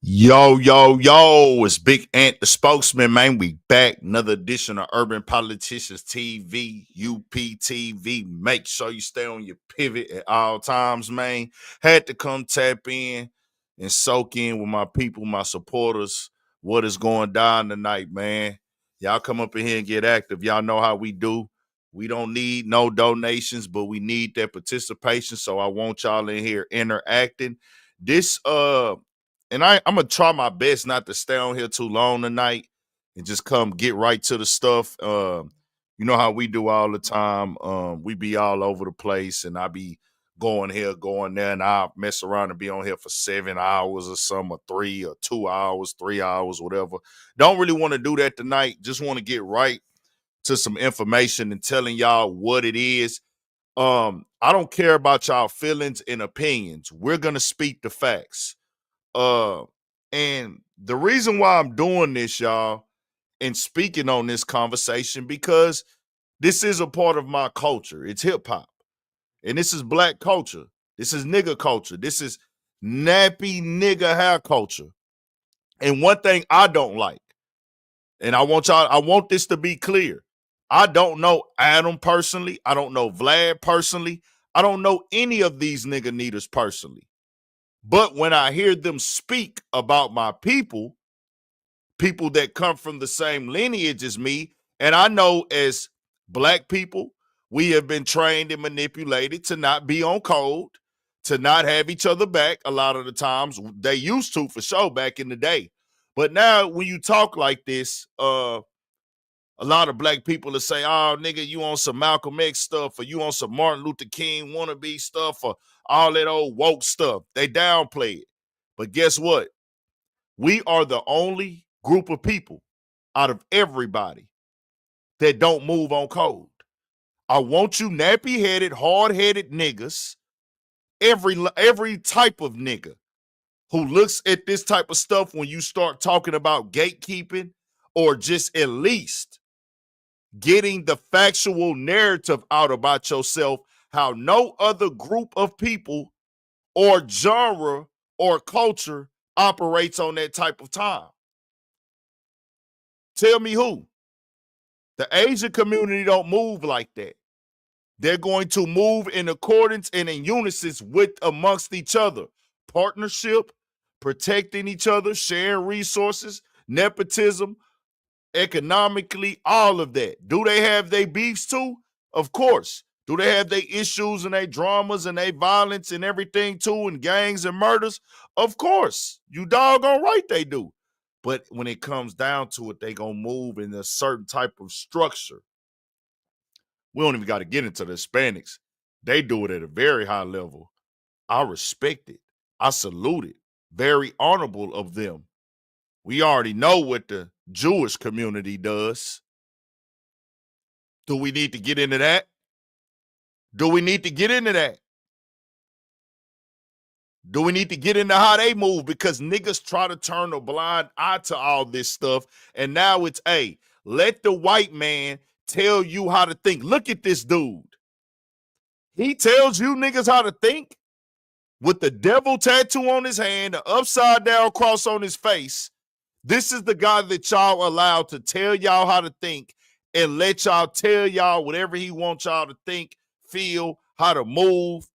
Yo, it's Big Ant, the spokesman, man. We back. Another edition of Urban Politicians TV, UPTV. Make sure you stay on your pivot at all times, man. Had to come tap in and soak in with my people, my supporters, what is going down tonight, man. Y'all come up in here and get active. Y'all know how we do. We don't need no donations, but we need that participation. So I want y'all in here interacting. This and I'm gonna try my best not to stay on here too long tonight and just come get right to the stuff. You know how we do all the time. We be all over the place, and I be going here, going there, and I mess around and be on here for 7 hours or some, or 3 or 2 hours, 3 hours, whatever. Don't really want to do that tonight. Just want to get right to some information and telling y'all what it is. I don't care about y'all feelings and opinions. We're gonna speak the facts. Uh, and the reason why I'm doing this, y'all, and speaking on this conversation, because this is a part of my culture. It's hip hop, and this is black culture. This is nigga culture. This is nappy nigga hair culture. And one thing I don't like, and I want this to be clear. I don't know Adam personally. I don't know Vlad personally. I don't know any of these nigga needers personally. But when I hear them speak about my people that come from the same lineage as me, and I know as black people, we have been trained and manipulated to not be on code, to not have each other back a lot of the times. They used to, for sure, back in the day. But now when you talk like this, a lot of black people will say, oh, nigga, you on some Malcolm X stuff, or you on some Martin Luther King wannabe stuff, or all that old woke stuff. They downplay it. But guess what? We are the only group of people out of everybody that don't move on code. I want you nappy-headed, hard-headed niggas, every type of nigga who looks at this type of stuff when you start talking about gatekeeping, or just at least getting the factual narrative out about yourself, how no other group of people or genre or culture operates on that type of time. Tell me who. The Asian community don't move like that. They're going to move in accordance and in unison with amongst each other. Partnership, protecting each other, sharing resources, nepotism, economically, all of that. Do they have their beefs too? Of course. Do they have their issues and their dramas and their violence and everything too, and gangs and murders? Of course. You doggone right they do. But when it comes down to it, they gonna move in a certain type of structure. We don't even got to get into the Hispanics. They do it at a very high level. I respect it. I salute it. Very honorable of them. We already know what the Jewish community does. Do we need to get into that? Do we need to get into that? Do we need to get into how they move? Because niggas try to turn a blind eye to all this stuff. And now it's, hey, let the white man tell you how to think. Look at this dude. He tells you niggas how to think with the devil tattoo on his hand, the upside down cross on his face. This is the guy that y'all allowed to tell y'all how to think and let y'all tell y'all whatever he wants y'all to think, feel, how to move,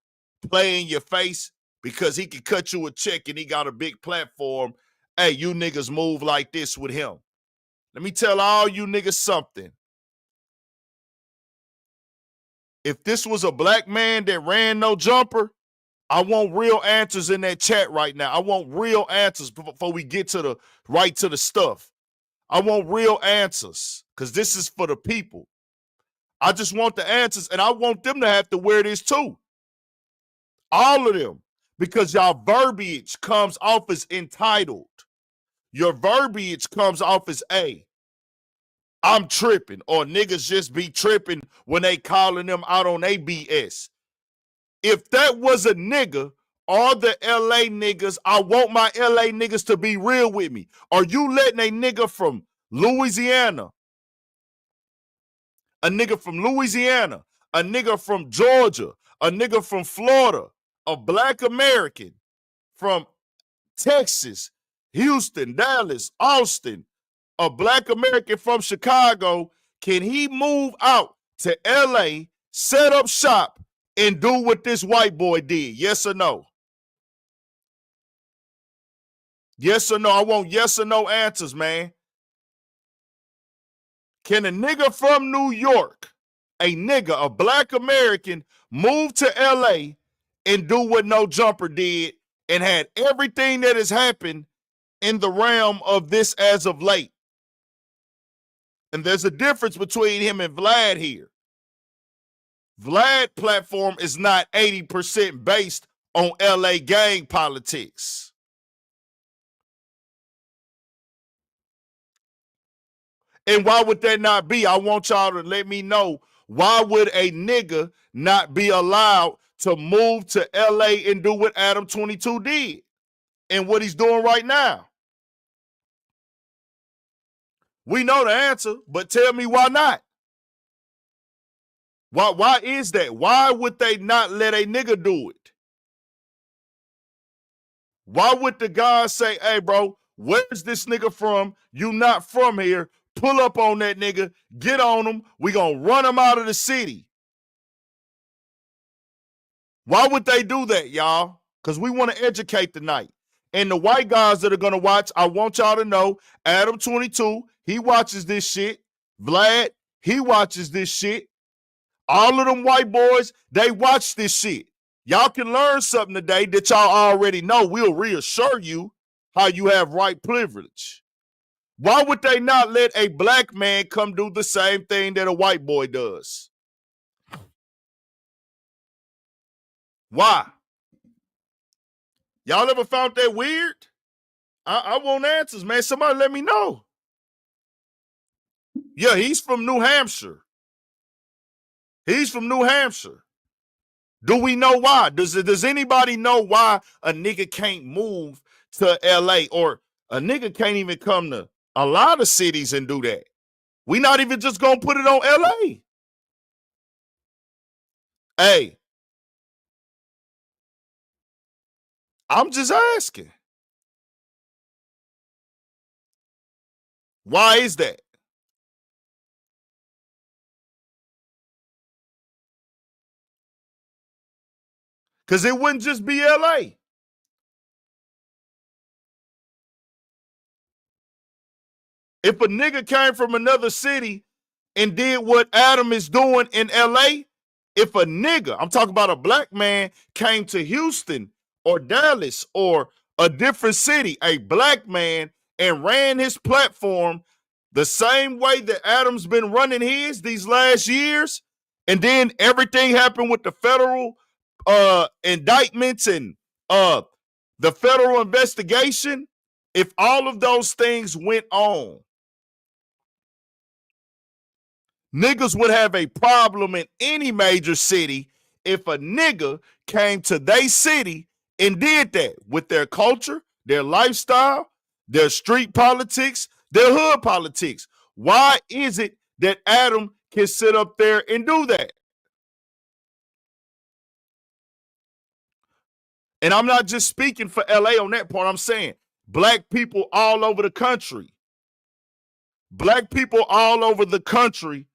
play in your face, because he can cut you a check and he got a big platform. Hey, you niggas move like this with him. Let me tell all you niggas something. If this was a black man that ran no jumper, I want real answers in that chat right now. I want real answers before we get to the stuff. I want real answers, because this is for the people. I just want the answers, and I want them to have to wear this too. All of them. Because y'all verbiage comes off as entitled. Your verbiage comes off as, I'm tripping, or niggas just be tripping when they calling them out on they BS. If that was a nigga, all the LA niggas, I want my LA niggas to be real with me. Are you letting a nigga from Louisiana, a nigga from Georgia, a nigga from Florida, a black American from Texas, Houston, Dallas, Austin, a black American from Chicago, can he move out to LA, set up shop, and do what this white boy did? Yes or no? Yes or no? I want yes or no answers, man. Can a nigga from New York, a black American, move to LA and do what No Jumper did and had everything that has happened in the realm of this as of late? And there's a difference between him and Vlad here. Vlad platform is not 80% based on LA gang politics. And why would that not be? I want y'all to let me know, why would a nigga not be allowed to move to LA and do what Adam22 did and what he's doing right now? We know the answer, but tell me why not? Why is that? Why would they not let a nigga do it? Why would the guy say, hey, bro, where's this nigga from? You not from here. Pull up on that nigga. Get on him. We gonna run him out of the city. Why would they do that, y'all? Because we want to educate tonight. And the white guys that are going to watch, I want y'all to know, Adam22, he watches this shit. Vlad, he watches this shit. All of them white boys, they watch this shit. Y'all can learn something today that y'all already know. We'll reassure you how you have white privilege. Why would they not let a black man come do the same thing that a white boy does? Why? Y'all ever found that weird? I want answers, man. Somebody let me know. Yeah, he's from New Hampshire. He's from New Hampshire. Do we know why? Does anybody know why a nigga can't move to LA, or a nigga can't even come to a lot of cities and do that? We not even just gonna put it on LA. Hey, I'm just asking. Why is that? Because it wouldn't just be LA. If a nigga came from another city and did what Adam is doing in LA, if a nigga, I'm talking about a black man, came to Houston or Dallas or a different city, a black man, and ran his platform the same way that Adam's been running his these last years, and then everything happened with the federal indictments and the federal investigation, if all of those things went on, niggas would have a problem in any major city if a nigga came to their city and did that with their culture, their lifestyle, their street politics, their hood politics. Why is it that Adam can sit up there and do that? And I'm not just speaking for LA on that part. I'm saying black people all over the country. Black people all over the country.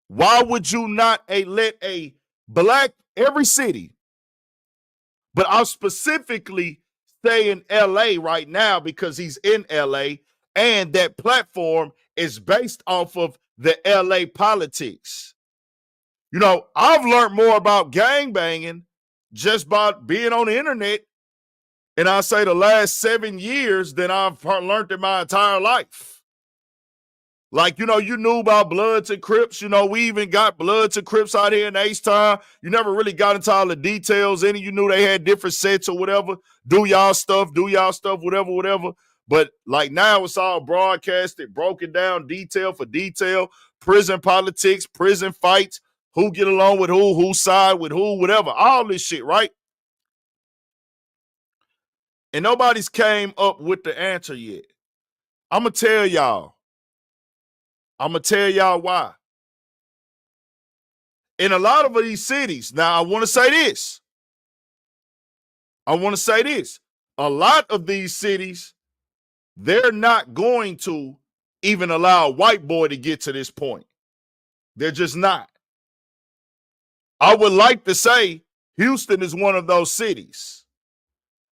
Why would you not let a black, every city, but I'll specifically stay in LA right now because he's in LA and that platform is based off of the LA politics. You know, I've learned more about gangbanging just by being on the internet, and I say the last 7 years than I've learned in my entire life. Like, you know, you knew about Bloods and Crips. You know, we even got Bloods and Crips out here in H-Town. You never really got into all the details in it. You knew they had different sets or whatever. Do y'all stuff, whatever. But like now it's all broadcasted, broken down detail for detail, prison politics, prison fights, who get along with who side with who, whatever, all this shit, right? And nobody's came up with the answer yet. I'm going to tell y'all. Why. In a lot of these cities, now I want to say this. A lot of these cities They're not going to even allow a white boy to get to this point. They're just not. I would like to say Houston is one of those cities.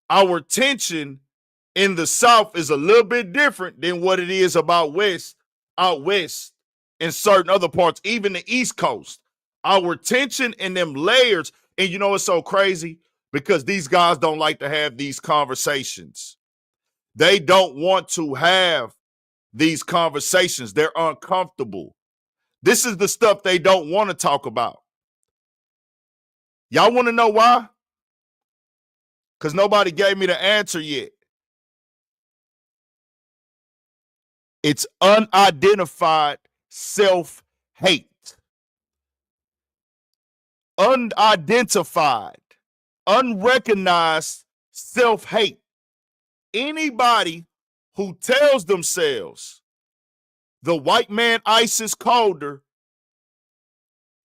Our tension in the South is a little bit different than what it is out west, in certain other parts, even the East Coast. Our tension in them layers, and you know it's so crazy because these guys don't like to have these conversations. They don't want to have these conversations. They're uncomfortable. This is the stuff they don't want to talk about. Y'all want to know why? Because nobody gave me the answer yet. It's unidentified self-hate. Unidentified, unrecognized self-hate. Anybody who tells themselves the white man ice is colder,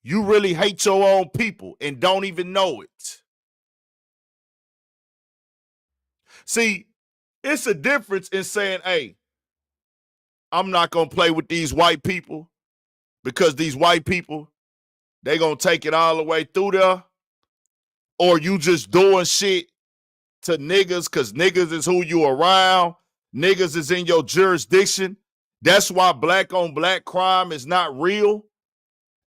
you really hate your own people and don't even know it. See, it's a difference in saying, hey, I'm not going to play with these white people because these white people, they going to take it all the way through there. Or you just doing shit to niggas because niggas is who you around. Niggas is in your jurisdiction. That's why black on black crime is not real.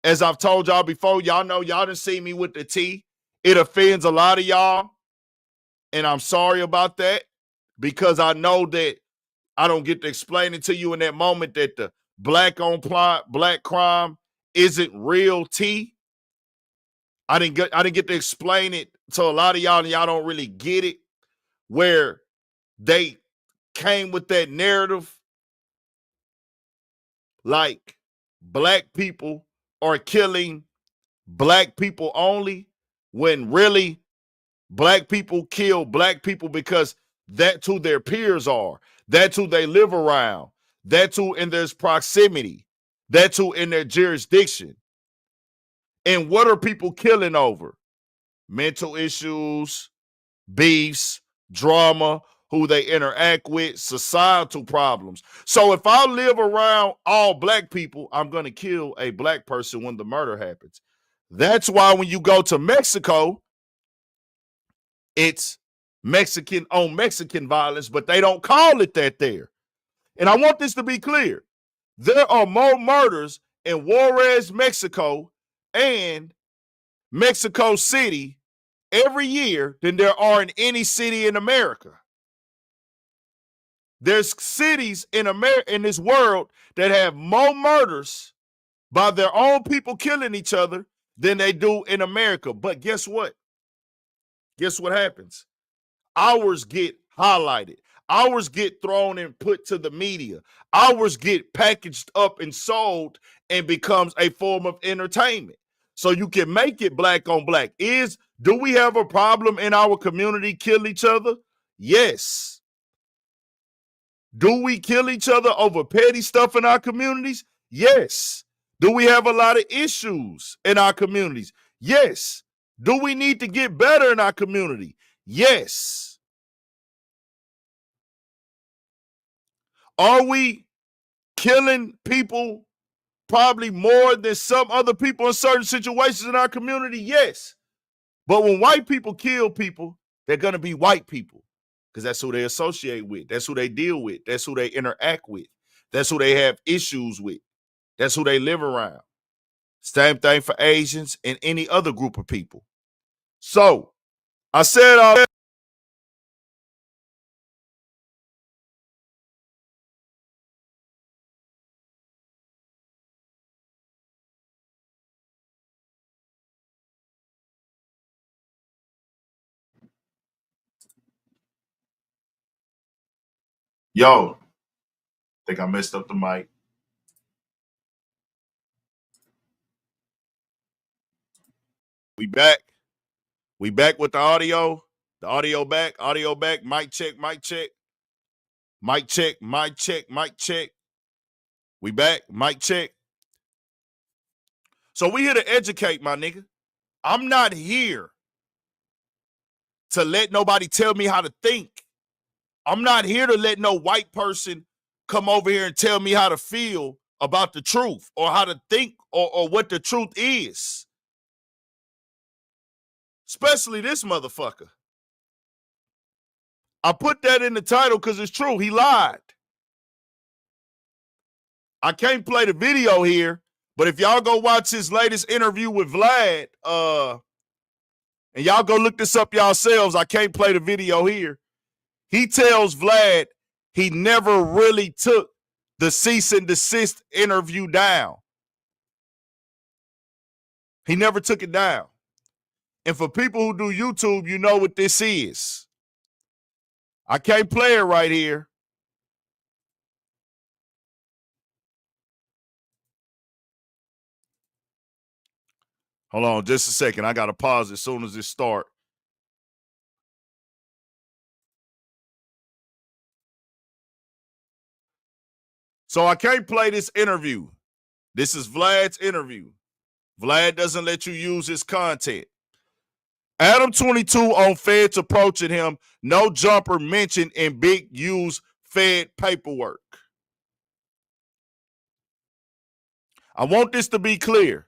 As I've told y'all before, y'all know y'all done see me with the T. It offends a lot of y'all. And I'm sorry about that because I know that I don't get to explain it to you in that moment that the black on black crime isn't real T. I didn't get to explain it to a lot of y'all, and y'all don't really get it, where they came with that narrative like black people are killing black people only, when really black people kill black people because that's who their peers are. That's who they live around. That's who in their proximity. That's who in their jurisdiction. And what are people killing over? Mental issues, beefs, drama, who they interact with, societal problems. So if I live around all black people, I'm going to kill a black person when the murder happens. That's why when you go to Mexico, it's Mexican on Mexican violence, but they don't call it that there. And I want this to be clear. There are more murders in Juarez, Mexico, and Mexico City every year than there are in any city in America. There's cities in America, in this world, that have more murders by their own people killing each other than they do in America. But guess what? Guess what happens? Ours get highlighted. Ours get thrown and put to the media. Ours get packaged up and sold and becomes a form of entertainment. So you can make it black on black. Do we have a problem in our community kill each other? Yes. Do we kill each other over petty stuff in our communities? Yes. Do we have a lot of issues in our communities? Yes. Do we need to get better in our community? Yes. Are we killing people probably more than some other people in certain situations in our community? Yes. But when white people kill people, they're going to be white people because that's who they associate with. That's who they deal with. That's who they interact with. That's who they have issues with. That's who they live around. Same thing for Asians and any other group of people. So I said all that. Yo, think I messed up the mic. We back. We back with the audio. The audio back. Audio back. Mic check. Mic check. Mic check. Mic check. Mic check. We back. Mic check. So we here to educate, my nigga. I'm not here to let nobody tell me how to think. I'm not here to let no white person come over here and tell me how to feel about the truth or how to think or what the truth is. Especially this motherfucker. I put that in the title because it's true. He lied. I can't play the video here, but if y'all go watch his latest interview with Vlad, and y'all go look this up yourselves, I can't play the video here. He tells Vlad he never really took the cease and desist interview down. He never took it down. And for people who do YouTube, you know what this is. I can't play it right here. Hold on just a second. I got to pause as soon as it starts. So I can't play this interview. This is Vlad's interview. Vlad doesn't let you use his content. Adam22 on feds approaching him. No jumper mentioned in Big U's Fed paperwork. I want this to be clear.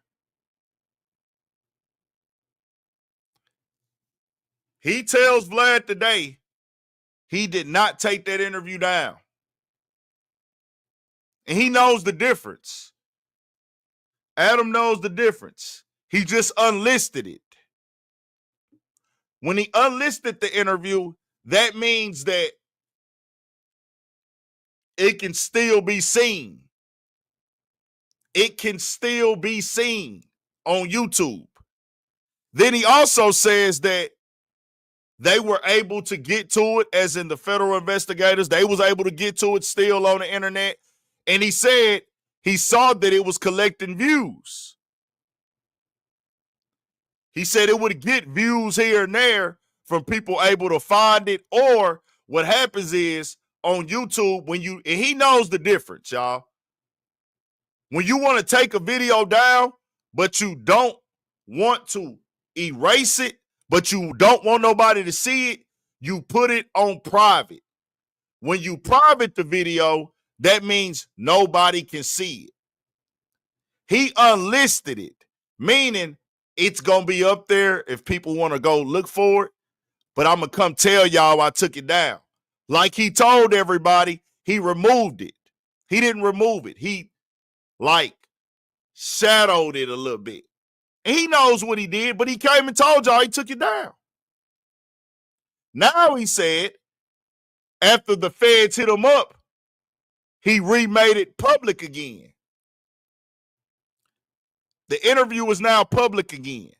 He tells Vlad today he did not take that interview down. And he knows the difference. Adam knows the difference. He just unlisted it. When he unlisted the interview, that means that it can still be seen. It can still be seen on YouTube. Then he also says that they were able to get to it, as in the federal investigators, they was able to get to it still on the internet. And he said he saw that it was collecting views. He said it would get views here and there from people able to find it. Or what happens is on YouTube, when you, and he knows the difference, y'all. When you want to take a video down, but you don't want to erase it, but you don't want nobody to see it, you put it on private. When you private the video, that means nobody can see it. He unlisted it, meaning it's going to be up there if people want to go look for it, but I'm going to come tell y'all I took it down. Like he told everybody, he removed it. He didn't remove it. He like shadowed it a little bit. And he knows what he did, but he came and told y'all he took it down. Now he said, after the feds hit him up, he remade it public again. The interview is now public again.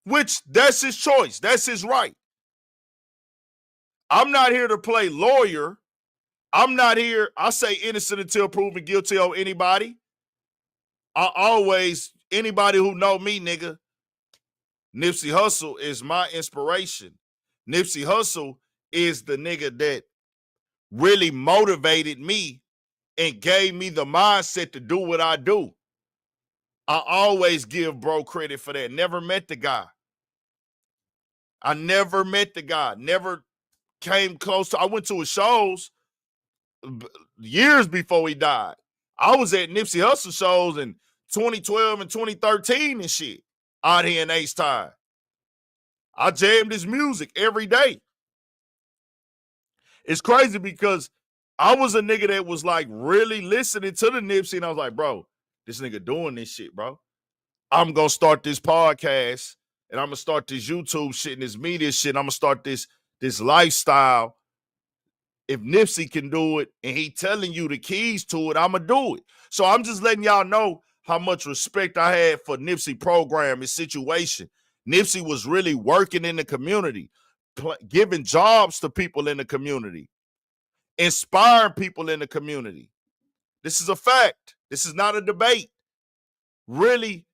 Which, that's his choice. That's his right. I'm not here to play lawyer. I'm not here. I say innocent until proven guilty on anybody. I always, anybody who know me, nigga, Nipsey Hussle is my inspiration. Nipsey Hussle is the nigga that really motivated me and gave me the mindset to do what I do. I always give bro credit for that. Never met the guy. I never met the guy. Never came close to. I went to his shows years before he died. I was at Nipsey Hussle shows in 2012 and 2013 and shit out here in H-Time. I jammed his music every day. It's crazy because I was a nigga that was like really listening to the Nipsey, and I was like, bro, this nigga doing this shit, bro. I'm going to start this podcast, and I'm going to start this YouTube shit and this media shit. And I'm going to start this lifestyle. If Nipsey can do it and he telling you the keys to it, I'm going to do it. So I'm just letting y'all know how much respect I had for Nipsey program and situation. Nipsey was really working in the community, giving jobs to people in the community, inspiring people in the community. This is a fact. This is not a debate. Really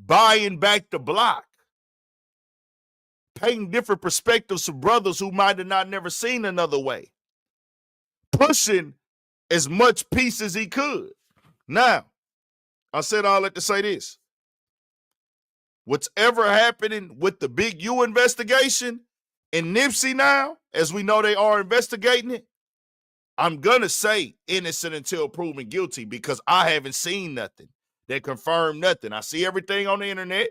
buying back the block, painting different perspectives to brothers who might have not never seen another way, pushing as much peace as he could. Now, I said all that to say this. What's ever happening with the Big U investigation And Nipsey now, as we know they are investigating it, I'm going to say innocent until proven guilty because I haven't seen nothing that confirmed nothing. I see everything on the internet.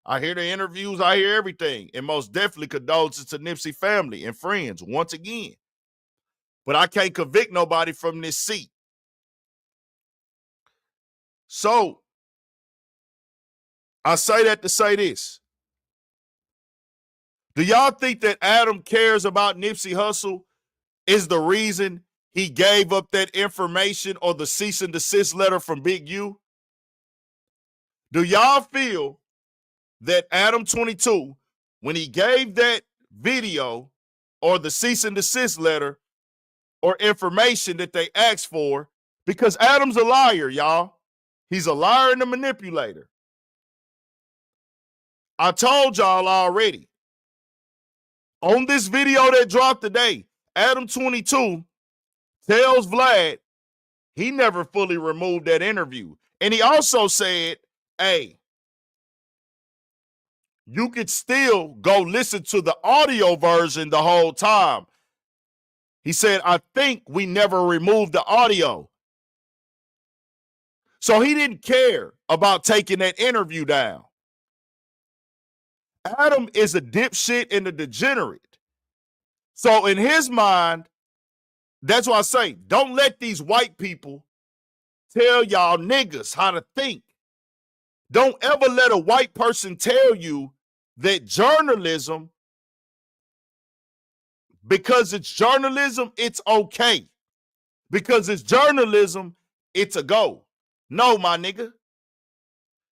I hear the interviews. I hear everything. And most definitely condolences to Nipsey family and friends once again. But I can't convict nobody from this seat. So I say that to say this. Do y'all think that Adam cares about Nipsey Hussle is the reason he gave up that information or the cease and desist letter from Big U? Do y'all feel that Adam22, when he gave that video or the cease and desist letter or information that they asked for, because Adam's a liar, y'all. He's a liar and a manipulator. I told y'all already. On this video that dropped today, Adam22 tells Vlad he never fully removed that interview. And he also said, hey, you could still go listen to the audio version the whole time. He said, I think we never removed the audio. So he didn't care about taking that interview down. Adam is a dipshit and a degenerate. So in his mind, that's why I say, don't let these white people tell y'all niggas how to think. Don't ever let a white person tell you that journalism, because it's journalism, it's okay. Because it's journalism, it's a go. No, my nigga.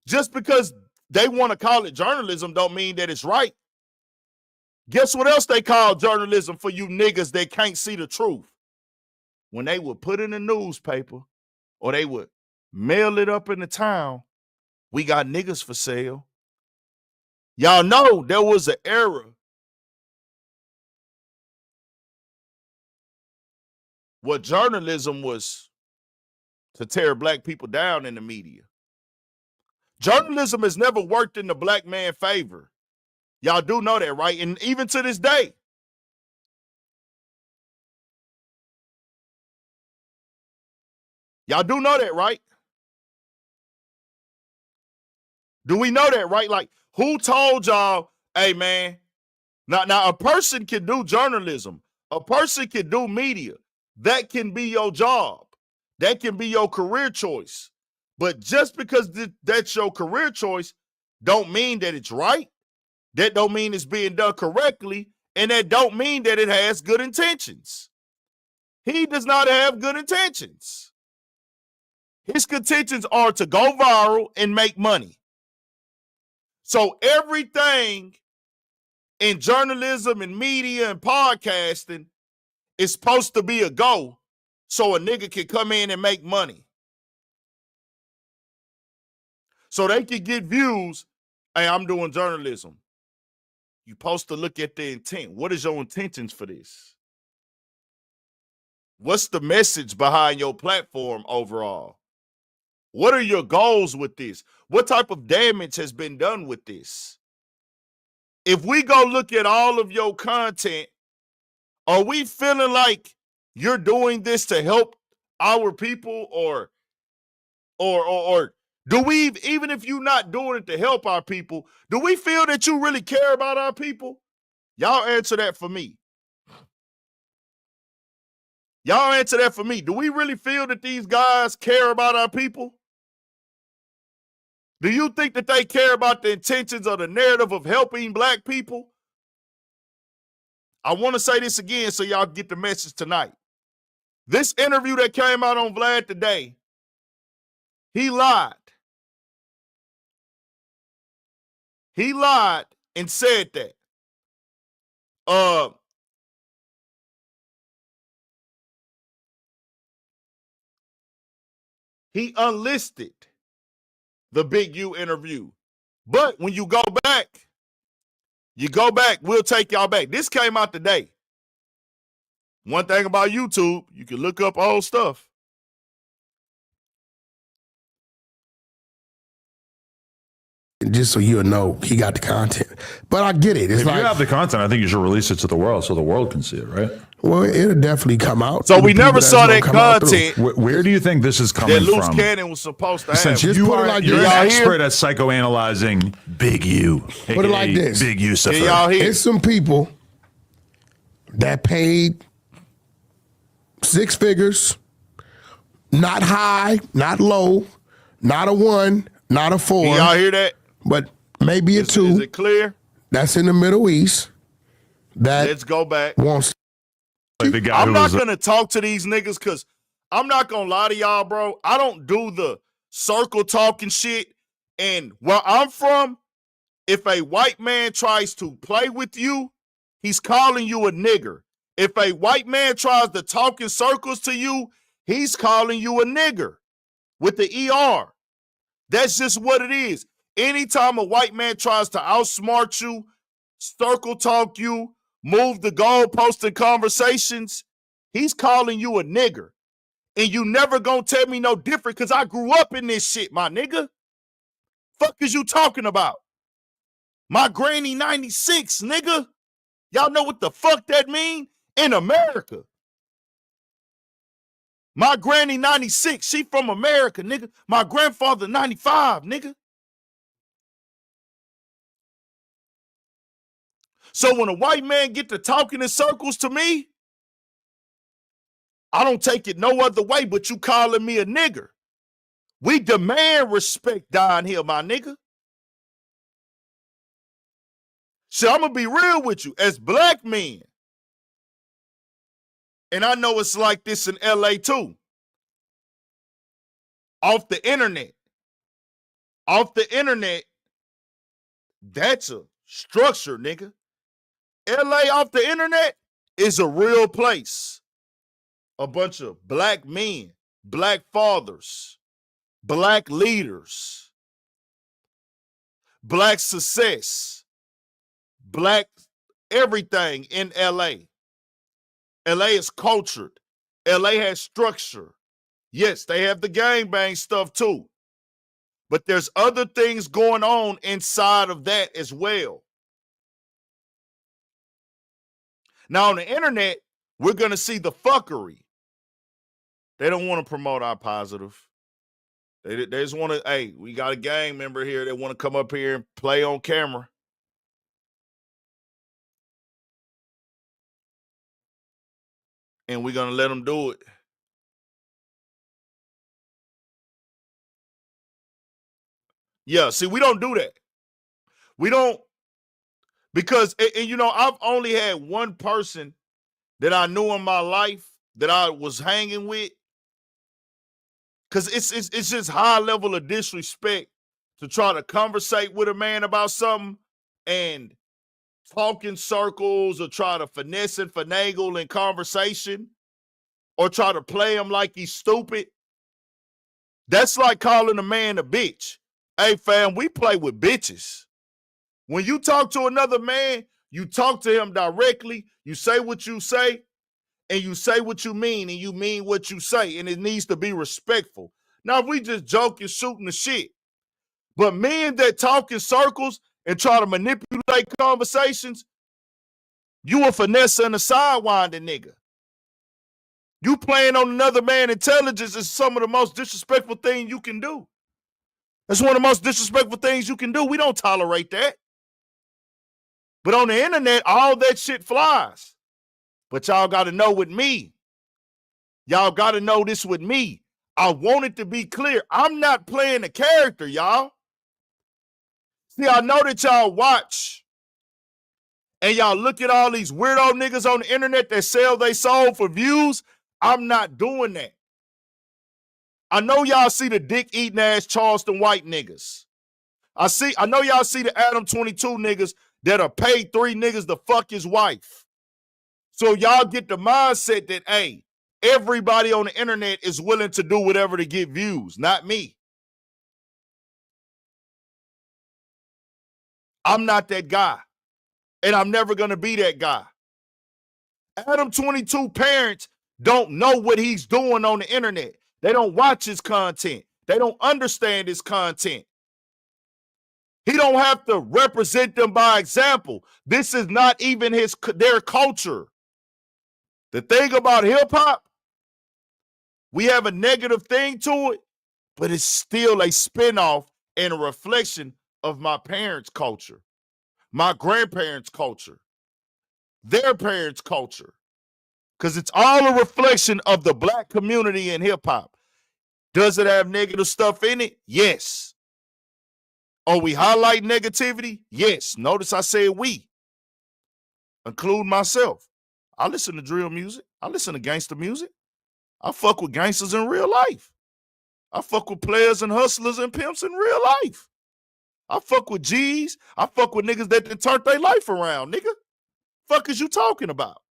Just because they want to call it journalism don't mean that it's right. Guess what else they call journalism for you niggas that can't see the truth? When they would put in the newspaper or they would mail it up in the town, we got niggas for sale. Y'all know there was an era where journalism was to tear black people down in the media. Journalism has never worked in the black man's favor. Y'all do know that, right? And even to this day. Y'all do know that, right? Do we know that, right? Like, who told y'all, hey, man, now a person can do journalism. A person can do media. That can be your job. That can be your career choice. But just because that's your career choice don't mean that it's right. That don't mean it's being done correctly. And that don't mean that it has good intentions. He does not have good intentions. His contentions are to go viral and make money. So everything in journalism and media and podcasting is supposed to be a go so a nigga can come in and make money. So they can get views. Hey, I'm doing journalism. You're supposed to look at the intent. What is your intentions for this? What's the message behind your platform overall? What are your goals with this? What type of damage has been done with this? If we go look at all of your content, are we feeling like you're doing this to help our people or do we, even if you're not doing it to help our people, do we feel that you really care about our people? Y'all answer that for me. Y'all answer that for me. Do we really feel that these guys care about our people? Do you think that they care about the intentions or the narrative of helping black people? I want to say this again so y'all get the message tonight. This interview that came out on Vlad today, he lied. He lied and said that. He unlisted the Big U interview. But when you go back, we'll take y'all back. This came out today. One thing about YouTube, you can look up old stuff. just so you'll know he got the content. But I get it. It's if like, you have the content, I think you should release it to the world so the world can see it, right? Well, it'll definitely come out. So we never saw that content. Where do you think this is coming that Loose from? Cannon was supposed to have. Since Just you put it are like you're this. an Y'all expert hear? at psychoanalyzing Big U. Put it like this. Big Yusufer. Can y'all hear? It's some people that paid 6 figures, not high, not low, not a 1, not a 4. Can y'all hear that? But maybe a 2. Is it clear? That's in the Middle East. That Let's go back. wants. Like the guy I'm who not was gonna talk to these niggas because I'm not gonna lie to y'all, bro. I don't do the circle talking shit. And where I'm from, if a white man tries to play with you, he's calling you a nigger. If a white man tries to talk in circles to you, he's calling you a nigger with the ER. That's just what it is. Anytime a white man tries to outsmart you, circle talk you, move the goalpost in conversations, he's calling you a nigger. And you never gonna tell me no different because I grew up in this shit, my nigga. Fuck is you talking about? My granny 96, nigga. Y'all know what the fuck that mean? In America. My granny 96, she from America, nigga. My grandfather 95, nigga. So when a white man get to talking in circles to me, I don't take it no other way but you calling me a nigger. We demand respect down here, my nigga. So I'm going to be real with you. As black men, and I know it's like this in LA too, off the internet, that's a structure, nigga. LA off the internet is a real place. A bunch of black men, black fathers, black leaders, black success, black everything in LA. LA is cultured. LA has structure. Yes, they have the gangbang stuff too. But there's other things going on inside of that as well. Now on the internet, we're going to see the fuckery. They don't want to promote our positive. They just want to, hey, we got a gang member here that want to come up here and play on camera. And we're going to let them do it. Yeah, see, we don't do that. We don't, because, and you know, I've only had one person that I knew in my life that I was hanging with. Because it's just high level of disrespect to try to conversate with a man about something and talk in circles or try to finesse and finagle in conversation or try to play him like he's stupid. That's like calling a man a bitch. Hey, fam, we play with bitches. When you talk to another man, you talk to him directly, you say what you say, and you say what you mean, and you mean what you say, and it needs to be respectful. Now, if we just joking, shooting the shit, but men that talk in circles and try to manipulate conversations, you a finesse and a sidewinding nigga. You playing on another man's intelligence is some of the most disrespectful thing you can do. That's one of the most disrespectful things you can do. We don't tolerate that. But on the internet, all that shit flies. But y'all got to know with me. Y'all got to know this with me. I want it to be clear. I'm not playing a character, y'all. See, I know that y'all watch and y'all look at all these weirdo niggas on the internet that sell their soul for views. I'm not doing that. I know y'all see the dick-eating ass Charleston White niggas. I know y'all see the Adam22 niggas that are paid 3 niggas to fuck his wife. So y'all get the mindset that, hey, everybody on the internet is willing to do whatever to get views, not me. I'm not that guy, and I'm never going to be that guy. Adam22 parents don't know what he's doing on the internet. They don't watch his content. They don't understand his content. He don't have to represent them by example. This is not even their culture. The thing about hip hop, we have a negative thing to it, but it's still a spinoff and a reflection of my parents' culture, my grandparents' culture, their parents' culture, because it's all a reflection of the black community in hip hop. Does it have negative stuff in it? Yes. Are we highlight negativity? Yes. Notice I said we, include myself. I listen to drill music. I listen to gangster music. I fuck with gangsters in real life. I fuck with players and hustlers and pimps in real life. I fuck with G's. I fuck with niggas that done turned their life around, nigga. Fuck is you talking about?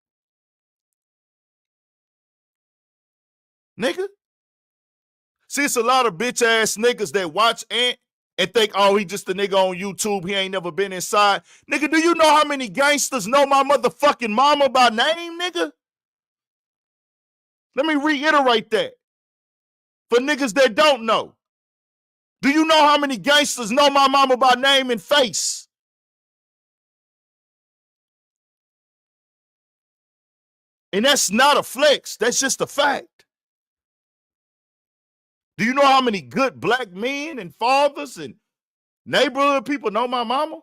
Nigga. See, it's a lot of bitch ass niggas that watch Ant and think, oh, he just a nigga on YouTube. He ain't never been inside. Nigga, do you know how many gangsters know my motherfucking mama by name, nigga? Let me reiterate that. For niggas that don't know. Do you know how many gangsters know my mama by name and face? And that's not a flex. That's just a fact. Do you know how many good black men and fathers and neighborhood people know my mama?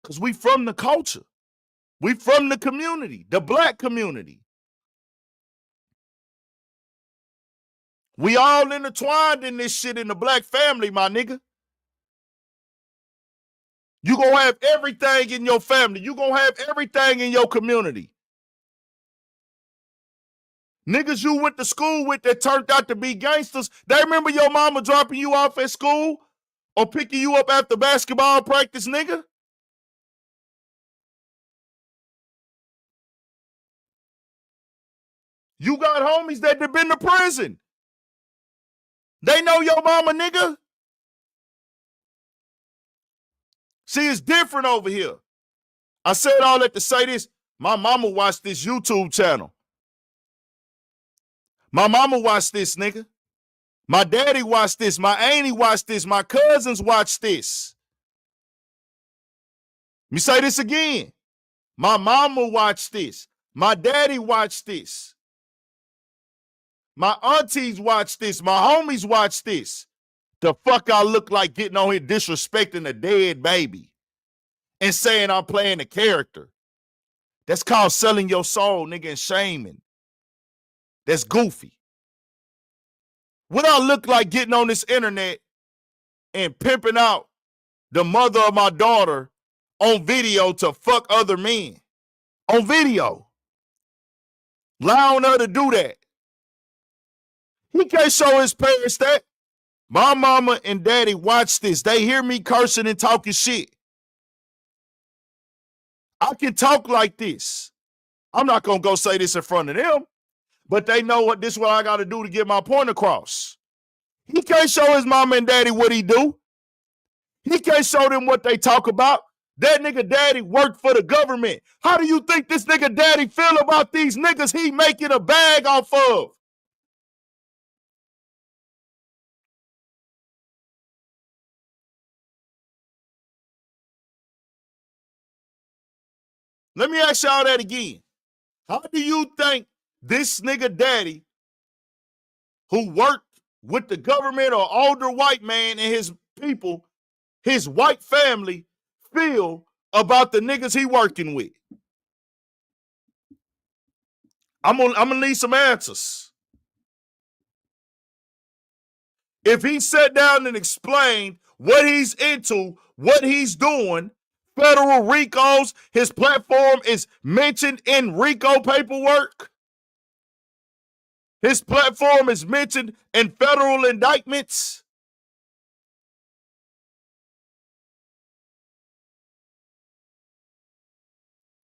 Because we from the culture. We from the community, the black community. We all intertwined in this shit in the black family, my nigga. You gonna have everything in your family. You gonna have everything in your community. Niggas you went to school with that turned out to be gangsters, they remember your mama dropping you off at school or picking you up after basketball practice, nigga? You got homies that have been to prison. They know your mama, nigga. See, it's different over here. I said all that to say this. My mama watched this YouTube channel. My mama watched this, nigga. My daddy watched this. My auntie watched this. My cousins watched this. Let me say this again. My mama watched this. My daddy watched this. My aunties watched this. My homies watched this. The fuck I look like getting on here disrespecting a dead baby and saying I'm playing a character. That's called selling your soul, nigga, and shaming. That's goofy. What I look like getting on this internet and pimping out the mother of my daughter on video to fuck other men. On video. Allowing her to do that. He can't show his parents that. My mama and daddy watch this. They hear me cursing and talking shit. I can talk like this. I'm not going to go say this in front of them, but they know what this is what I got to do to get my point across. He can't show his mama and daddy what he do. He can't show them what they talk about. That nigga daddy worked for the government. How do you think this nigga daddy feel about these niggas he making a bag off of? Let me ask y'all that again. How do you think this nigga daddy who worked with the government or older white man and his people, his white family, feel about the niggas he working with? I'm gonna need some answers. If he sat down and explained what he's into, what he's doing, federal RICOs, his platform is mentioned in RICO paperwork. His platform is mentioned in federal indictments.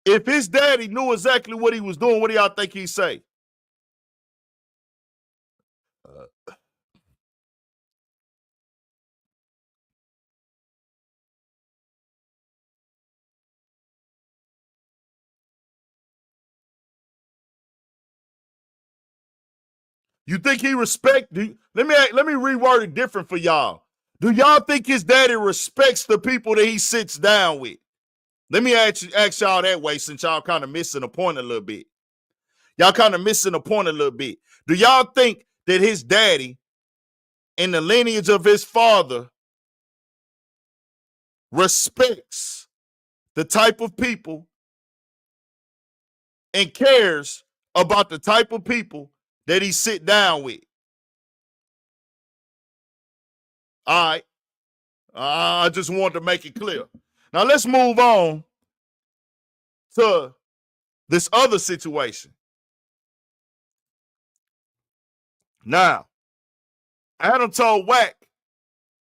If his daddy knew exactly what he was doing, what do y'all think he'd say? You think he respect? Let me reword it different for y'all. Do y'all think his daddy respects the people that he sits down with? Let me ask y'all that way, since y'all kind of missing the point a little bit. Y'all kind of missing the point a little bit. Do y'all think that his daddy and the lineage of his father respects the type of people and cares about the type of people that he sit down with? All right. I just wanted to make it clear. Now let's move on to this other situation. Now, Adam told Wack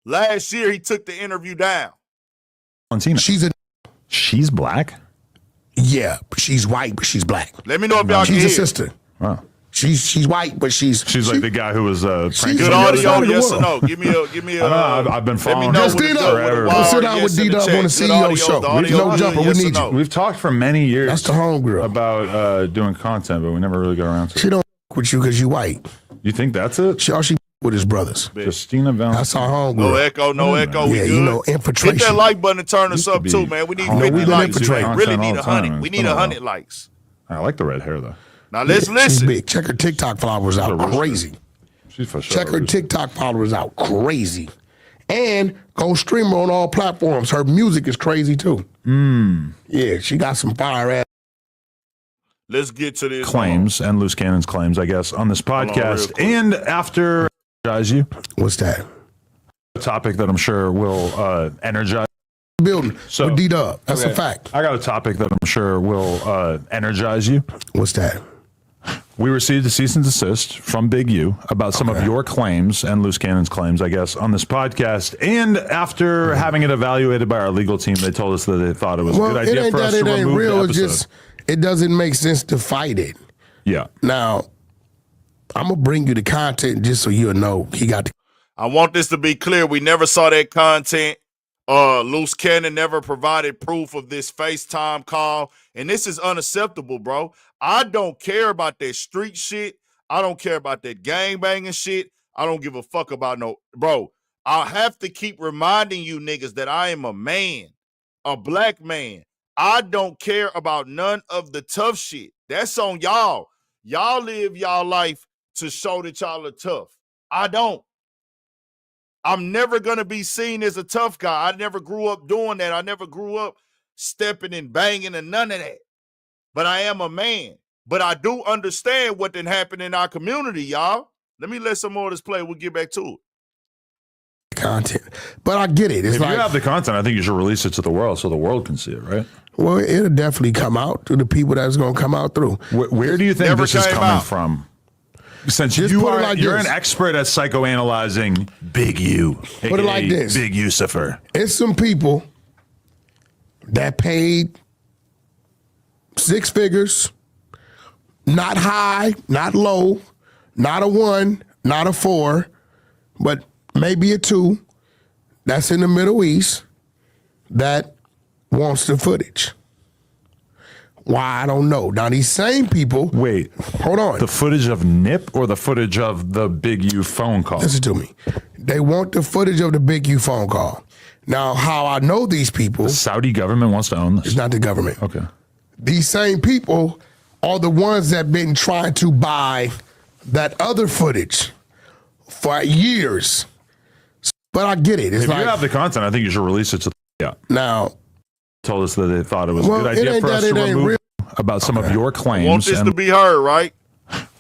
last year he took the interview down. She's black? Yeah, she's white, but she's black. Let me know if y'all can She's hear. a sister. Wow. She's white, but she's like the guy who was pranking Good somebody. audio, yes or no? Give me a. I've been Let me following know Just what it D-Dub. is. We'll sit down with D-Dub on the CEO show. No jumper, we need you. We've talked for many years. That's the homegirl. About doing content, but we never really got around to She it. don't with you because you white. You think that's it? She with his brothers. Justina Valentine. That's our homegirl. No echo. We Yeah, good. you know, infiltration. Hit that like button and turn us up too, man. We need 50 we likes. infiltrate. Man. Really need Content all the 100. time. We It's need been a 100 while. likes. I like the red hair though. Now let's She's listen. big. Check her TikTok followers out crazy. She's for sure. Check her TikTok followers out crazy. And go stream her on all platforms. Her music is crazy too. Yeah, she got some fire ass. Let's get to this Claims and loose cannons claims, I guess, on this on real podcast. quick. And after you, What's that? a topic that I'm sure will energize. Building So- with D-Dub. That's a Okay. fact. I got a topic that I'm sure will energize you. What's that? We received a cease and desist from Big U about some of your claims and loose cannons claims, I guess, on this podcast. And after having it evaluated by our legal team, they told us that they thought it was a Well, good it idea ain't for us that to it ain't remove real. the It's episode. just, it doesn't make sense to fight it. Yeah. Now, I'm going to bring you the content just so you'll know he got the. I want this to be clear. We never saw that content. Loose Cannon never provided proof of this FaceTime call. And this is unacceptable, bro. I don't care about that street shit. I don't care about that gangbanging shit. I don't give a fuck about no. Bro, I have to keep reminding you niggas that I am a man, a black man. I don't care about none of the tough shit. That's on y'all. Y'all live y'all life to show that y'all are tough. I don't. I'm never going to be seen as a tough guy. I never grew up doing that. I never grew up stepping and banging and none of that. But I am a man. But I do understand what done happened in our community, y'all. Let me let some more of this play. We'll get back to it. Content. But I get it. It's If like, you have the content, I think you should release it to the world so the world can see it, right? well, it'll definitely come out to the people that's going to come out through. Where do you think Never this is came coming out. from? Since Just put it like you're this. an expert at psychoanalyzing Big U, Put it like this. Big Lucifer. It's some people that paid 6 figures, not high, not low, not a 1, not a 4, but maybe a 2 that's in the Middle East that wants the footage. Why, I don't know. Now, these same people. Wait, Hold on. the footage of Nip or the footage of the Big U phone call? Listen to me. They want the footage of the Big U phone call. Now, how I know these people The Saudi government wants to own is this. not the government. Okay. These same people are the ones that been trying to buy that other footage for years. But I get it. It's If like, you have the content, I think you should release it to the now, told us that they thought it was Well, a good it idea ain't for that us it to ain't remove real. about some of your Want claims. this And to be heard, right?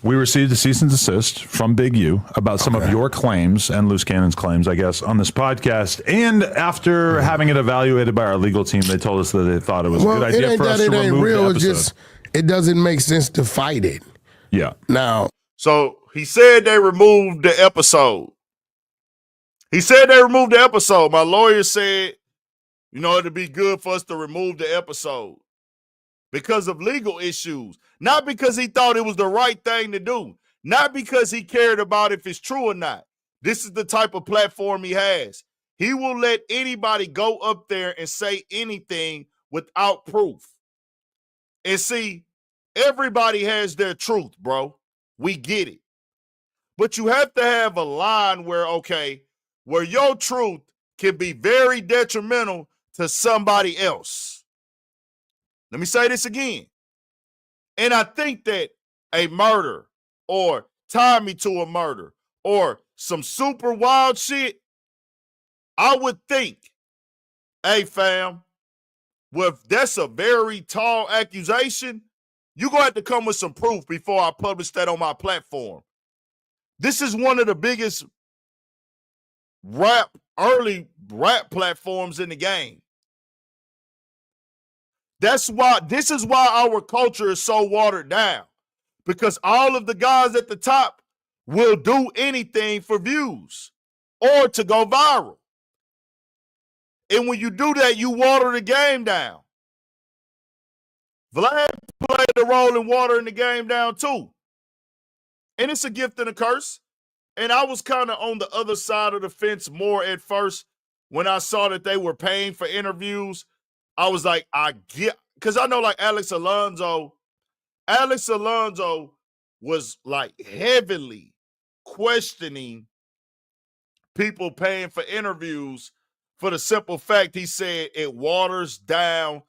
we received a cease and desist from Big U about some of your claims and loose cannons claims, I guess, on this podcast. And after having it evaluated by our legal team, they told us that they thought it was well, a good it idea ain't for us that to it ain't remove real. the It's episode. just, it doesn't make sense to fight it. Yeah. Now, So he said they removed the episode. He said they removed the episode. My lawyer said, you know, it'd be good for us to remove the episode because of legal issues, not because he thought it was the right thing to do, not because he cared about if it's true or not. This is the type of platform he has. He will let anybody go up there and say anything without proof. And see, everybody has their truth, bro. We get it. But you have to have a line where, okay, where your truth can be very detrimental to somebody else. Let me say this again. And I think that a murder or tie me to a murder or some super wild shit, I would think, hey fam, well, if that's a very tall accusation, you're going to have to come with some proof before I publish that on my platform. This is one of the biggest early rap platforms in the game. This is why our culture is so watered down, because all of the guys at the top will do anything for views or to go viral. And when you do that, you water the game down. Vlad played a role in watering the game down too. And it's a gift and a curse. And I was kind of on the other side of the fence more at first when I saw that they were paying for interviews. I was like, I get, because I know like Alex Alonso was like heavily questioning people paying for interviews for the simple fact he said it waters down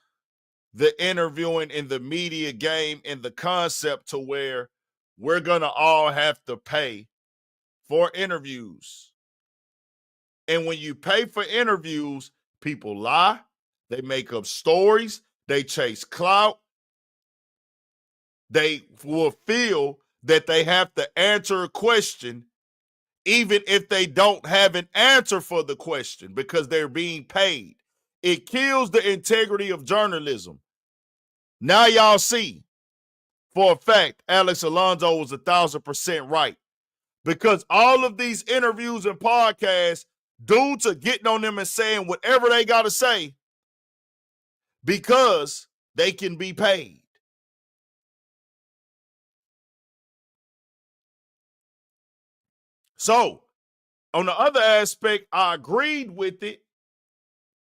the interviewing in the media game and the concept to where we're going to all have to pay for interviews. And when you pay for interviews, people lie, they make up stories, they chase clout, they will feel that they have to answer a question even if they don't have an answer for the question because they're being paid. It kills the integrity of journalism. Now y'all see, for a fact, Alex Alonso was 1,000% right. Because all of these interviews and podcasts, dudes are getting on them and saying whatever they got to say because they can be paid. So, on the other aspect, I agreed with it,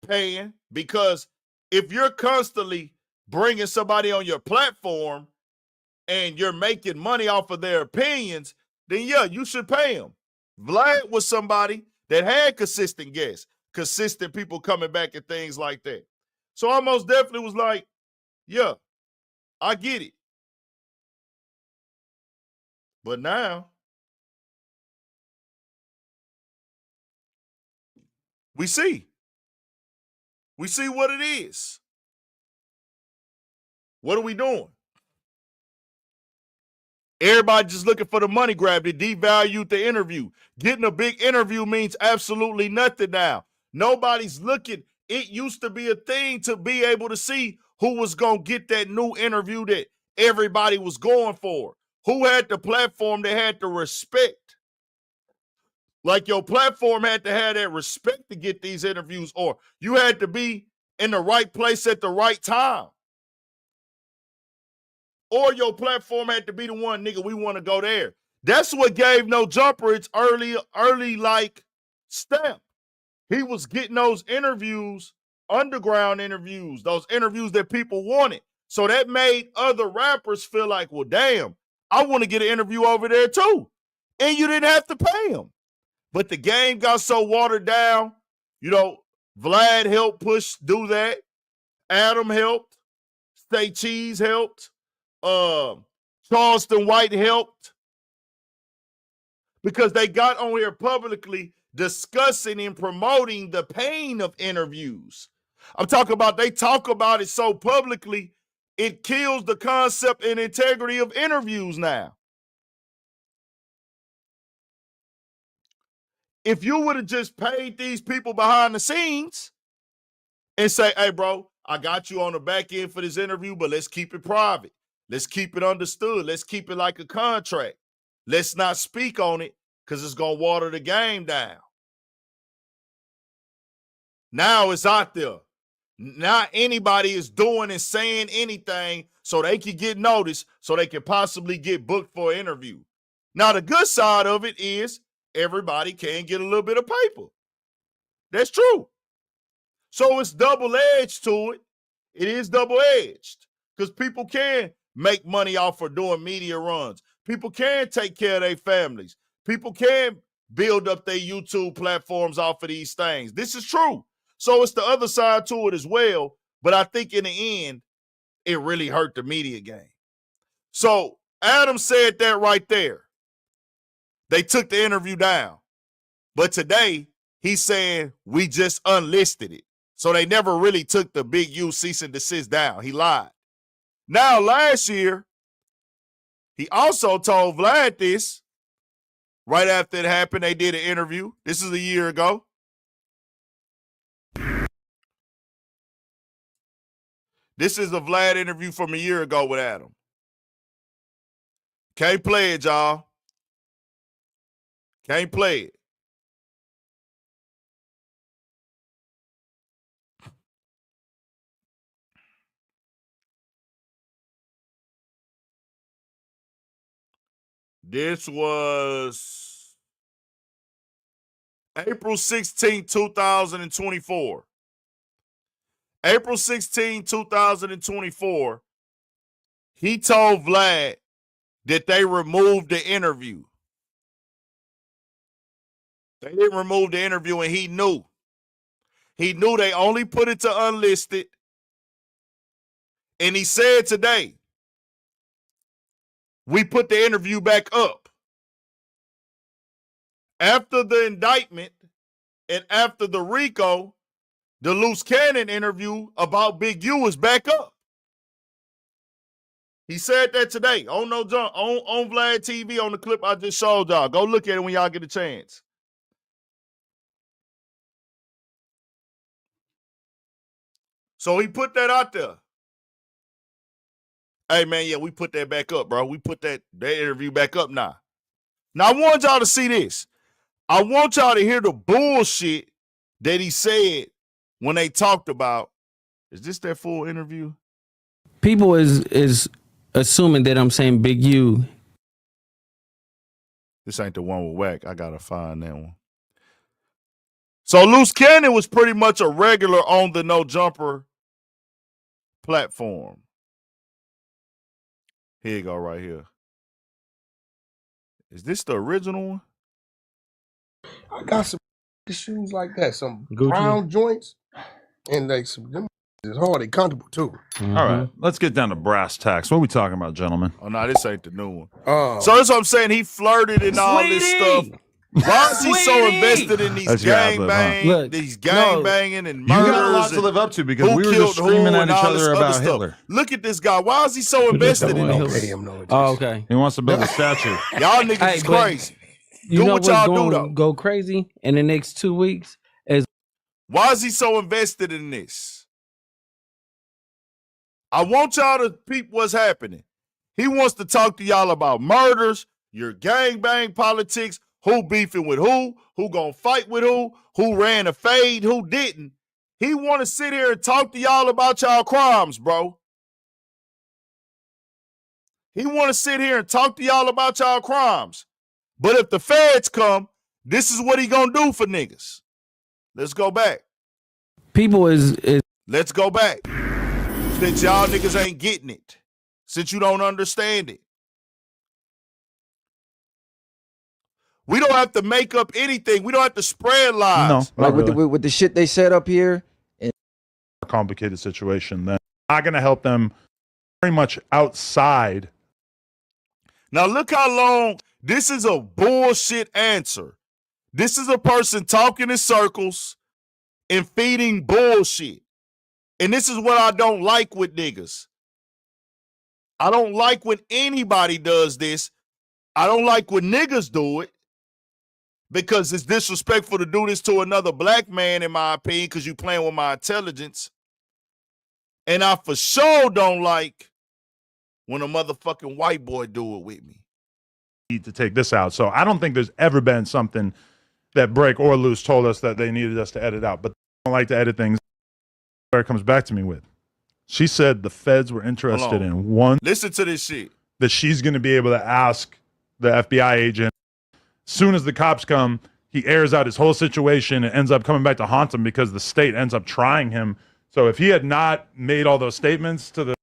paying, because if you're constantly bringing somebody on your platform and you're making money off of their opinions, then yeah, you should pay them. Vlad was somebody that had consistent guests, consistent people coming back and things like that. So I most definitely was like, yeah, I get it. But now, we see what it is. What are we doing? Everybody just looking for the money grab. They devalued the interview. Getting a big interview means absolutely nothing now. Nobody's looking. It used to be a thing to be able to see who was going to get that new interview that everybody was going for. Who had the platform they had to respect. Like your platform had to have that respect to get these interviews, or you had to be in the right place at the right time. Or your platform had to be the one, nigga, we want to go there. That's what gave No Jumper its early like stamp. He was getting those interviews, underground interviews, those interviews that people wanted. So that made other rappers feel like, well, damn, I want to get an interview over there too. And you didn't have to pay him. But the game got so watered down. You know, Vlad helped do that. Adam helped. Stay Cheese helped. Charleston White helped, because they got on here publicly discussing and promoting the pain of interviews. I'm talking about, they talk about it so publicly, it kills the concept and integrity of interviews now. If you would have just paid these people behind the scenes and say, hey, bro, I got you on the back end for this interview, but let's keep it private. Let's keep it understood. Let's keep it like a contract. Let's not speak on it because it's going to water the game down. Now it's out there. Not anybody is doing and saying anything so they can get noticed, so they can possibly get booked for an interview. Now, the good side of it is everybody can get a little bit of paper. That's true. So it's double-edged to it. It is double-edged because people can make money off for doing media runs. People can take care of their families. People can build up their YouTube platforms off of these things. This is true. So it's the other side to it as well. But I think in the end, it really hurt the media game. So Adam said that right there. They took the interview down. But today, he's saying we just unlisted it. So they never really took the Big U cease and desist down. He lied. Now, last year, he also told Vlad this. Right after it happened, they did an interview. This is a year ago. This is a Vlad interview from a year ago with Adam. Can't play it, y'all. Can't play it. This was April 16, 2024. April 16, 2024, he told Vlad that they removed the interview. They didn't remove the interview, and he knew. He knew they only put it to unlisted. And he said today, we put the interview back up. After the indictment and after the RICO, the Loose Cannon interview about Big U is back up. He said that today on on Vlad TV on the clip I just showed y'all. Go look at it when y'all get a chance. So he put that out there. Hey, man, yeah, we put that back up, bro. We put that interview back up now. Now, I want y'all to see this. I want y'all to hear the bullshit that he said when they talked about, is this that full interview? People is assuming that I'm saying Big U. This ain't the one with Wack. I gotta find that one. So Loose Cannon was pretty much a regular on the No Jumper platform. Here you go, right here. Is this the original one? I got some shoes like that, some Gucci. brown joints, and they some them is hard and comfortable too. All right, let's get down to brass tacks. What are we talking about, gentlemen? Oh, no, this ain't the new one. So So that's what I'm saying. He flirted and all this stuff. Why is he so invested in these That's your outlet, gang huh? Look, banging and You murders? got a lot to and live up to because who we were killed just screaming who at and each all this other other about stuff. Hitler. Look at this guy. Why is he so invested in Who this? pay him no attention. Oh, okay. He wants to build a statue. Y'all niggas Hey, is but crazy. You Do know what what's y'all do, going though. to go crazy in the next 2 weeks? Why is he so invested in this? I want y'all to peep what's happening. He wants to talk to y'all about murders, your gangbang politics, who beefing with who gonna fight with who ran a fade, who didn't. He want to sit here and talk to y'all about y'all crimes, bro. He want to sit here and talk to y'all about y'all crimes. But if the feds come, this is what he gonna do for niggas. Let's go back. People is Let's go back. Since y'all niggas ain't getting it. Since you don't understand it. We don't have to make up anything. We don't have to spread lies. No, Like not really. with the shit they set up here. A complicated situation. Then not going to help them very much outside. Now look how long, this is a bullshit answer. This is a person talking in circles and feeding bullshit. And this is what I don't like with niggas. I don't like when anybody does this. I don't like when niggas do it because it's disrespectful to do this to another black man, in my opinion, because you playing with my intelligence. And I for sure don't like when a motherfucking white boy do it with me. Need to take this out. So I don't think there's ever been something that Break or Loose told us that they needed us to edit out. But I don't like to edit things. Where it comes back to me with. She said the feds were interested in one, Listen to this shit. that she's going to be able to ask the FBI agent. As soon as the cops come, he airs out his whole situation and ends up coming back to haunt him because the state ends up trying him. So if he had not made all those statements to the,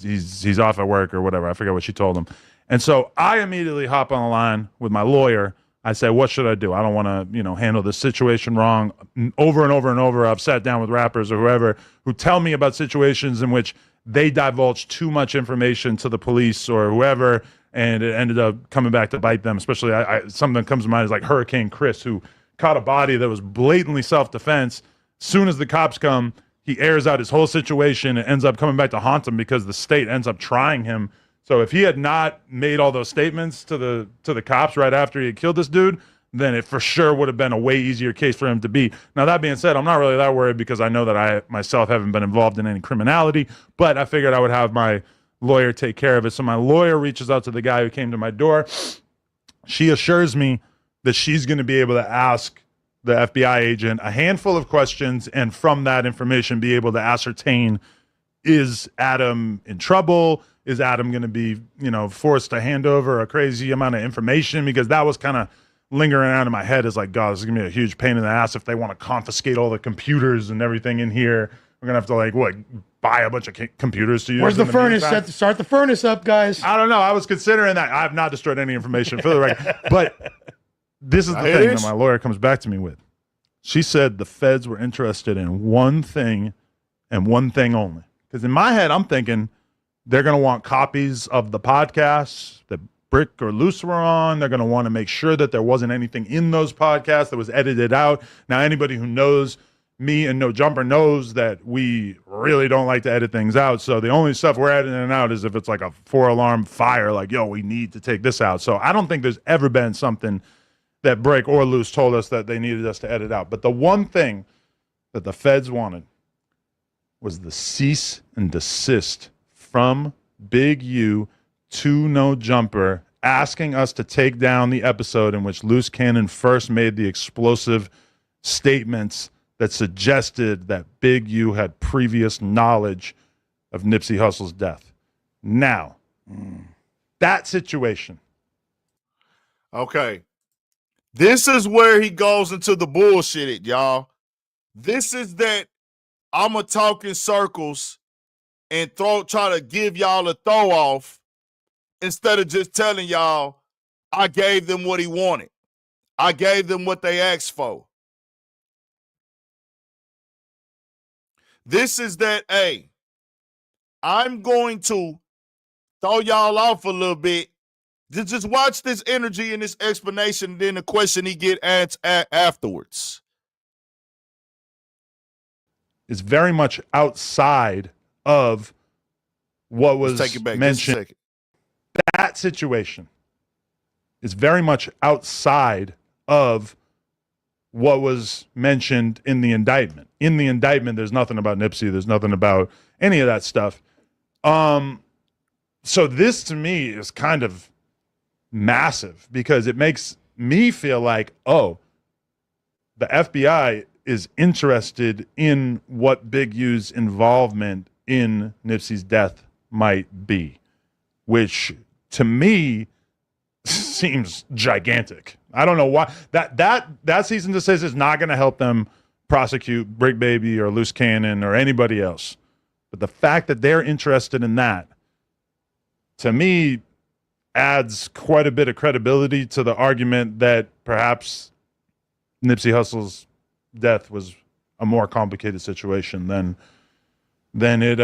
he's off at work or whatever. I forget what she told him. And so I immediately hop on the line with my lawyer. I say, what should I do? I don't want to, handle this situation wrong. Over and over and over, I've sat down with rappers or whoever who tell me about situations in which they divulge too much information to the police or whoever, and it ended up coming back to bite them. Especially, something that comes to mind is like Hurricane Chris, who caught a body that was blatantly self-defense. Soon as the cops come, he airs out his whole situation and ends up coming back to haunt him because the state ends up trying him. So if he had not made all those statements to the cops right after he had killed this dude, then it for sure would have been a way easier case for him to beat. Now, that being said, I'm not really that worried because I know that I myself haven't been involved in any criminality, but I figured I would have my lawyer take care of it. So my lawyer reaches out to the guy who came to my door. She assures me that she's going to be able to ask the FBI agent a handful of questions, and from that information be able to ascertain, is Adam in trouble? Is Adam going to be, forced to hand over a crazy amount of information? Because that was kind of lingering around in my head as like, God, this is going to be a huge pain in the ass if they want to confiscate all the computers and everything in here. We're going to have to buy a bunch of computers to use. Where's the furnace? Start the furnace up, guys. I don't know. I was considering that. I have not destroyed any information for the record. But this is the thing that my lawyer comes back to me with. She said the feds were interested in one thing and one thing only. Because in my head, I'm thinking they're going to want copies of the podcasts that Brick or Luce were on. They're going to want to make sure that there wasn't anything in those podcasts that was edited out. Now, anybody who knows me and No Jumper knows that we really don't like to edit things out. So the only stuff we're editing out is if it's like a 4-alarm fire, like, yo, we need to take this out. So I don't think there's ever been something that Brick or Luce told us that they needed us to edit out. But the one thing that the feds wanted was the cease and desist from Big U to No Jumper, asking us to take down the episode in which Loose Cannon first made the explosive statements that suggested that Big U had previous knowledge of Nipsey Hussle's death. Now, that situation. Okay. This is where he goes into the bullshit, y'all. This is that I'ma talk in circles and try to give y'all a throw off instead of just telling y'all I gave them what he wanted. I gave them what they asked for. This is that, hey, I'm going to throw y'all off a little bit. Just watch this energy and this explanation, and then the question he get asked afterwards. Is very much outside of what was mentioned. That situation is very much outside of what was mentioned in the indictment. In the indictment, there's nothing about Nipsey. There's nothing about any of that stuff. So this to me is kind of massive because it makes me feel like, oh, the FBI is interested in what Big U's involvement in Nipsey's death might be, which to me seems gigantic. I don't know why that cease and desist is not going to help them prosecute Brick Baby or Loose Cannon or anybody else. But the fact that they're interested in that, to me, adds quite a bit of credibility to the argument that perhaps Nipsey Hussle's death was a more complicated situation than it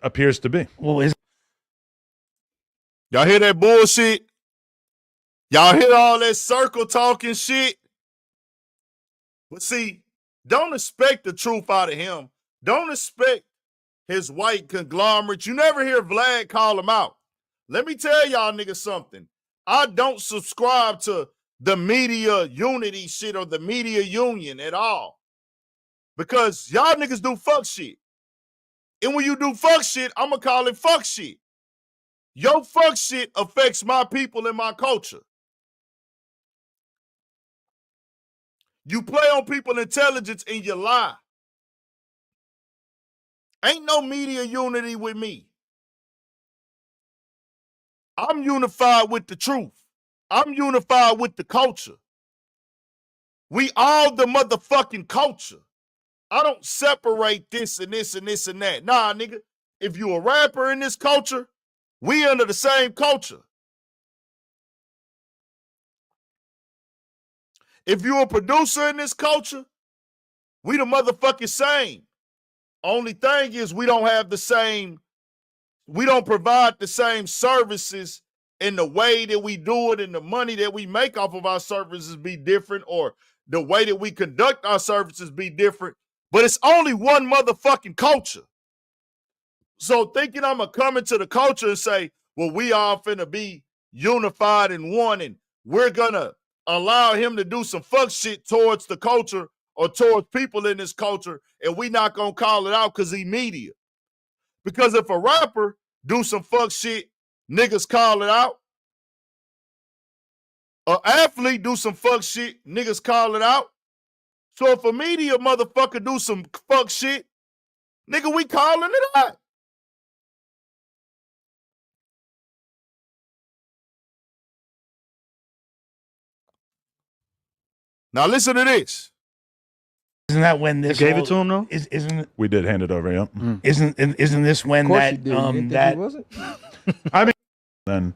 appears to be. Well, y'all hear that bullshit? Y'all hear all that circle talking shit? But see, don't expect the truth out of him. Don't expect his white conglomerate. You never hear Vlad call him out. Let me tell y'all niggas something. I don't subscribe to the media unity shit or the media union at all. Because y'all niggas do fuck shit. And when you do fuck shit, I'm going to call it fuck shit. Your fuck shit affects my people and my culture. You play on people's intelligence and you lie. Ain't no media unity with me. I'm unified with the truth. I'm unified with the culture. We all the motherfucking culture. I don't separate this and this and this and that. Nah, nigga. If you a rapper in this culture, we under the same culture. If you're a producer in this culture, we the motherfucking same. Only thing is we don't provide the same services in the way that we do it, and the money that we make off of our services be different, or the way that we conduct our services be different. But it's only one motherfucking culture. So thinking I'm going to come into the culture and say, well, we all finna be unified in one, and we're going to allow him to do some fuck shit towards the culture or towards people in this culture, and we not going to call it out because he media. Because if a rapper do some fuck shit, niggas call it out. An athlete do some fuck shit, niggas call it out. So if a media motherfucker do some fuck shit, nigga, we calling it out. Now listen to this. Isn't that when this gave it to him though? Isn't We did hand it over, yeah. isn't this when that that wasn't? I mean, then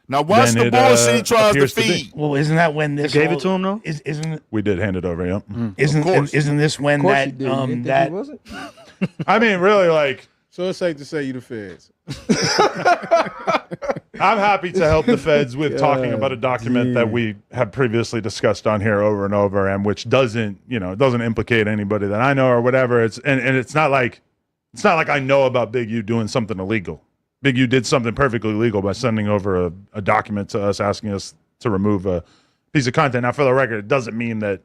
Now watch Then the it, bullshit he tries to appears to be. feed. well, isn't that when this gave it to him though? Isn't we did hand it over, yeah. isn't this when Of course that you did. You didn't think that he wasn't? I mean, really, like, So it's safe to say you the feds. I'm happy to help the feds with talking about a document that we have previously discussed on here over and over, and which doesn't implicate anybody that I know or whatever. It's not like I know about Big U doing something illegal. Big U did something perfectly legal by sending over a document to us asking us to remove a piece of content. Now, for the record, it doesn't mean that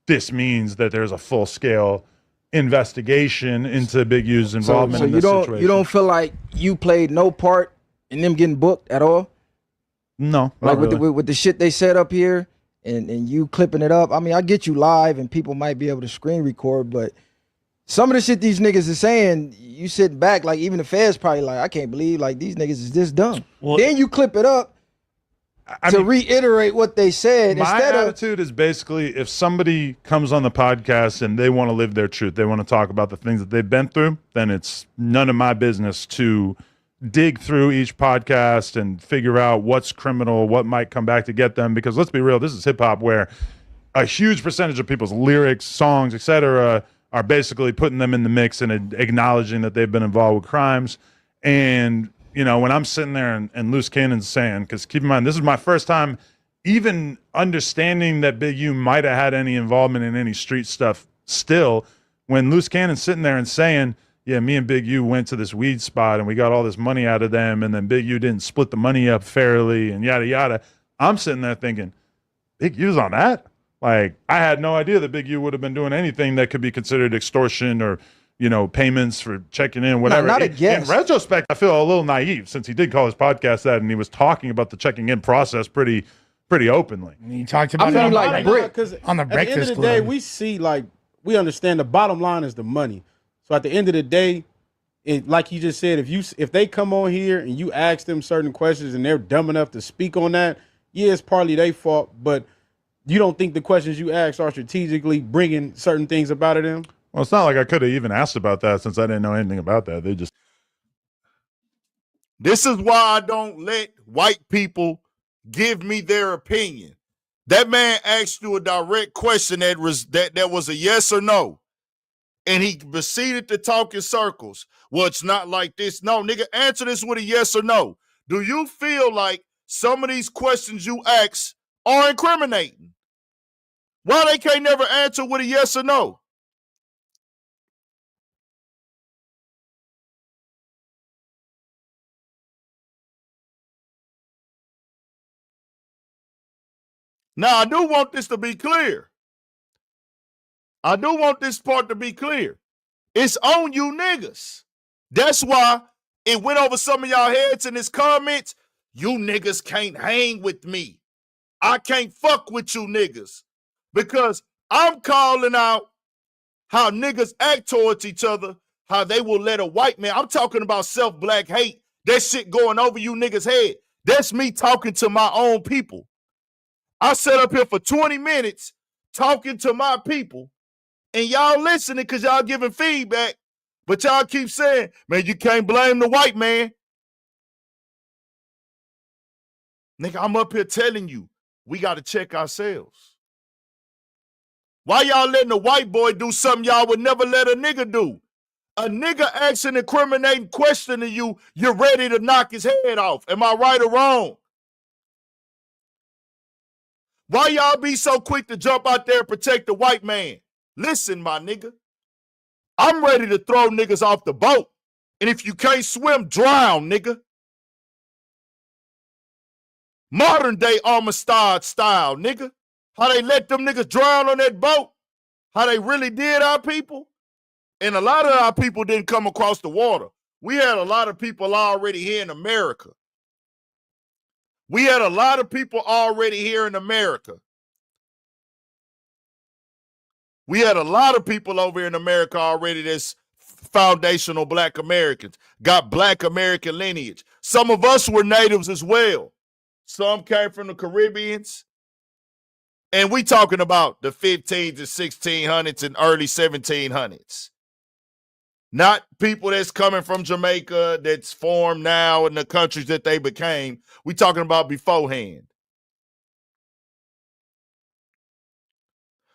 this means that there's a full scale investigation into Big U's involvement in this situation. You don't feel like you played no part in them getting booked at all? No, Like not really. with the shit they set up here and you clipping it up. I mean, I get you live and people might be able to screen record, but some of the shit these niggas is saying, you sitting back, like even the feds probably like, I can't believe like these niggas is this dumb. Well, then you clip it up to reiterate what they said My instead of attitude is basically if somebody comes on the podcast and they want to live their truth, they want to talk about the things that they've been through, then it's none of my business to dig through each podcast and figure out what's criminal, what might come back to get them. Because let's be real, this is hip hop where a huge percentage of people's lyrics, songs, etc., are basically putting them in the mix and acknowledging that they've been involved with crimes. And when I'm sitting there and Loose Cannon's saying, because keep in mind, this is my first time even understanding that Big U might have had any involvement in any street stuff still, when Loose Cannon's sitting there and saying, yeah, me and Big U went to this weed spot and we got all this money out of them, and then Big U didn't split the money up fairly and yada, yada. I'm sitting there thinking, Big U's on that? Like, I had no idea that Big U would have been doing anything that could be considered extortion or payments for checking in, whatever. not a guess. In retrospect, I feel a little naive since he did call his podcast that, and he was talking about the checking in process pretty openly. you talked about mean, it like, Brick. Because on the at the end of Breakfast the day, Club. we see we understand the bottom line is the money. So at the end of the day, like you just said, if they come on here and you ask them certain questions and they're dumb enough to speak on that, yeah, it's partly their fault, but you don't think the questions you ask are strategically bringing certain things about them? Well, it's not like I could have even asked about that since I didn't know anything about that. This is why I don't let white people give me their opinion. That man asked you a direct question that was a yes or no. And he proceeded to talk in circles. Well, it's not like this. No, nigga, answer this with a yes or no. Do you feel like some of these questions you ask are incriminating? Why they can't never answer with a yes or no? Now, I do want this to be clear. I do want this part to be clear. It's on you niggas. That's why it went over some of y'all heads in his comments. You niggas can't hang with me. I can't fuck with you niggas. Because I'm calling out how niggas act towards each other, how they will let a white man. I'm talking about self-black hate. That shit going over you niggas' head. That's me talking to my own people. I sat up here for 20 minutes talking to my people, and y'all listening because y'all giving feedback, but y'all keep saying, man, you can't blame the white man. Nigga, I'm up here telling you, we got to check ourselves. Why y'all letting a white boy do something y'all would never let a nigga do? A nigga asking an incriminating question to you, you're ready to knock his head off. Am I right or wrong? Why y'all be so quick to jump out there and protect the white man? Listen, my nigga. I'm ready to throw niggas off the boat. And if you can't swim, drown, nigga. Modern day Armistead style, nigga. How they let them niggas drown on that boat. How they really did our people. And a lot of our people didn't come across the water. We had a lot of people already here in America. We had a lot of people already here in America. We had a lot of people over here in America already that's foundational black Americans, got black American lineage. Some of us were natives as well. Some came from the Caribbeans. And we talking about the 1500s and 1600s and early 1700s. Not people that's coming from Jamaica that's formed now in the countries that they became. We talking about beforehand.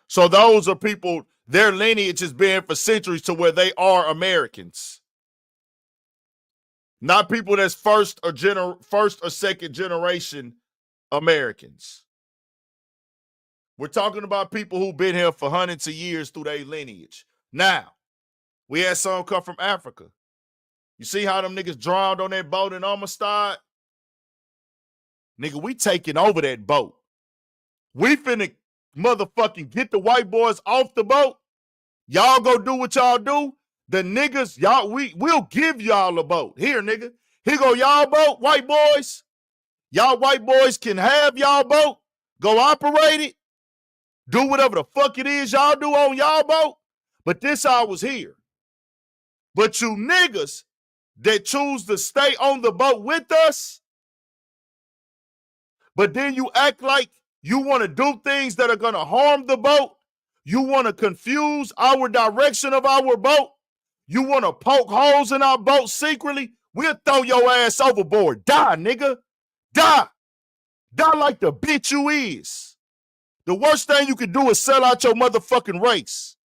So those are people, their lineage has been for centuries to where they are Americans. Not people that's first or second generation Americans. We're talking about people who've been here for hundreds of years through their lineage. Now, we had some come from Africa. You see how them niggas drowned on that boat in Amistad? Nigga, we taking over that boat. We finna motherfucking get the white boys off the boat. Y'all go do what y'all do. The niggas, we'll give y'all a boat. Here, nigga. Here go y'all boat, white boys. Y'all white boys can have y'all boat. Go operate it. Do whatever the fuck it is y'all do on y'all boat. But this I was here. But you niggas that choose to stay on the boat with us, but then you act like you want to do things that are going to harm the boat. You want to confuse our direction of our boat. You want to poke holes in our boat secretly. We'll throw your ass overboard. Die, nigga. Die. Die like the bitch you is. The worst thing you can do is sell out your motherfucking race.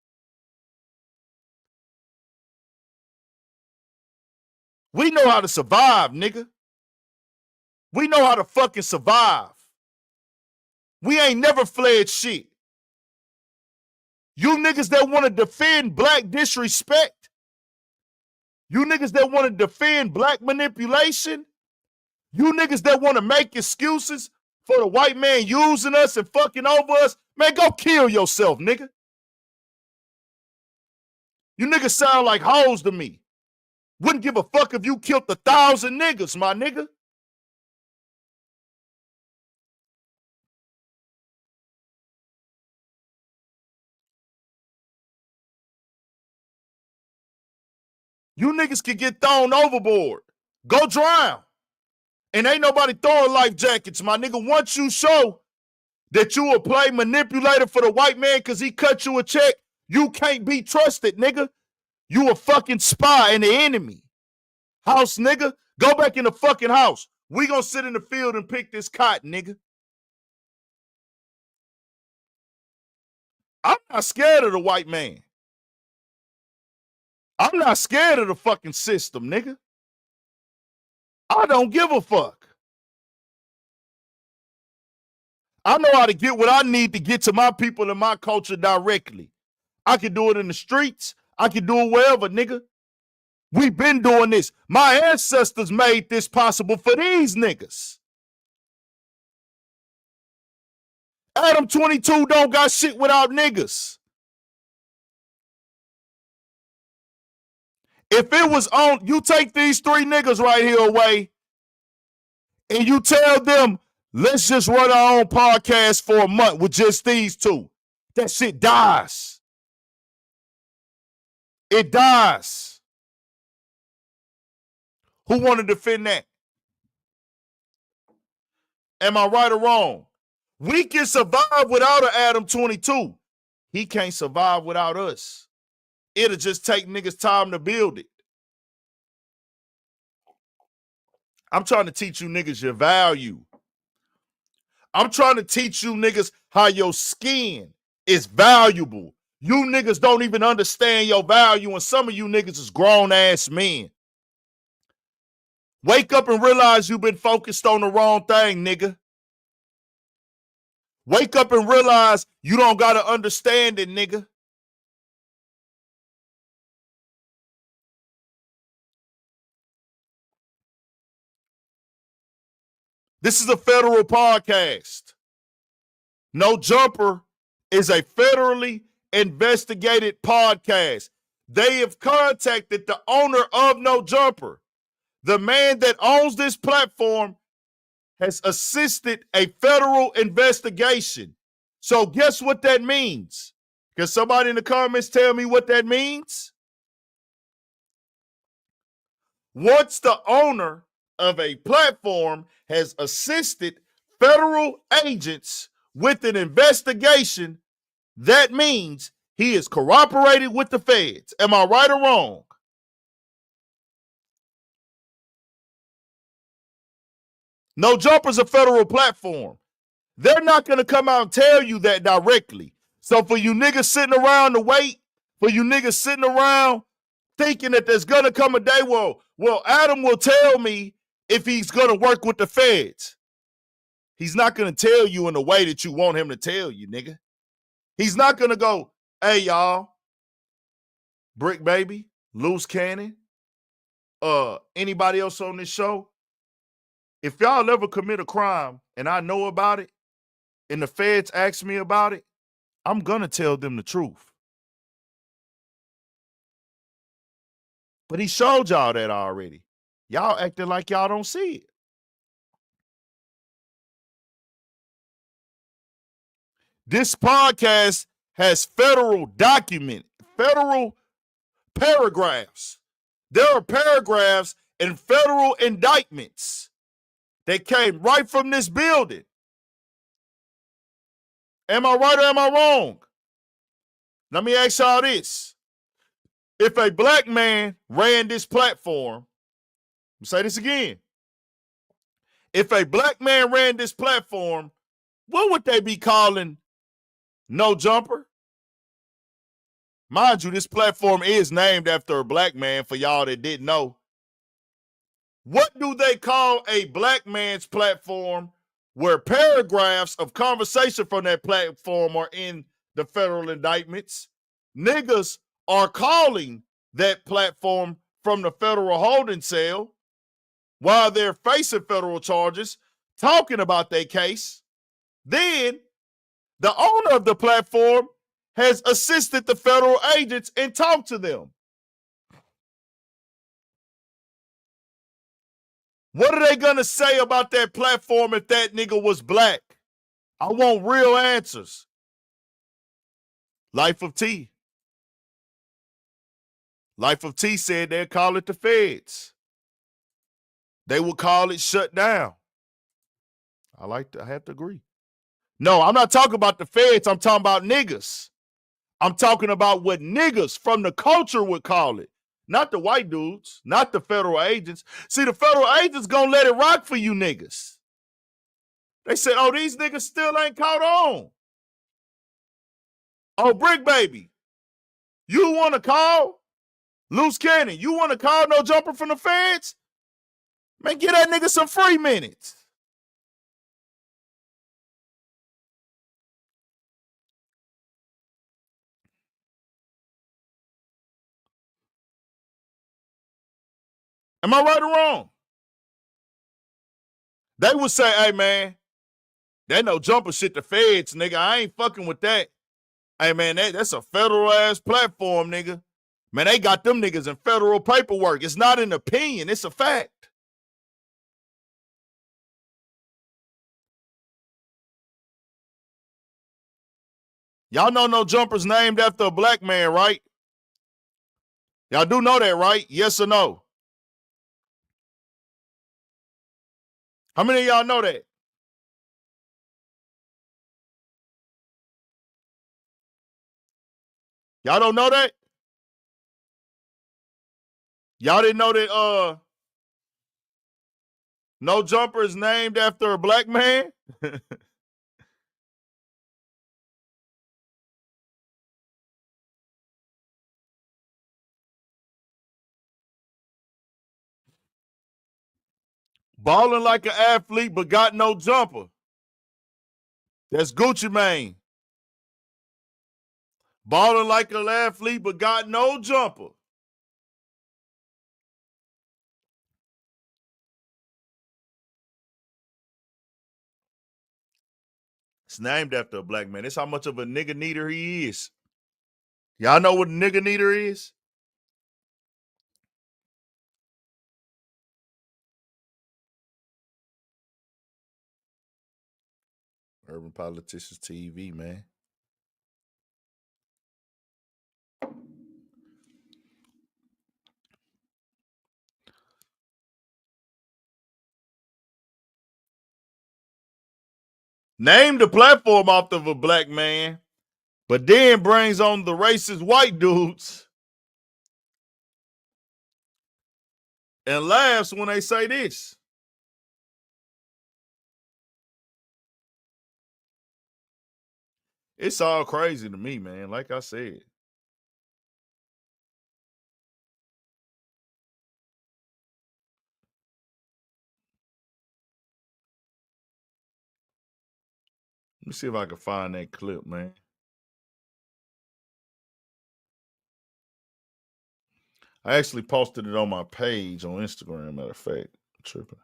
We know how to survive, nigga. We know how to fucking survive. We ain't never fled shit. You niggas that want to defend black disrespect, you niggas that want to defend black manipulation, you niggas that want to make excuses for the white man using us and fucking over us, man, go kill yourself, nigga. You niggas sound like hoes to me. Wouldn't give a fuck if you killed 1,000 niggas, my nigga. You niggas can get thrown overboard. Go drown. And ain't nobody throwing life jackets, my nigga. Once you show that you a play manipulator for the white man because he cut you a check, you can't be trusted, nigga. You a fucking spy and the enemy. House, nigga. Go back in the fucking house. We gonna sit in the field and pick this cotton, nigga. I'm not scared of the white man. I'm not scared of the fucking system, nigga. I don't give a fuck. I know how to get what I need to get to my people and my culture directly. I can do it in the streets. I can do it wherever, nigga. We've been doing this. My ancestors made this possible for these niggas. Adam22 don't got shit without niggas. If it was on, you take these 3 niggas right here away and you tell them, let's just run our own podcast for a month with just these 2. That shit dies. It dies. Who want to defend that? Am I right or wrong? We can survive without an Adam22. He can't survive without us. It'll just take niggas time to build it. I'm trying to teach you niggas your value. I'm trying to teach you niggas how your skin is valuable. You niggas don't even understand your value, and some of you niggas is grown-ass men. Wake up and realize you've been focused on the wrong thing, nigga. Wake up and realize you don't got to understand it, nigga. This is a federal podcast. No Jumper is a federally investigated podcast. They have contacted the owner of No Jumper. The man that owns this platform has assisted a federal investigation. So guess what that means? Can somebody in the comments tell me what that means? Once the owner of a platform has assisted federal agents with an investigation, that means he is cooperated with the feds. Am I right or wrong? No Jumper's a federal platform. They're not going to come out and tell you that directly. So for you niggas sitting around to wait, for you niggas sitting around thinking that there's going to come a day, well, Adam will tell me if he's going to work with the feds. He's not going to tell you in the way that you want him to tell you, nigga. He's not going to go, hey, y'all, Brick Baby, Loose Cannon, anybody else on this show, if y'all ever commit a crime and I know about it and the feds ask me about it, I'm going to tell them the truth. But he showed y'all that already. Y'all acting like y'all don't see it. This podcast has federal paragraphs. There are paragraphs in federal indictments that came right from this building. Am I right or am I wrong? Let me ask y'all this. If a black man ran this platform, I'll say this again. If a black man ran this platform, what would they be calling No Jumper? Mind you, this platform is named after a black man for y'all that didn't know. What do they call a black man's platform where paragraphs of conversation from that platform are in the federal indictments? Niggas are calling that platform from the federal holding cell while they're facing federal charges, talking about their case. Then the owner of the platform has assisted the federal agents and talked to them. What are they going to say about that platform if that nigga was black? I want real answers. Life of T. Life of T said they'd call it the feds. They would call it shut down. I have to agree. No, I'm not talking about the feds. I'm talking about niggas. I'm talking about what niggas from the culture would call it. Not the white dudes, not the federal agents. See, the federal agents gonna let it rock for you niggas. They said, oh, these niggas still ain't caught on. Oh, Brick Baby, you want to call? Loose Cannon, you want to call No Jumper from the feds? Man, get that nigga some free minutes. Am I right or wrong? They would say, hey, man, that No Jumper shit the feds, nigga. I ain't fucking with that. Hey, man, that's a federal-ass platform, nigga. Man, they got them niggas in federal paperwork. It's not an opinion. It's a fact. Y'all know No Jumper's named after a black man, right? Y'all do know that, right? Yes or no? How many of y'all know that? Y'all don't know that? Y'all didn't know that No Jumper is named after a black man? Balling like an athlete, but got no jumper. That's Gucci Mane. Balling like an athlete, but got no jumper. It's named after a black man. That's how much of a nigga needer he is. Y'all know what a nigga needer is? Urban Politicians TV, man. Named the platform off of a black man, but then brings on the racist white dudes and laughs when they say this. It's all crazy to me, man. Like I said. Let me see if I can find that clip, man. I actually posted it on my page on Instagram, matter of fact. I'm tripping.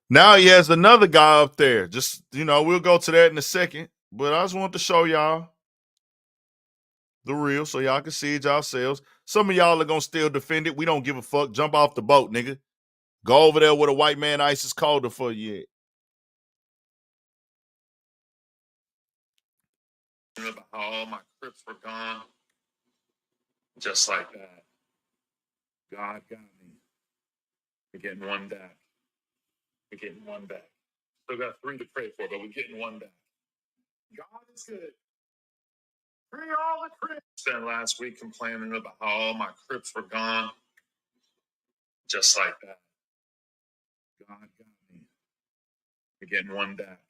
Now he has another guy up there. Just, we'll go to that in a second. But I just want to show y'all the real so y'all can see it yourselves. Some of y'all are going to still defend it. We don't give a fuck. Jump off the boat, nigga. Go over there with a white man ISIS colder for you. All my Crips were gone. Just like that. God got me. We're getting one back. We're getting one back. Still got 3 to pray for, but we're getting one back. God is good. Free all the Crips. Spent last week complaining about how all my Crips were gone. Just like that. God got me. We're getting one back.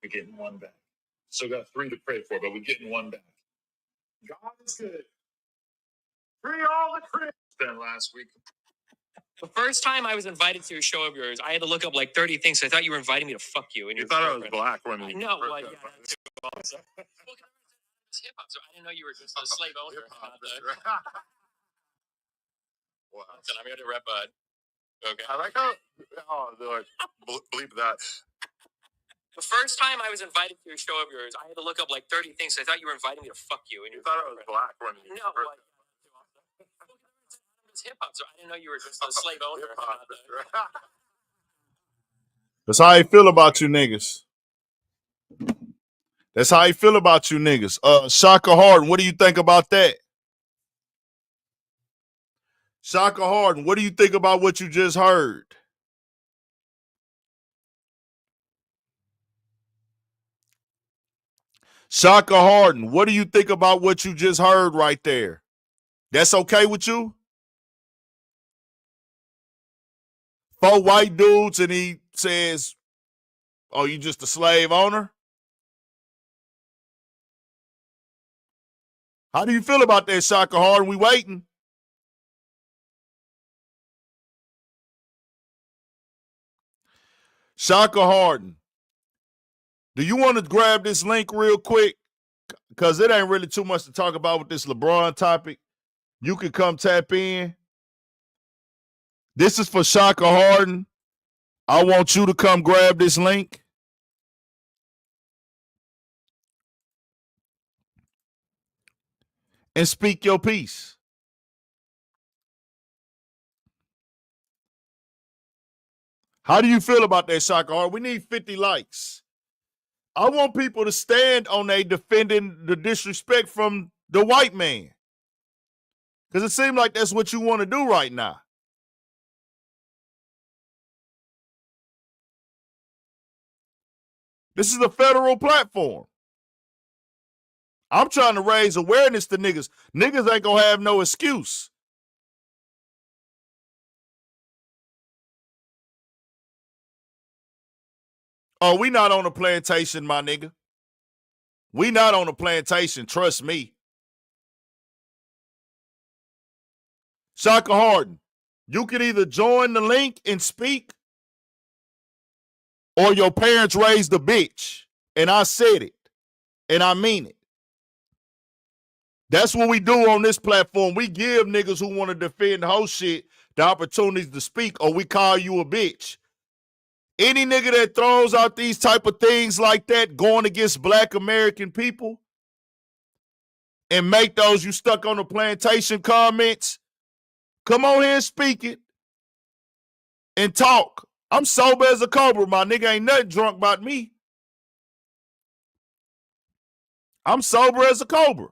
We're getting one back. Still got 3 to pray for, but we're getting one back. God is good. Free all the Crips. Spent last week. The first time I was invited to a show of yours, I had to look up like 30 things. So I thought you were inviting me to fuck you. And You thought I was black when you No, first well, got yeah, invited. that's too hip hop, so I didn't know you were just a slave owner. Hip-hop, wow. So I'm here to rep okay. I like how they're like bleep that. The first time I was invited to a show of yours, I had to look up like 30 things. So I thought you were inviting me to fuck you. And You thought I was black when you No, first well, it's hip hop, so I didn't know you were just a slave owner. Hip-hop. That's how I feel about you niggas. That's how I feel about you niggas. Shaka Harden, what do you think about that? Shaka Harden, what do you think about what you just heard? Shaka Harden, what do you think about what you just heard right there? That's okay with you? 4 white dudes and he says, oh, you just a slave owner? How do you feel about that, Shaka Harden? We waiting. Shaka Harden, do you want to grab this link real quick? Because it ain't really too much to talk about with this LeBron topic. You can come tap in. This is for Shaka Harden. I want you to come grab this link. And speak your piece. How do you feel about that, Shaka Harden? We need 50 likes. I want people to stand on a defending the disrespect from the white man. Because it seems like that's what you want to do right now. This is a federal platform. I'm trying to raise awareness to niggas. Niggas ain't gonna have no excuse. Oh, we not on a plantation, my nigga. We not on a plantation, trust me. Shaka Harden, you can either join the link and speak, or your parents raised a bitch. And I said it. And I mean it. That's what we do on this platform. We give niggas who want to defend the whole shit the opportunities to speak, or we call you a bitch. Any nigga that throws out these type of things like that going against black American people and make those you stuck on the plantation comments, come on here and speak it and talk. I'm sober as a cobra, my nigga. Ain't nothing drunk about me. I'm sober as a cobra.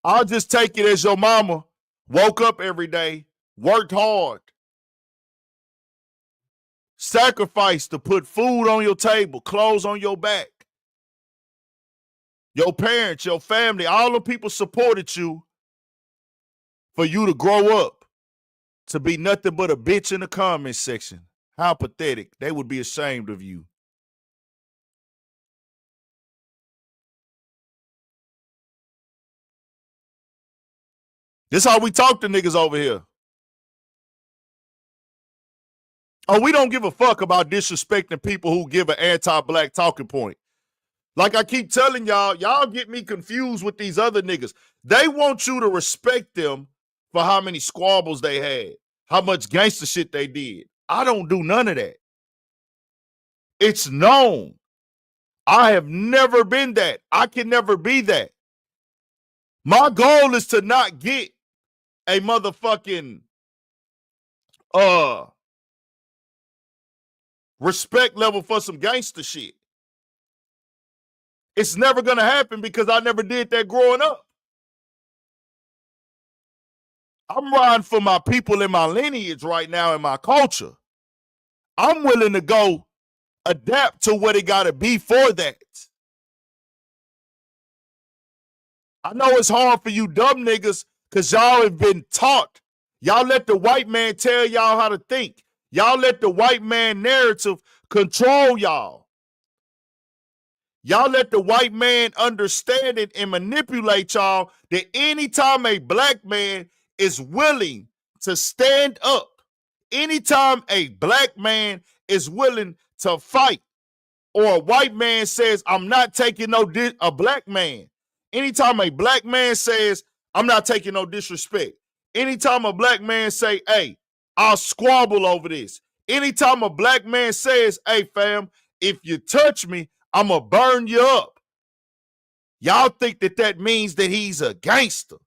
I'll just take it as your mama woke up every day, worked hard, sacrificed to put food on your table, clothes on your back. Your parents, your family, all the people supported you for you to grow up to be nothing but a bitch in the comment section. How pathetic. They would be ashamed of you. This how we talk to niggas over here. Oh, we don't give a fuck about disrespecting people who give an anti-black talking point. Like I keep telling y'all get me confused with these other niggas. They want you to respect them for how many squabbles they had, how much gangster shit they did. I don't do none of that. It's known. I have never been that. I can never be that. My goal is to not get a motherfucking respect level for some gangster shit. It's never gonna happen because I never did that growing up. I'm riding for my people and my lineage right now and my culture. I'm willing to go adapt to what it gotta be for that. I know it's hard for you dumb niggas because y'all have been taught. Y'all let the white man tell y'all how to think. Y'all let the white man narrative control y'all. Y'all let the white man understand it and manipulate y'all that anytime a black man is willing to stand up, anytime a black man is willing to fight, or a white man says, I'm not taking a black man. Anytime a black man says, I'm not taking no disrespect. Anytime a black man say, hey, I'll squabble over this. Anytime a black man says, hey, fam, if you touch me, I'm going to burn you up. Y'all think that means that he's a gangster.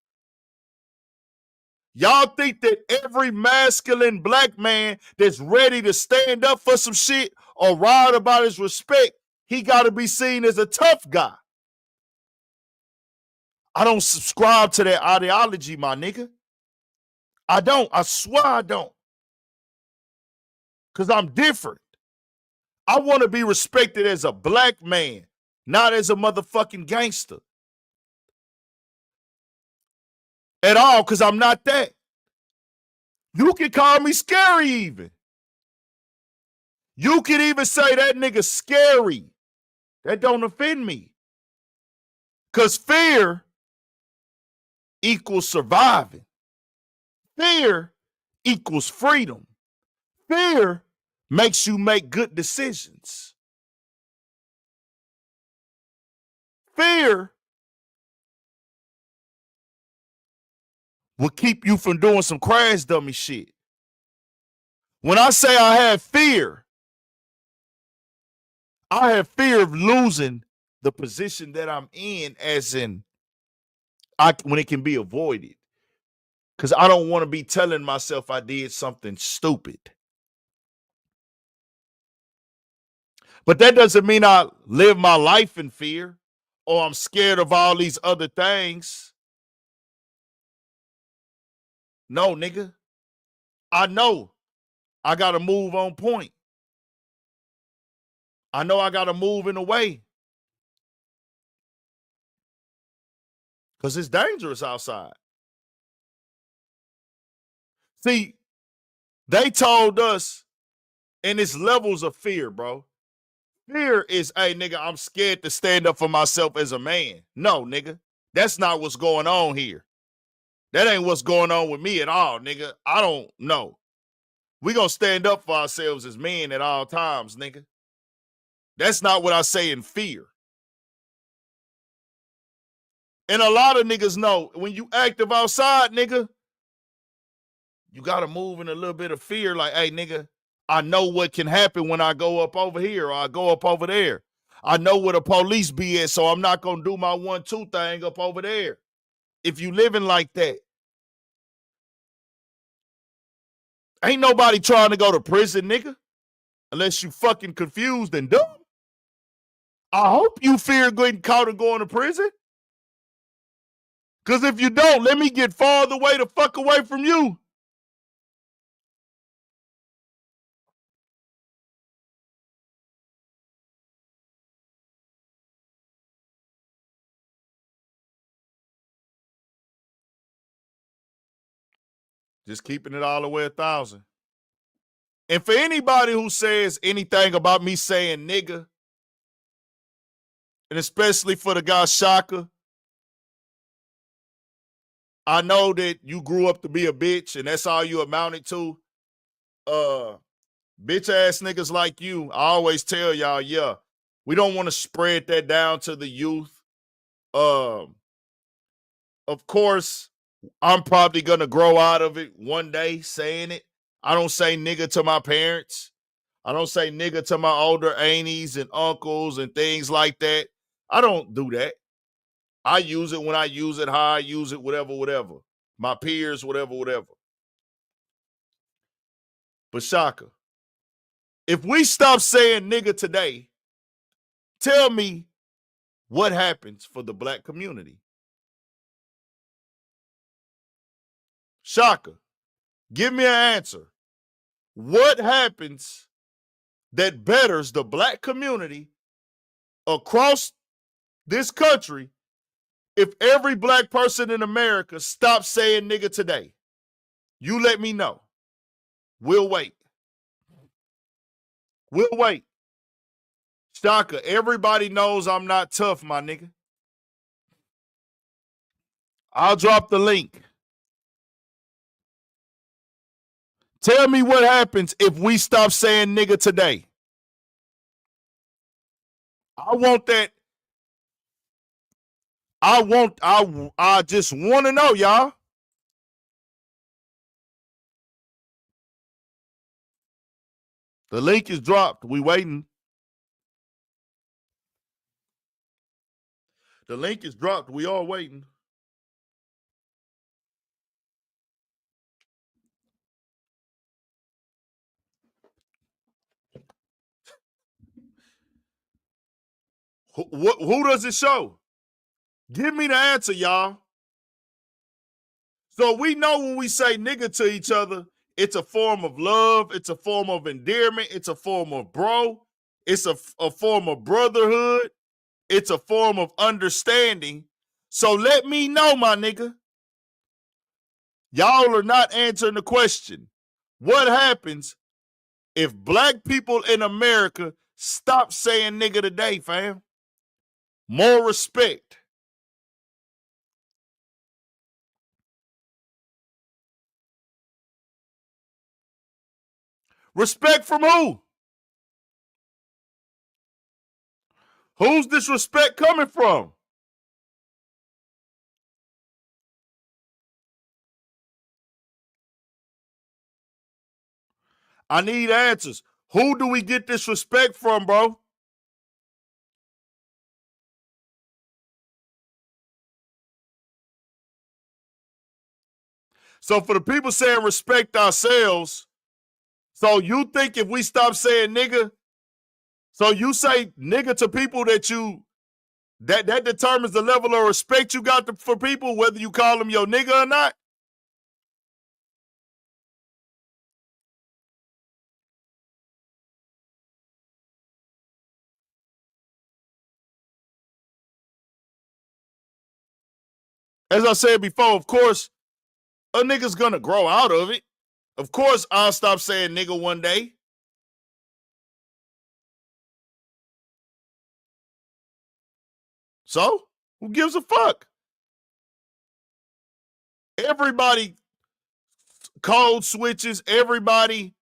Y'all think that every masculine black man that's ready to stand up for some shit or ride about his respect, he got to be seen as a tough guy. I don't subscribe to that ideology, my nigga. I don't. I swear I don't. Because I'm different. I want to be respected as a black man, not as a motherfucking gangster. At all, because I'm not that. You can call me scary even. You can even say that nigga scary. That don't offend me. Because fear equals surviving. Fear equals freedom. Fear makes you make good decisions. Fear will keep you from doing some crash dummy shit. When I say I have fear of losing the position that I'm in, as in when it can be avoided. Because I don't want to be telling myself I did something stupid. But that doesn't mean I live my life in fear or I'm scared of all these other things. No, nigga. I know I got to move on point. I know I got to move in a way. Because it's dangerous outside. See, They told us, and it's levels of fear, bro. Fear is, hey, nigga, I'm scared to stand up for myself as a man. No, nigga. That's not what's going on here. That ain't what's going on with me at all, nigga. I don't know. We gonna stand up for ourselves as men at all times, nigga. That's not what I say in fear. And a lot of niggas know when you active outside, nigga, you gotta move in a little bit of fear. Like, hey, nigga, I know what can happen when I go up over here or I go up over there. I know where the police be at, so I'm not gonna do my 1-2 thing up over there. If you living like that, ain't nobody trying to go to prison, nigga, unless you fucking confused and dumb. I hope you fear getting caught and going to prison. Because if you don't, let me get farther away the fuck away from you. Just keeping it all the way 1,000. And for anybody who says anything about me saying nigga, and especially for the guy Shaka, I know that you grew up to be a bitch and that's all you amounted to. Bitch ass niggas like you, I always tell y'all, yeah, we don't want to spread that down to the youth. Of course, I'm probably gonna grow out of it one day saying it. I don't say nigga to my parents. I don't say nigga to my older aunties and uncles and things like that. I don't do that. I use it when I use it, how I use it, whatever. My peers, whatever. But Shaka, if we stop saying nigga today, tell me what happens for the black community. Shaka, give me an answer. What happens that betters the black community across this country if every black person in America stops saying nigga today? You let me know. We'll wait. We'll wait. Shaka, everybody knows I'm not tough, my nigga. I'll drop the link. Tell me what happens if we stop saying nigga today. I want that. I just want to know, y'all. The link is dropped. We waiting. The link is dropped. We all waiting. Who does it show? Give me the answer, y'all. So we know when we say nigga to each other, it's a form of love. It's a form of endearment. It's a form of bro. It's a form of brotherhood. It's a form of understanding. So let me know, my nigga. Y'all are not answering the question. What happens if black people in America stop saying nigga today, fam? More respect. Respect from who? Who's this respect coming from? I need answers. Who do we get this respect from, bro? So for the people saying respect ourselves, so you think if we stop saying nigga, so you say nigga to people that you, that determines the level of respect you got for people, whether you call them your nigga or not? As I said before, of course, a nigga's gonna grow out of it. Of course, I'll stop saying nigga one day. So, who gives a fuck? Everybody code switches. Everybody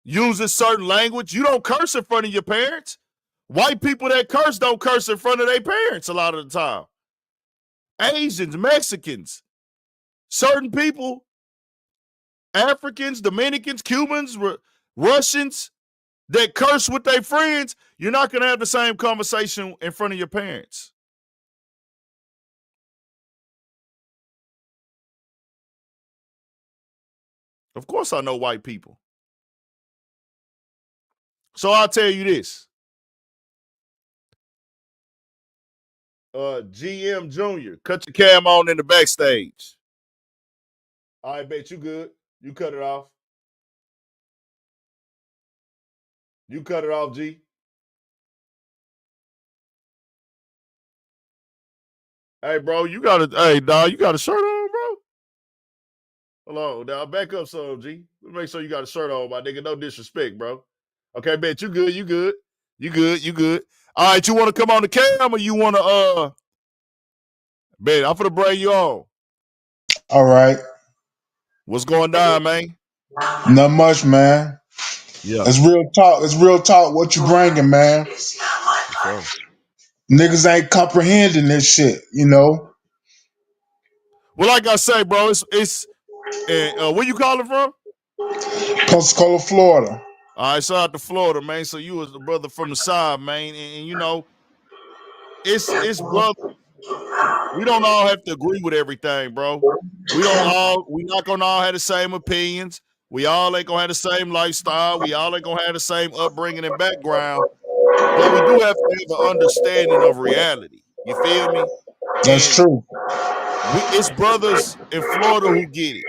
uses certain language. You don't curse in front of your parents. White people that curse don't curse in front of their parents a lot of the time. Asians, Mexicans, certain people, Africans, Dominicans, Cubans, Russians that curse with their friends, you're not going to have the same conversation in front of your parents. Of course I know white people. So I'll tell you this. GM Jr., cut your cam on in the backstage. I bet you good. You cut it off. You cut it off, G. Hey, bro, you got a shirt on, bro? Hello, now back up some, G. Make sure you got a shirt on, my nigga. No disrespect, bro. Okay, bet you good. You good. All right, you want to come on the cam or you want to, bet, I'm finna bring you on. All right. What's going down, man? Not much, man. Yeah. It's real talk. It's real talk. What you bringing, man? Sure. Niggas ain't comprehending this shit, you know? Well, like I say, bro, it's where you calling from? Pensacola, Florida. All right, shout out to Florida, man. So you was the brother from the side, man, and you know, it's brother. We don't all have to agree with everything, bro. We not gonna all have the same opinions. We all ain't gonna have the same lifestyle. We all ain't gonna have the same upbringing and background. But we do have to have an understanding of reality. You feel me? That's And true. it's brothers in Florida who get it.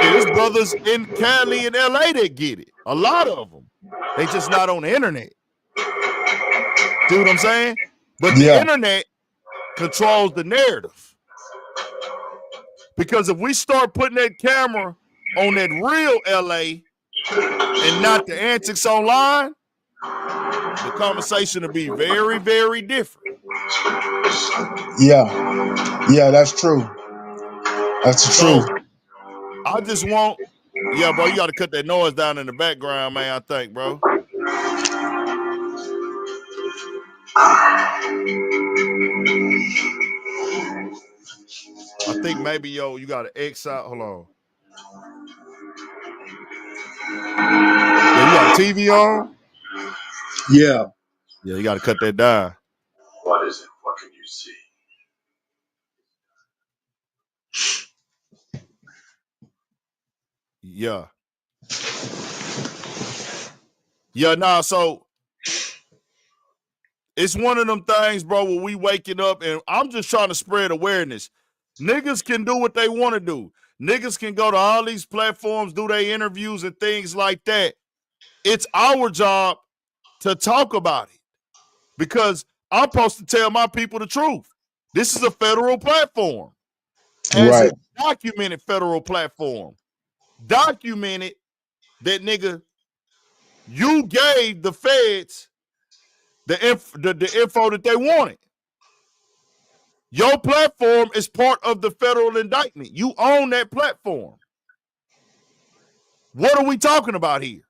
It's brothers in Cali and LA that get it. A lot of them. They just not on the internet. See what I'm saying? But the internet controls the narrative. Because if we start putting that camera on that real LA and not the antics online, the conversation will be very, very different. Yeah, that's true. That's true. I just want, yeah, bro, you got to cut that noise down in the background, man, I think, bro. I think maybe, you got to X out. Hold on. Yeah, you got a TV on? Yeah. Yeah, you got to cut that down. What is it? What can you see? Yeah. Yeah, nah, so it's one of them things, bro, where we waking up and I'm just trying to spread awareness. Niggas can do what they want to do. Niggas can go to all these platforms, do their interviews and things like that. It's our job to talk about it because I'm supposed to tell my people the truth. This is a federal platform. As a documented federal platform. Documented that, nigga, you gave the feds the info that they wanted. Your platform is part of the federal indictment. You own that platform. What are we talking about here?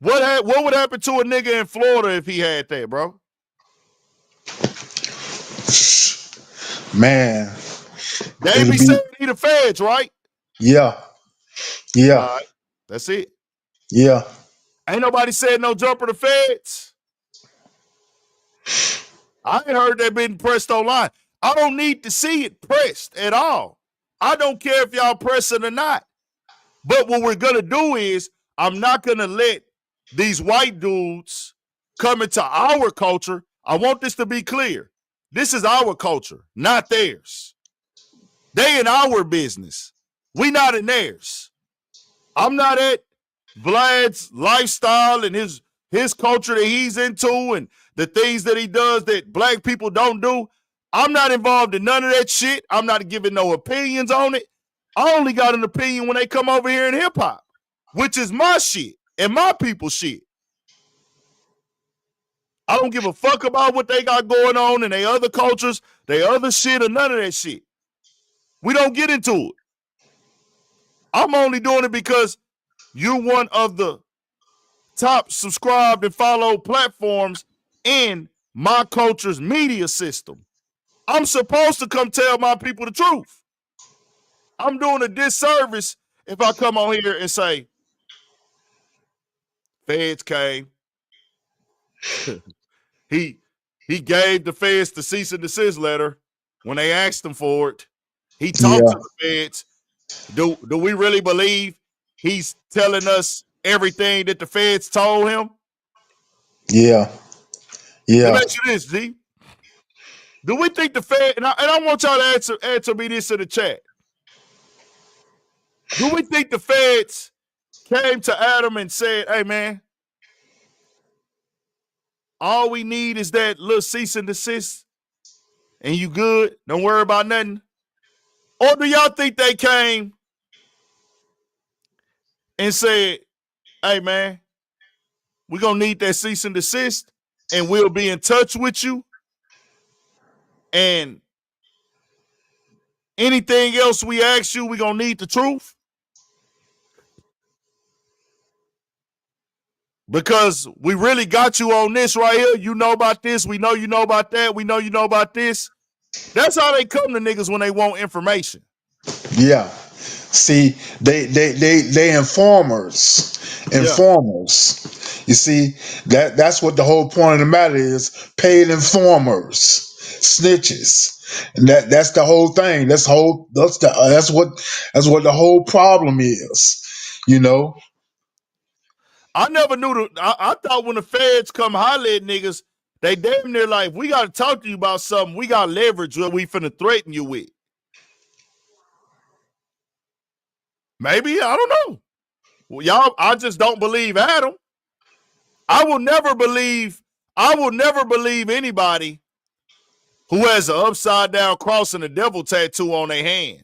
What would happen to a nigga in Florida if he had that, bro? Man. They be saying he the feds, right? Yeah. All right. That's it. Yeah. Ain't nobody said no jumper the feds. I ain't heard that been pressed online. I don't need to see it pressed at all. I don't care if y'all press it or not. But what we're going to do is I'm not going to let these white dudes come into our culture. I want this to be clear. This is our culture, not theirs. They in our business. We not in theirs. I'm not at Vlad's lifestyle and his culture that he's into and the things that he does that black people don't do. I'm not involved in none of that shit. I'm not giving no opinions on it. I only got an opinion when they come over here in hip hop, which is my shit and my people's shit. I don't give a fuck about what they got going on in their other cultures, their other shit, or none of that shit. We don't get into it. I'm only doing it because you're one of the top subscribed and followed platforms in my culture's media system. I'm supposed to come tell my people the truth. I'm doing a disservice if I come on here and say, feds came. he gave the feds the cease and desist letter when they asked him for it. He talked to the feds. Do we really believe he's telling us everything that the feds told him? Yeah. Let me Yeah. ask you this, G. Do we think the Fed, and I want y'all to answer me this in the chat. Do we think the feds came to Adam and said, hey, man, all we need is that little cease and desist, and you good? Don't worry about nothing? Or do y'all think they came and said, hey, man, we're going to need that cease and desist, and we'll be in touch with you, and anything else we ask you, we're going to need the truth? Because we really got you on this right here. You know about this. We know you know about that. We know you know about this. That's how they come to niggas when they want information. Yeah. See, they informers. Informers. You see, that's what the whole point of the matter is. Paid informers, snitches. And that's the whole thing. That's what the whole problem is. You know? I never knew I thought when the feds come holler at niggas, they damn near like, we got to talk to you about something. We got leverage what we finna threaten you with. Maybe, I don't know. Well, y'all, I just don't believe Adam. I will never believe anybody who has an upside down cross and a devil tattoo on their hand.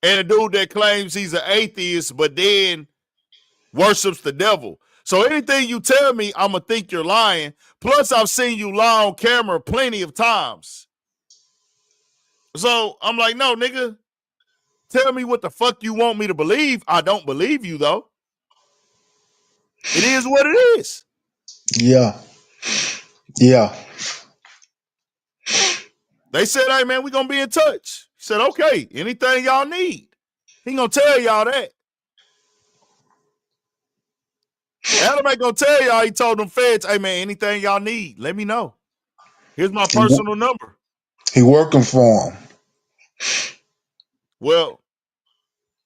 And a dude that claims he's an atheist, but then worships the devil. So anything you tell me, I'm going to think you're lying. Plus, I've seen you lie on camera plenty of times. So I'm like, no, nigga, tell me what the fuck you want me to believe. I don't believe you, though. It is what it is. Yeah. Yeah. They said, hey, man, we're going to be in touch. He said, okay, anything y'all need. He going to tell y'all that. Adam ain't going to tell y'all, he told them feds, hey, man, anything y'all need, let me know. Here's my personal number. He working for him. Well,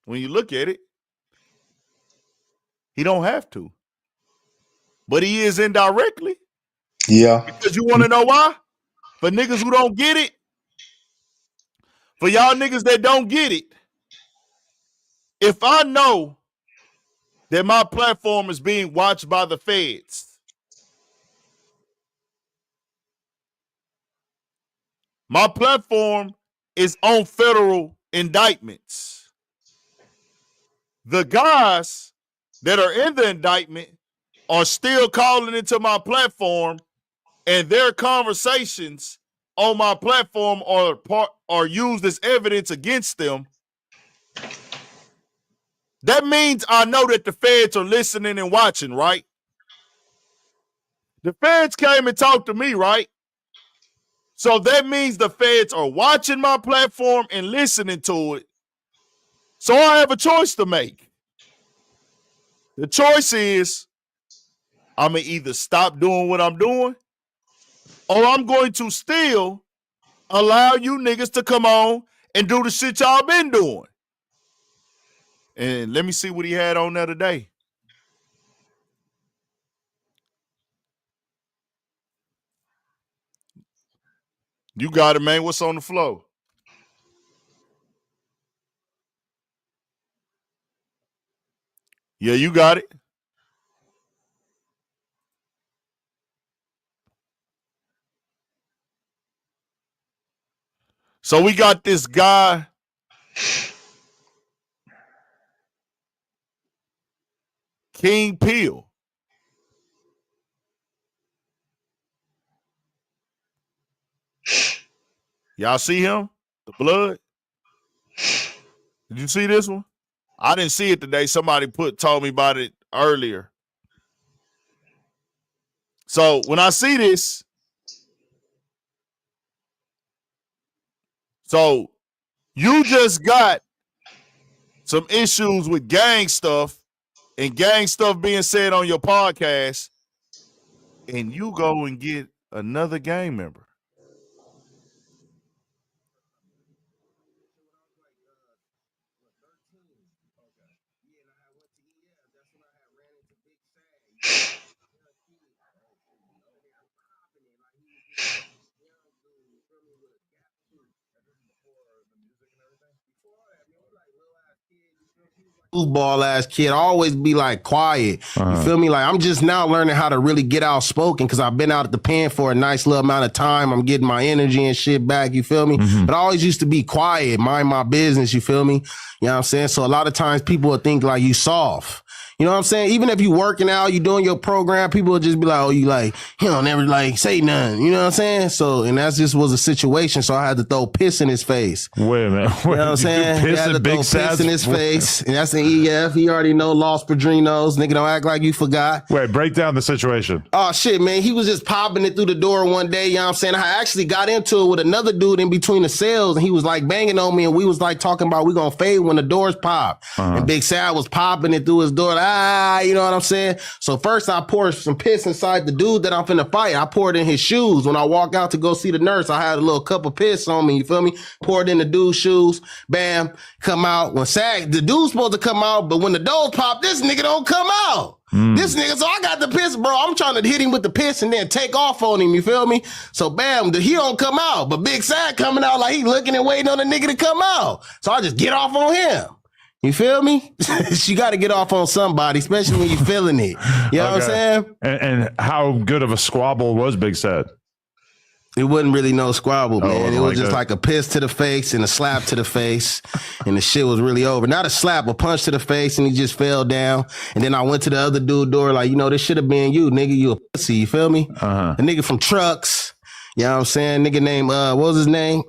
when you look at it, he don't have to. But he is indirectly. Yeah. Because you want to know why? For niggas who don't get it, for y'all niggas that don't get it, if I know that my platform is being watched by the feds, my platform is on federal indictments. The guys that are in the indictment are still calling into my platform, and their conversations on my platform are used as evidence against them. That means I know that the feds are listening and watching, right? The feds came and talked to me, right? So that means the feds are watching my platform and listening to it. So I have a choice to make. The choice is I'm going to either stop doing what I'm doing, or I'm going to still allow you niggas to come on and do the shit y'all been doing. And let me see what he had on there today. You got it, man. What's on the floor? Yeah, you got it. So we got this guy. King Peel. Y'all see him? The blood? Did you see this one? I didn't see it today. Somebody told me about it earlier. So when I see this, so you just got some issues with gang stuff and gang stuff being said on your podcast, and you go and get another gang member. Football ass kid, I always be like quiet. You feel me? Like I'm just now learning how to really get outspoken because I've been out at the pen for a nice little amount of time. I'm getting my energy and shit back. You feel me? But I always used to be quiet, mind my business. You feel me? You know what I'm saying? So a lot of times people will think like you soft. You know what I'm saying? Even if you working out, you doing your program, people will just be like, oh, you like, he don't never like say nothing. You know what I'm saying? So, and that just was a situation. So I had to throw piss in his face. Wait a minute. You know what I'm saying? He had to throw piss in his face. And that's an EF. He already know Los Padrinos. Nigga, don't act like you forgot. Wait, break down the situation. Oh, shit, man. He was just popping it through the door one day. You know what I'm saying? I actually got into it with another dude in between the cells. And he was like banging on me. And we was like talking about we gonna fade when the doors pop. And Big Sad was popping it through his door. You know what I'm saying? So first I poured some piss inside the dude that I'm finna fight. I poured in his shoes. When I walk out to go see the nurse, I had a little cup of piss on me. You feel me? Poured in the dude's shoes. Bam. Come out. When the dude's supposed to come out, but when the doors pop, this nigga don't come out. This nigga, so I got the piss, bro. I'm trying to hit him with the piss and then take off on him. You feel me? So bam, he don't come out. But Big Sad coming out like he looking and waiting on the nigga to come out. So I just get off on him. You feel me? You got to get off on somebody, especially when you're feeling it. You know what I'm saying? And how good of a squabble was Big Sad? It wasn't really no squabble, man. It was just that. like a piss to the face and a slap to the face, and the shit was really over. Not a slap, a punch to the face, and he just fell down. And then I went to the other dude door like, you know, this should have been you, nigga. You a pussy, you feel me? A nigga from Trucks. You know what I'm saying? Nigga named, what was his name?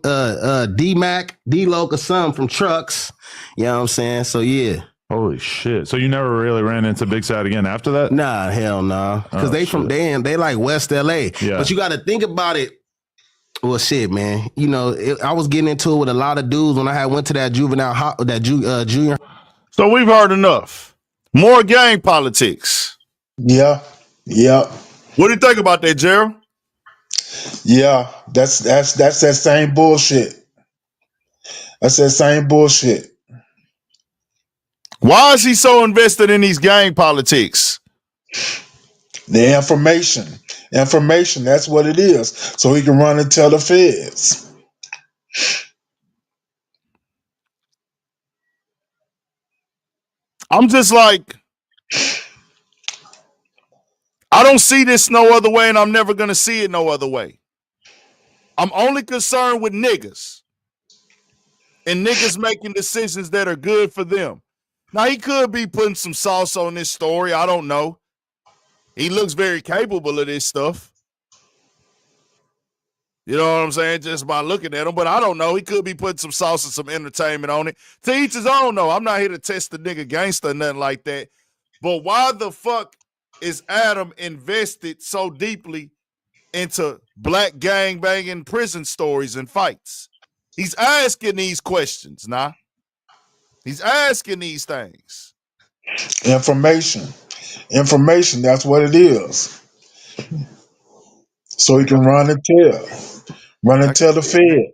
D-Mac, D-Loc or something from Trucks. You know what I'm saying? So, yeah. Holy shit. So you never really ran into Big Sad again after that? Nah, hell no. Because they like West LA. Yeah. But you got to think about it. Well, shit, man. You know, I was getting into it with a lot of dudes when I went to that junior. So we've heard enough. More gang politics. Yeah. What do you think about that, Gerald? Yeah, that's that same bullshit. That's that same bullshit. Why is he so invested in these gang politics? The information, that's what it is. So he can run and tell the feds. I'm just like, I don't see this no other way, and I'm never going to see it no other way. I'm only concerned with niggas and niggas making decisions that are good for them. Now, he could be putting some sauce on this story. I don't know. He looks very capable of this stuff. You know what I'm saying? Just by looking at him. But I don't know. He could be putting some sauce and some entertainment on it. To each his own, though. I'm not here to test the nigga gangster or nothing like that. But why the fuck is Adam invested so deeply into black gang banging prison stories and fights? He's asking these questions, nah. He's asking these things. Information, that's what it is. So he can run and tell the fed.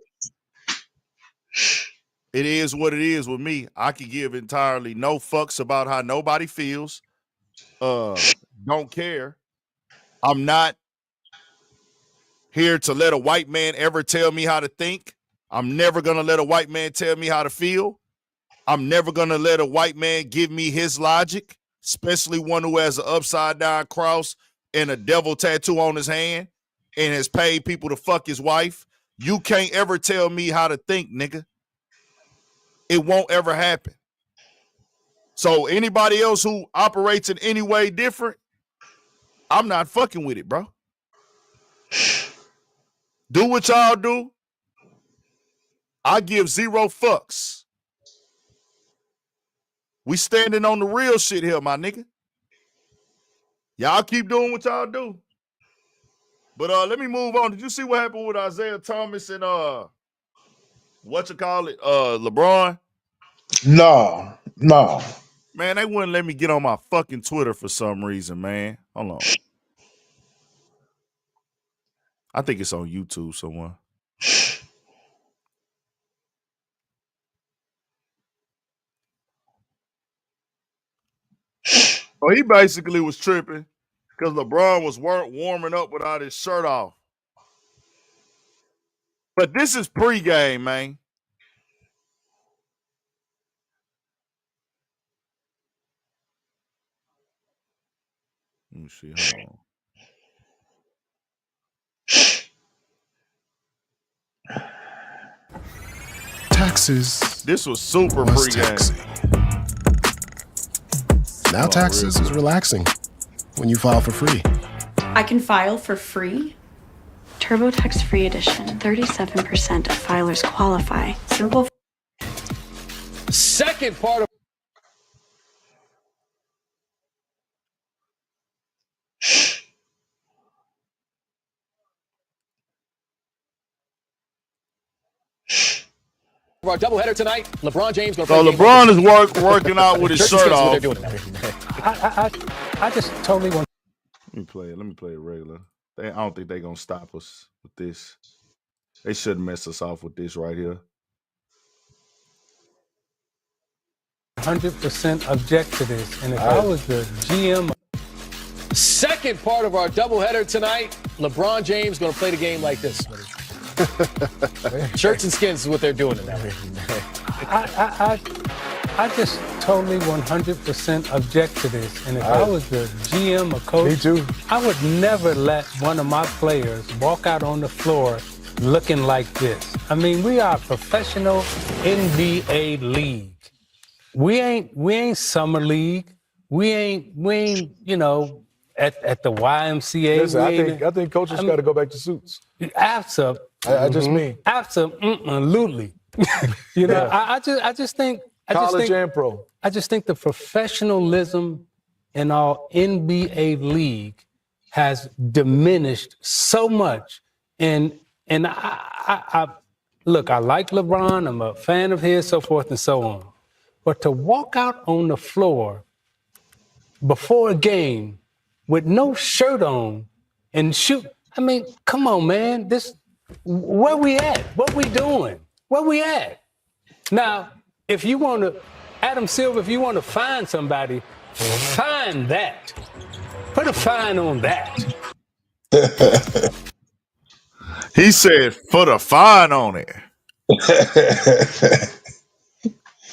It is what it is with me. I could give entirely no fucks about how nobody feels. Don't care. I'm not here to let a white man ever tell me how to think. I'm never going to let a white man tell me how to feel. I'm never going to let a white man give me his logic, especially one who has an upside down cross and a devil tattoo on his hand and has paid people to fuck his wife. You can't ever tell me how to think, nigga. It won't ever happen. So anybody else who operates in any way different, I'm not fucking with it, bro. Do what y'all do. I give 0 fucks. We standing on the real shit here, my nigga. Y'all keep doing what y'all do. But let me move on. Did you see what happened with Isiah Thomas and LeBron? No. Man, they wouldn't let me get on my fucking Twitter for some reason, man. Hold on. I think it's on YouTube somewhere. Oh, he basically was tripping because LeBron was warming up without his shirt off. But this is pregame, man. Let me see. Hold on. Taxes. This was super pregame. Now taxes is relaxing when you file for free. I can file for free? TurboTax Free Edition. 37% of filers qualify. Simple. Second part of our doubleheader tonight, LeBron James going to play. So LeBron is working out with his shirt off. I just totally want. Let me play it regular. I don't think they're gonna stop us with this. They shouldn't mess us off with this right here. 100% object to this, and if I was the GM. Second part of our doubleheader tonight, LeBron James going to play the game like this. Shirts and skins is what they're doing now. I just totally 100% object to this, and if I was the GM or coach, Me too. I would never let one of my players walk out on the floor looking like this. I mean, we are a professional NBA league. We ain't summer league. We ain't at the YMCA. Listen, I think coaches got to go back to suits. Absolutely. I just mean absolutely. I just think college and pro. I just think the professionalism in our NBA league has diminished so much. And I look, I like LeBron. I'm a fan of his, so forth and so on. But to walk out on the floor before a game with no shirt on and shoot, I mean, come on, man. Where we at? What we doing? Where we at? Now, if you want to, Adam Silver, if you want to find somebody, find that. Put a fine on that. He said, put a fine on it.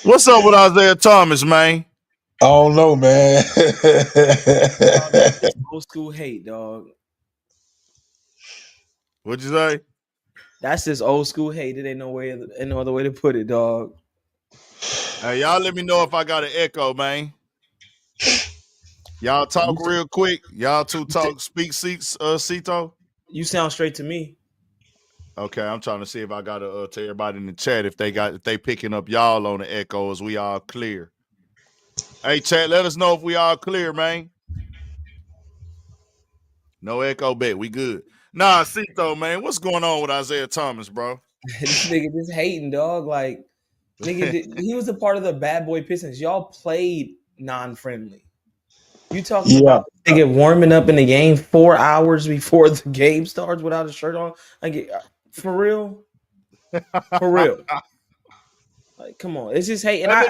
What's up with Isiah Thomas, man? I don't know, man. Old school hate, dog. What'd you say? That's just old school hate. It ain't no other way to put it, dog. Hey, y'all let me know if I got an echo, man. Y'all talk real quick. Y'all two talk, speak, Cito. You sound straight to me. Okay, I'm trying to see if I got to tell everybody in the chat if they picking up y'all on the echoes. We all clear. Hey, chat, let us know if we all clear, man. No echo bet. We good. Nah, Cito, man, what's going on with Isiah Thomas, bro? This nigga just hating, dog. Like, nigga, he was a part of the Bad Boy Pistons. Y'all played non-friendly. You talking about nigga warming up in the game 4 hours before the game starts without a shirt on? Like, for real? For real. Like, come on. It's just hate. And that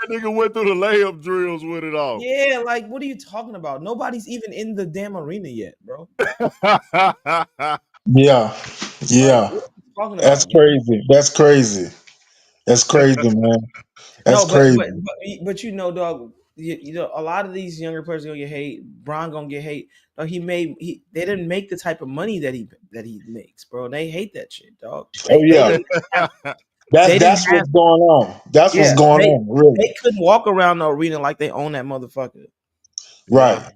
nigga went through the layup drills with it all. Yeah, like, what are you talking about? Nobody's even in the damn arena yet, bro. Yeah. That's crazy. That's crazy, man. That's crazy. But you know, dog, you know, a lot of these younger players are gonna get hate. Bron gonna get hate. Dog, they didn't make the type of money that he makes, bro. They hate that shit, dog. Oh yeah, that's what's going on. That's what's going on. Really, they couldn't walk around the arena like they own that motherfucker, right?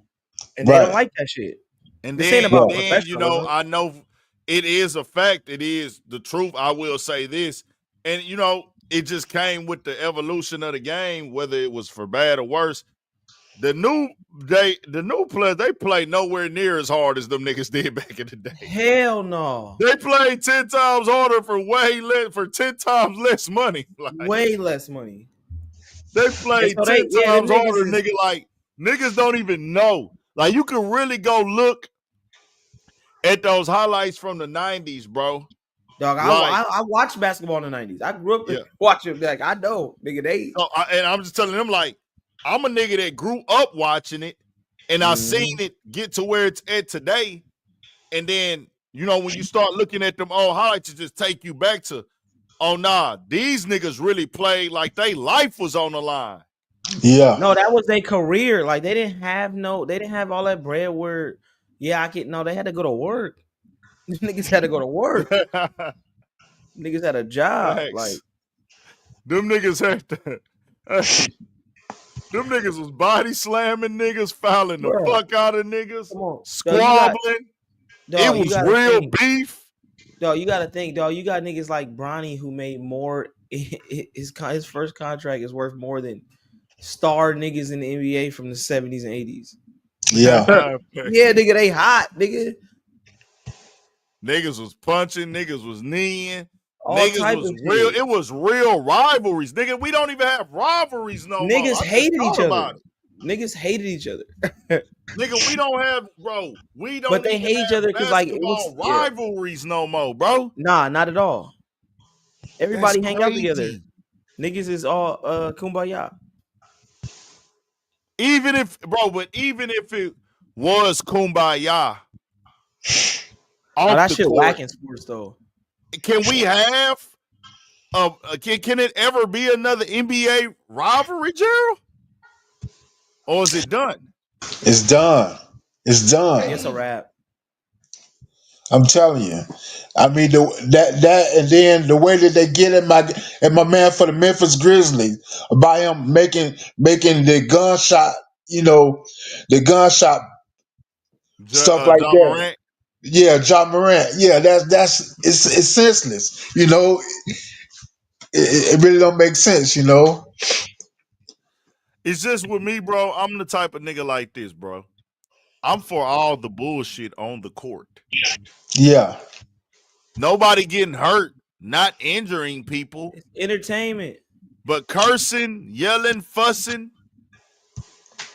and they don't like that shit. And This ain't then, about you know, I know it is a fact. It is the truth. I will say this, and you know, it just came with the evolution of the game, whether it was for bad or worse. The new players, they play nowhere near as hard as them niggas did back in the day. Hell no. They played 10 times harder for 10 times less money. Like, way less money. They played 10 times harder, nigga. Like, niggas don't even know. Like, you can really go look at those highlights from the 90s, bro. Dog, I watched basketball in the 90s. I grew up watching. Like, I know, nigga, and I'm just telling them, like, I'm a nigga that grew up watching it, and I seen it get to where it's at today. And then, you know, when you start looking at them old highlights, it just take you back to, oh, nah, these niggas really played like they life was on the line. Yeah. No, that was their career. Like, they didn't have all that bread where, they had to go to work. Niggas had to go to work. Niggas had a job. Thanks. Like, them niggas had to. Them niggas was body slamming niggas, fouling the fuck out of niggas, squabbling. It was real beef. Dog, you gotta think, dog. You got niggas like Bronny who made more. His first contract is worth more than star niggas in the NBA from the 70s and 80s. Yeah. Yeah, nigga, they hot, nigga. Niggas was punching, niggas was kneeing. All niggas was real. It was real rivalries, nigga. We don't even have rivalries no more. Niggas hated each other. Niggas hated each other. Nigga, we don't have, bro. We don't. But they hate each other because like it was rivalries no more, bro. Nah, not at all. Everybody That's hang out crazy. together. Niggas is all kumbaya. Even if it was kumbaya, that shit whack in sports though. Can we have can it ever be another NBA rivalry, Gerald? Or is it done? It's done. It's done. It's a wrap. I'm telling you. I mean, that and then the way that they get at my man for the Memphis Grizzlies by him making the gunshot, you know, the gunshot stuff like John that. Morant. Yeah, John Morant. Yeah, it's senseless. You know, it really don't make sense. You know. It's just with me, bro. I'm the type of nigga like this, bro. I'm for all the bullshit on the court. Yeah. Nobody getting hurt, not injuring people. It's entertainment. But cursing, yelling, fussing,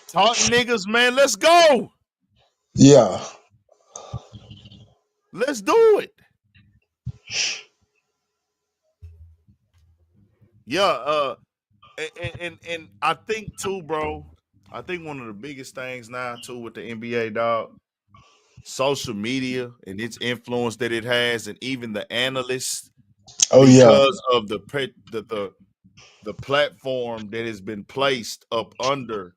taunting niggas, man, let's go. Yeah. Let's do it. Yeah, and I think too, bro. I think one of the biggest things now too with the NBA, dog, social media and its influence that it has, and even the analysts. Because of the platform that has been placed up under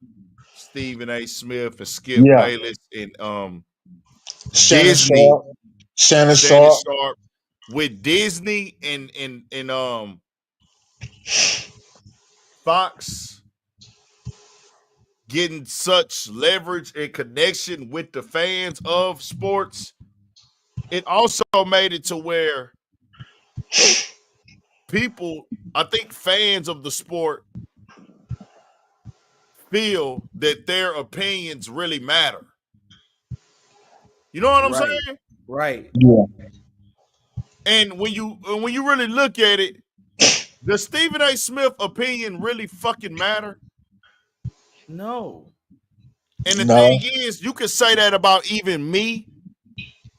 Stephen A. Smith and Skip Bayless and Disney, Shannon Sharp. with Disney and Fox getting such leverage and connection with the fans of sports, it also made it to where people, I think fans of the sport, feel that their opinions really matter. You know what I'm saying? Right. Yeah. And when you really look at it, does Stephen A. Smith opinion really fucking matter? No. And the thing is, you can say that about even me.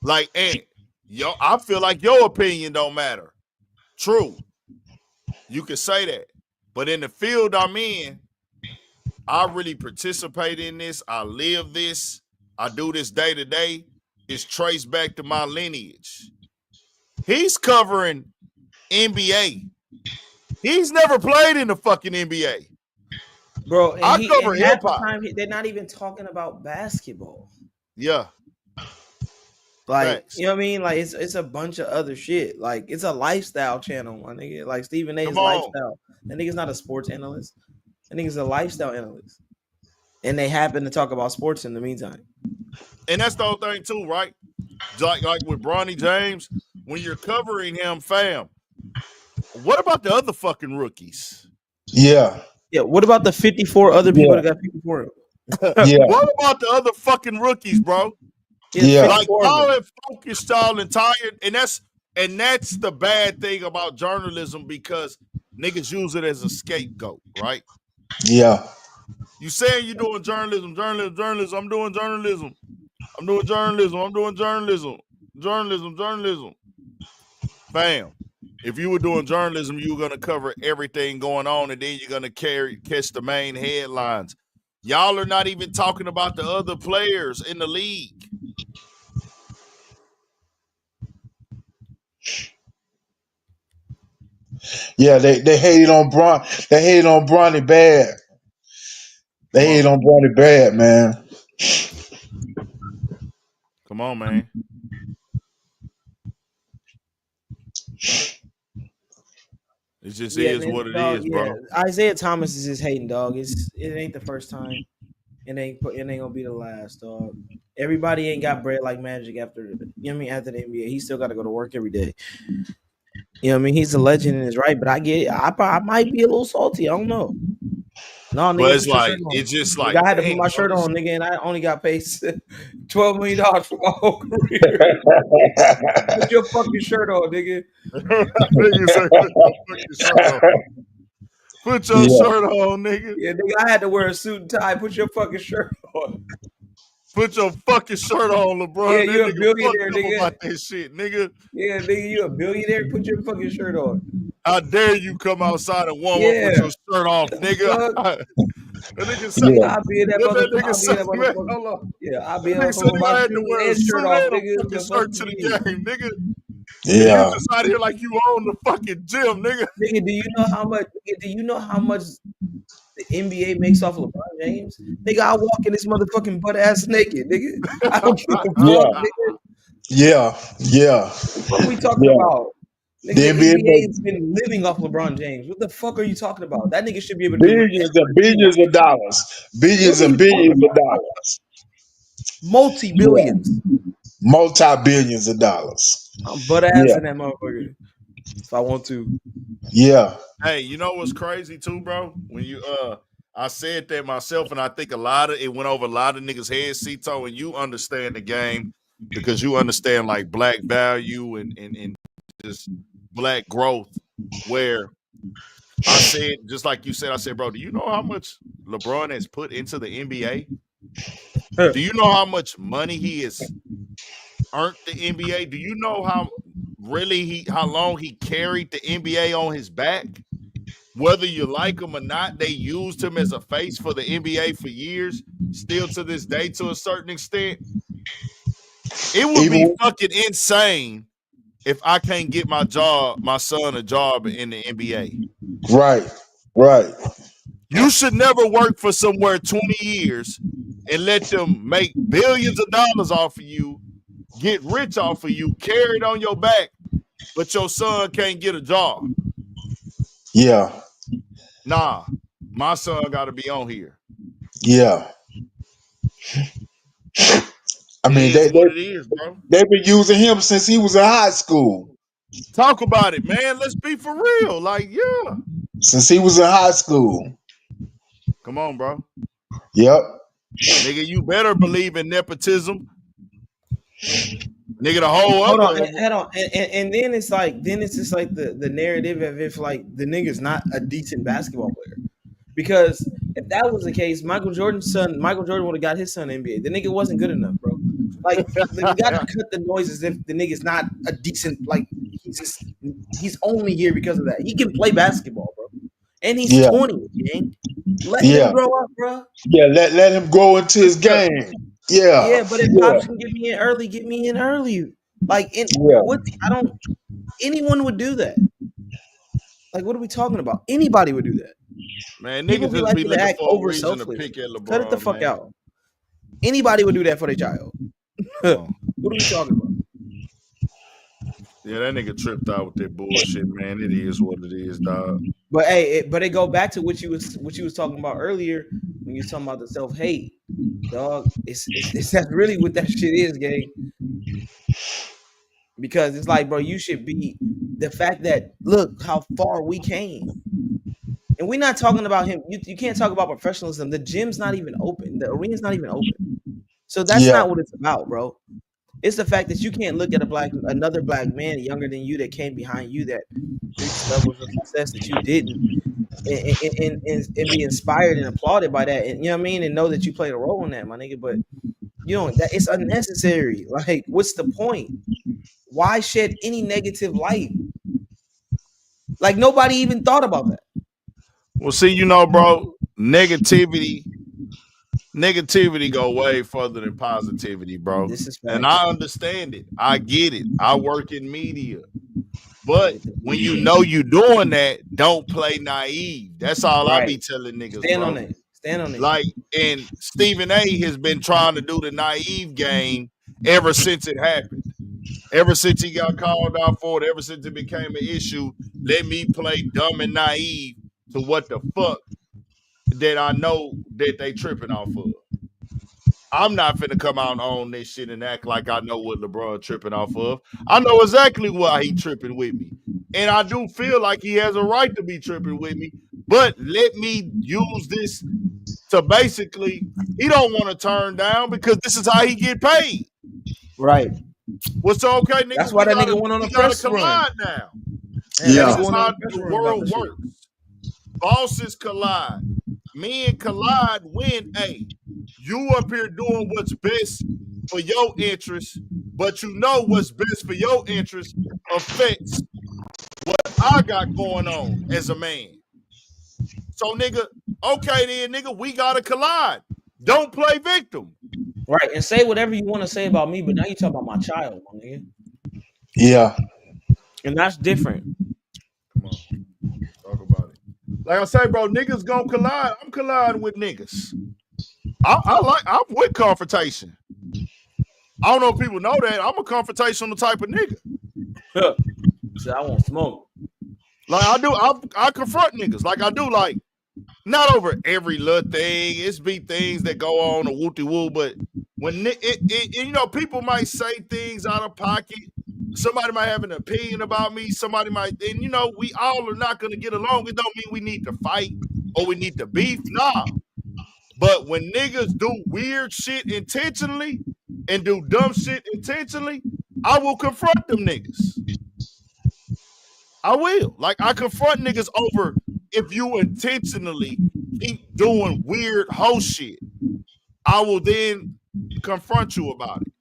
Like, I feel like your opinion don't matter. True. You can say that. But in the field I'm in, I really participate in this. I live this. I do this day to day. It's traced back to my lineage. He's covering NBA. He's never played in the fucking NBA. bro. And I he cover and half hip the hop. time they're not even talking about basketball. Yeah. Like, Facts. you know what I mean? Like it's a bunch of other shit. Like it's a lifestyle channel, my nigga. Like Stephen A. Come is on. lifestyle. That nigga's not a sports analyst. That nigga's a lifestyle analyst. And they happen to talk about sports in the meantime. And that's the whole thing too, right? Like with Bronny James, when you're covering him, fam, what about the other fucking rookies? Yeah. Yeah. What about the 54 other people that got 54? Yeah. What about the other fucking rookies, bro? Yeah. Like y'all have focused y'all entire, and that's the bad thing about journalism, because niggas use it as a scapegoat, right? Yeah. You saying you're doing journalism. I'm doing journalism. Bam. If you were doing journalism, you were gonna cover everything going on, and then you're gonna catch the main headlines. Y'all are not even talking about the other players in the league. Yeah, they hated on Bron. They hated on Bronny bad. They hated on Bronny bad, man. Come on, man. It just is what it is, bro. Isaiah Thomas is just hating, dog. It ain't the first time. It ain't gonna be the last, dog. Everybody ain't got bread like Magic after, you know what I mean, after the NBA. He still got to go to work every day. You know what I mean? He's a legend and is right, but I might be a little salty. I don't know. No, nigga, but it's like it's just like I had to put my shirt on, nigga, and I only got paid $12 million for my whole career. Put your fucking shirt on, nigga. Put your shirt on, nigga. Yeah, nigga, I had to wear a suit and tie. Put your fucking shirt on. Put your fucking shirt on, LeBron. Yeah, you a billionaire, nigga. About that shit, nigga. Yeah, nigga, you a billionaire. Put your fucking shirt on. How dare you come outside and warm up with your shirt off, nigga? That nigga say, I'll be in that motherfucker. Hold on. Yeah, I'll be in that that I had to wear a shirt off, nigga. Shirt to the game, nigga. Yeah. You just out here like you own the fucking gym, nigga. Nigga, do you know how much the NBA makes off LeBron James? Nigga, I walk in this motherfucking butt ass naked, nigga. I don't give a fuck, nigga. Yeah. What are we talking about? Nigga, the NBA has been living off LeBron James. What the fuck are you talking about? That nigga should be able to billions and billions of dollars. Billions and billions of dollars. Multi-billions. Yeah. Multi-billions of dollars. I'm butt ass in that motherfucker. If I want to. Yeah. Hey, you know what's crazy too, bro? When you I said that myself, and I think it went over a lot of niggas' heads, Cito, and you understand the game because you understand like black value and just black growth, where I said, just like you said, I said, bro, do you know how much LeBron has put into the NBA? Do you know how much money he has earned the NBA? Do you know how long he carried the NBA on his back? Whether you like him or not, they used him as a face for the NBA for years, still to this day to a certain extent. It would be fucking insane if I can't get my son a job in the NBA. Right. You should never work for somewhere 20 years and let them make billions of dollars off of you, get rich off of you, carry it on your back, but your son can't get a job. Yeah. Nah, my son got to be on here. Yeah. I mean, what it is, bro. They've been using him since he was in high school. Talk about it, man. Let's be for real. Like, yeah. Since he was in high school. Come on, bro. Yep. Nigga, you better believe in nepotism. Nigga, the whole hold other. on. And then it's just like the narrative of if like the nigga's not a decent basketball player. Because if that was the case, Michael Jordan would have got his son NBA. The nigga wasn't good enough, bro. Like we got to cut the noises if the nigga's not a decent, like he's only here because of that. He can play basketball, bro. And he's 20, gang. Let him grow up, bro. Yeah, let him grow into his game. Yeah. Yeah, but if Pops can get me in early. Like anyone would do that. Like, what are we talking about? Anybody would do that. Man, People niggas be just be liking to looking act for a over reason to selfless. pick at LeBron. Cut it the fuck man. out. Anybody would do that for their child. What are we talking about? Yeah, that nigga tripped out with that bullshit, man. It is what it is, dog. But hey, but it go back to what you was talking about earlier when you was talking about the self-hate, dog. It's that's really what that shit is, gang. Because it's like, bro, you should be the fact that look how far we came. And we're not talking about him. You can't talk about professionalism. The gym's not even open. The arena's not even open. So that's not what it's about, bro. It's the fact that you can't look at another black man younger than you that came behind you that reached levels of success that you didn't, and be inspired and applauded by that, and you know what I mean, and know that you played a role in that, my nigga. But you know that it's unnecessary. Like, what's the point? Why shed any negative light? Like nobody even thought about that. Well, see, you know, bro, negativity go way further than positivity, bro. And I understand it. I get it. I work in media. But when you know you're doing that, don't play naive. That's all I be telling niggas, Stand bro. on it. Stand on it. Like, and Stephen A has been trying to do the naive game ever since it happened. Ever since he got called out for it, ever since it became an issue, let me play dumb and naive to what the fuck that I know that they tripping off of. I'm not finna come out on this shit and act like I know what LeBron tripping off of. I know exactly why he tripping with me. And I do feel like he has a right to be tripping with me. But let me use this to basically, he don't want to turn down because this is how he get paid. Right. Well, so okay, nigga. That's why that nigga went on a press run now. Yeah. This is how the world works. Bosses collide. Men collide when, hey, you up here doing what's best for your interest, but you know what's best for your interest affects what I got going on as a man. So, nigga, okay then, nigga, we gotta collide. Don't play victim. Right, and say whatever you want to say about me, but now you talk about my child, my nigga. Yeah. And that's different. Come on. Talk about it. Like I say, bro, niggas gonna collide. I'm colliding with niggas. I'm with confrontation. I don't know if people know that. I'm a confrontational type of nigga. So I won't smoke. Like I do, I confront niggas. Like I do, like not over every little thing. It's be things that go on a wooty woo, but when you know, people might say things out of pocket. Somebody might have an opinion about me. Somebody might, and you know, we all are not gonna get along. It don't mean we need to fight or we need to beef. Nah. But when niggas do weird shit intentionally and do dumb shit intentionally, I will confront them niggas. I will. Like, I confront niggas over if you intentionally keep doing weird hoe shit. I will then confront you about it.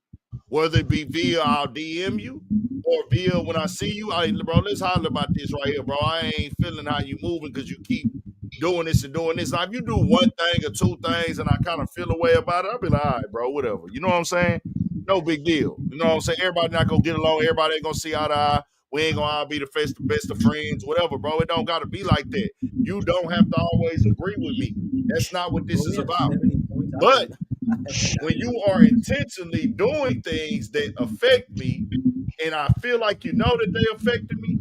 Whether it be via I'll DM you or via when I see you, bro, let's holler about this right here, bro. I ain't feeling how you moving because you keep doing this and doing this. Now, if you do one thing or two things and I kind of feel a way about it, I'll be like, all right, bro, whatever. You know what I'm saying? No big deal. You know what I'm saying? Everybody not going to get along. Everybody ain't going to see eye to eye. We ain't going to all be the best of friends, whatever, bro. It don't got to be like that. You don't have to always agree with me. That's not what this is about. But when you are intentionally doing things that affect me and I feel like you know that they affected me,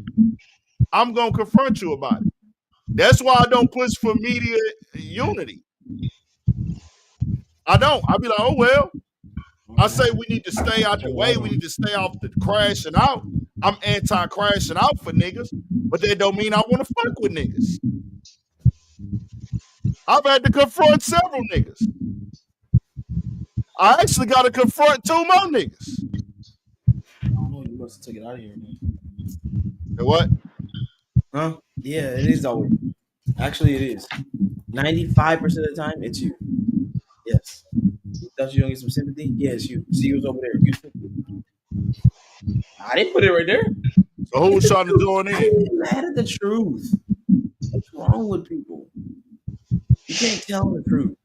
I'm going to confront you about it. That's why I don't push for media unity. I don't. I'll be like, oh, well. I say we need to stay out the way. We need to stay off the crashing out. I'm anti-crashing out for niggas, but that don't mean I want to fuck with niggas. I've had to confront several niggas. I actually got to confront 2 more niggas. Oh, you must have took it out of here, man. What? Huh? Yeah, it is always. Actually, it is. 95% of the time, it's you. Yes. You thought you don't get some sympathy? Yes, you. See who's over there. You. I didn't put it right there. So who was trying to join in? I'm mad at the truth. What's wrong with people? You can't tell the truth.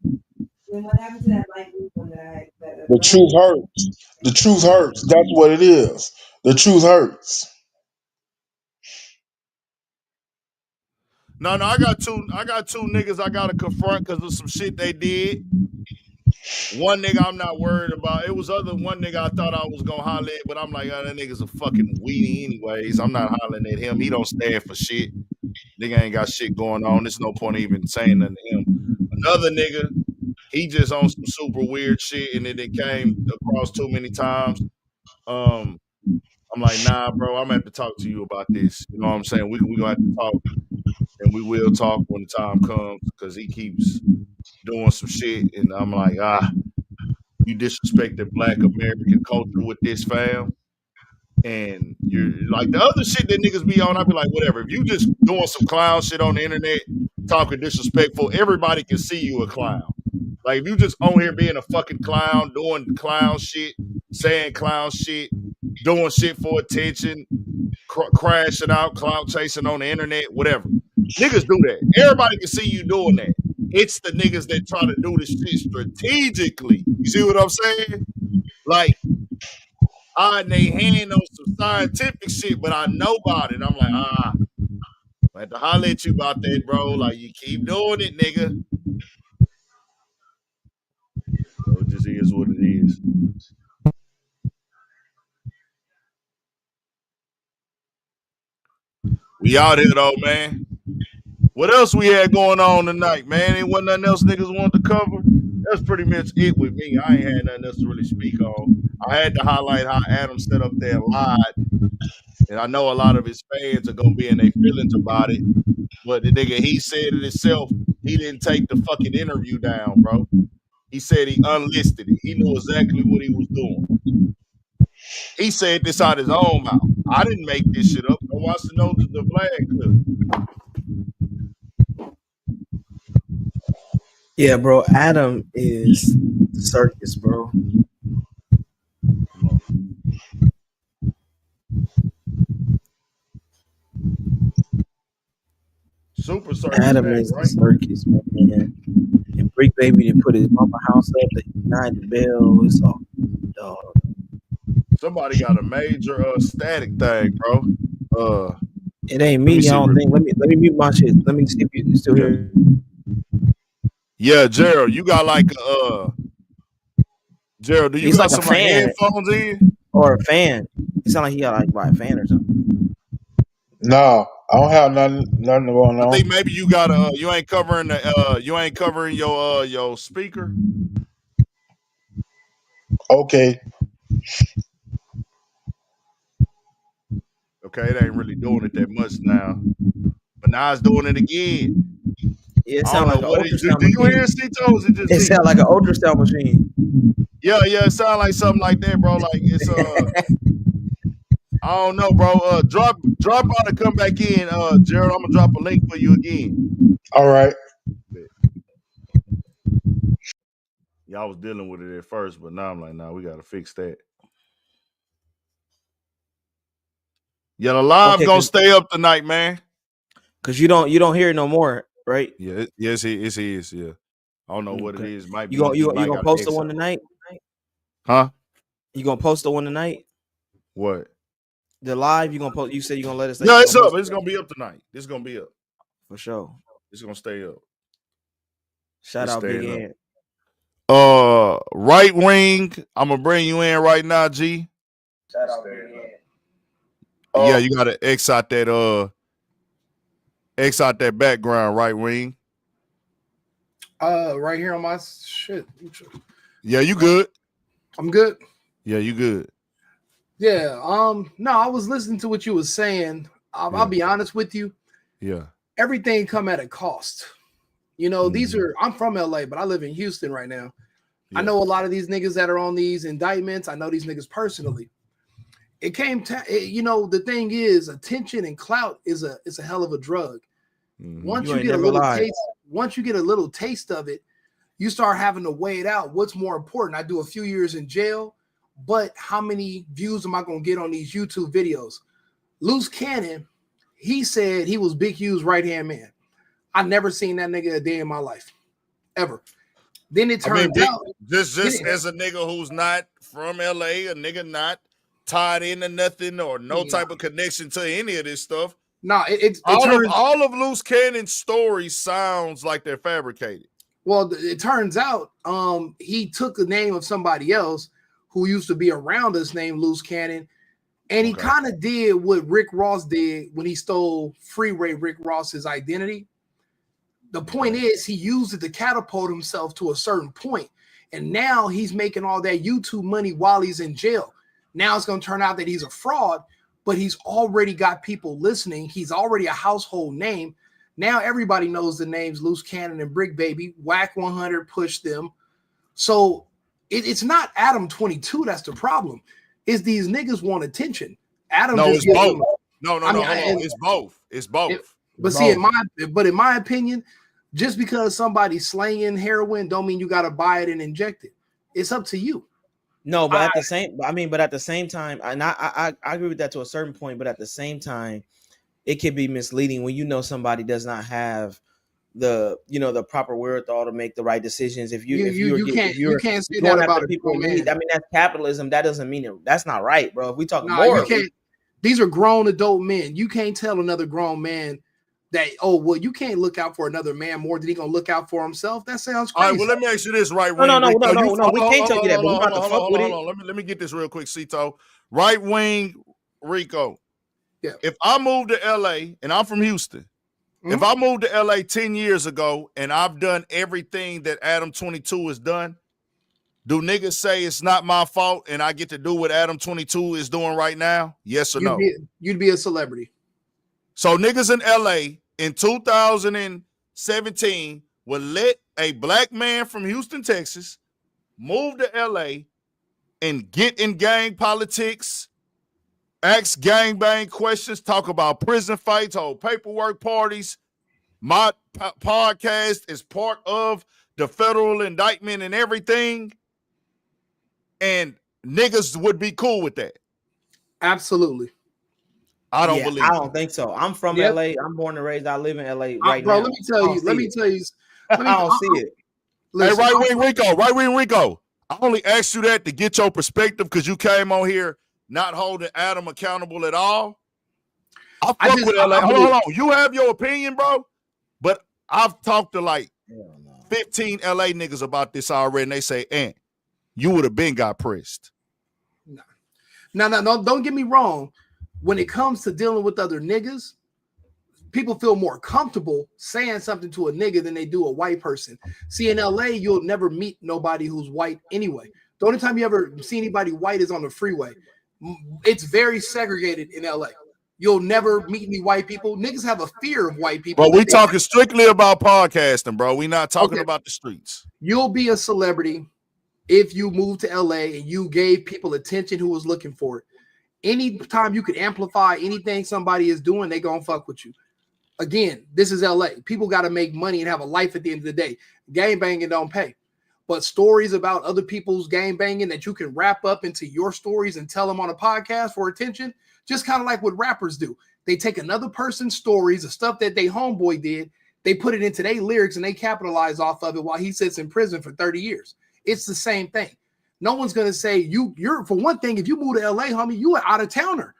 What happened to that light one that The truth hurts. The truth hurts. That's what it is. The truth hurts. No, I got two niggas I gotta confront because of some shit they did. One nigga I'm not worried about. It was one nigga I thought I was gonna holler at, but I'm like, oh, that nigga's a fucking weenie anyways. I'm not hollering at him. He don't stand for shit. Nigga ain't got shit going on. There's no point even saying nothing to him. Another nigga, he just on some super weird shit, and it came across too many times. I'm like, nah, bro, I'm gonna have to talk to you about this. You know what I'm saying? We gonna have to talk, and we will talk when the time comes, because he keeps doing some shit, and I'm like, you disrespected Black American culture with this, fam. And you're like the other shit that niggas be on, I'd be like, whatever. If you just doing some clown shit on the internet, talking disrespectful, everybody can see you a clown. Like if you just on here being a fucking clown, doing clown shit, saying clown shit, doing shit for attention, crashing out, cloud chasing on the internet, whatever. Niggas do that. Everybody can see you doing that. It's the niggas that try to do this shit strategically. You see what I'm saying? Like, I they hand on some scientific shit, but I know about it. I'm like, I have to holler at you about that, bro. Like, you keep doing it, nigga. So it just is what it is. We out here though, man. What else we had going on tonight, man? Ain't wasn't nothing else niggas wanted to cover. That's pretty much it with me. I ain't had nothing else to really speak on. I had to highlight how Adam set up there and lied. And I know a lot of his fans are gonna be in their feelings about it. But the nigga, he said it himself. He didn't take the fucking interview down, bro. He said he unlisted it. He knew exactly what he was doing. He said this out his own mouth. I didn't make this shit up. Go watch the flag clip. Yeah, bro. Adam is circus, bro. Super circus. Adam is right? The circus, man. And Brick Baby didn't put his mama house up. They denied the bill. It's all dog. Somebody got a major static thing, bro. It ain't me. I don't think. Let me mute my shit. Let me see if you still here. Yeah, Gerald, you got like Gerald, do you He's got like some like headphones in? Or a fan. It sound like he got like by a fan or something. No, I don't have nothing going on. I think maybe you got you ain't covering your speaker. Okay. Okay, it ain't really doing it that much now. But now it's doing it again. Yeah, it sounds like an ultrasound machine. Do you hear Cito? Is it just it sound like an ultrasound machine. Yeah, it sounds like something like that, bro. Like it's I don't know, bro. Drop out and come back in, Gerald. I'm gonna drop a link for you again. All right. Yeah, I was dealing with it at first, but now I'm like, nah, we gotta fix that. Yeah, the live gonna stay up tonight, man. Cause you don't hear it no more, right? Yeah, yes, it is. Yeah, I don't know what it is. Might be you gonna post the one tonight? Huh? You gonna post the one tonight? What? The live you gonna post? You said you gonna let us. Yeah, it's up. It's gonna be up tonight. It's gonna be up for sure. It's gonna stay up. Shout out Big Ant. Right wing. I'm gonna bring you in right now, G. Shout out Big Ant. Yeah, you gotta X out that background, right wing. Right here on my shit. Yeah, you good. I'm good. Yeah, you good. Yeah. No, I was listening to what you was saying. I'll be honest with you. Yeah. Everything come at a cost. You know, I'm from LA, but I live in Houston right now. Yeah. I know a lot of these niggas that are on these indictments. I know these niggas personally. It came to, the thing is, attention and clout is a hell of a drug. Mm-hmm. Once you get a little taste of it, you start having to weigh it out. What's more important? I do a few years in jail, but how many views am I going to get on these YouTube videos? Loose Cannon, he said he was Big Hugh's right-hand man. I never seen that nigga a day in my life, ever. Then it turned out. Just as a nigga who's not from LA, a nigga not tied into nothing or no type of connection to any of this stuff. No, it all turns of Loose Cannon's stories sounds like they're fabricated. well. It turns out he took the name of somebody else who used to be around us named Loose Cannon, and he kind of did what Rick Ross did when he stole Freeway Rick Ross's identity. The point is, he used it to catapult himself to a certain point, and now he's making all that YouTube money while he's in jail. Now it's going to turn out that he's a fraud, but he's already got people listening. He's already a household name. Now everybody knows the names Loose Cannon and Brick Baby. Whack 100 pushed them. So it's not Adam22 that's the problem. Is these niggas want attention. Adam No, just it's both. them, No, hold on. It's both. It's both. But see, in my opinion, just because somebody's slanging heroin don't mean you got to buy it and inject it. It's up to you. No, but at the same time, and I agree with that to a certain point, but at the same time, it can be misleading when you know somebody does not have the proper wherewithal to make the right decisions. If you can't say that about people, man. I mean, that's capitalism. That doesn't mean that's not right, bro. If we talk you can't. These are grown adult men. You can't tell another grown man that, oh, well, you can't look out for another man more than he gonna look out for himself. That sounds crazy. All right, well, let me ask you this, right? No. We can't tell you that, but we're about to fuck with it. Let me get this real quick, Cito. Right wing Rico. Yeah. If I moved to LA and I'm from Houston, if I moved to LA 10 years ago and I've done everything that Adam22 has done, do niggas say it's not my fault and I get to do what Adam22 is doing right now? Yes or no? You'd be a celebrity. So niggas in LA in 2017 would let a black man from Houston, Texas, move to LA and get in gang politics, ask gangbang questions, talk about prison fights, hold paperwork parties. My podcast is part of the federal indictment and everything. And niggas would be cool with that. Absolutely. I don't believe. I don't think so. I'm from LA. I'm born and raised. I live in LA right bro, now. Let me tell you. I don't see it. Hey, right wing Rico. I only asked you that to get your perspective because you came on here not holding Adam accountable at all. I fuck with LA. Hold on. You have your opinion, bro. But I've talked to like 15 LA niggas about this already, and they say, Ant, you would have been got pressed. No. Don't get me wrong. When it comes to dealing with other niggas, people feel more comfortable saying something to a nigga than they do a white person. See, in LA, you'll never meet nobody who's white anyway. The only time you ever see anybody white is on the freeway. It's very segregated in LA. You'll never meet any white people. Niggas have a fear of white people. But we talking strictly about podcasting, bro. We not talking about the streets. You'll be a celebrity if you move to LA and you gave people attention who was looking for it. Anytime you could amplify anything somebody is doing, they gonna fuck with you. Again, this is LA. People got to make money and have a life at the end of the day. Gang banging don't pay. But stories about other people's gang banging that you can wrap up into your stories and tell them on a podcast for attention, just kind of like what rappers do. They take another person's stories, the stuff that they homeboy did, they put it into their lyrics and they capitalize off of it while he sits in prison for 30 years. It's the same thing. No one's going to say you're for one thing, if you move to LA, homie, you an out-of-towner.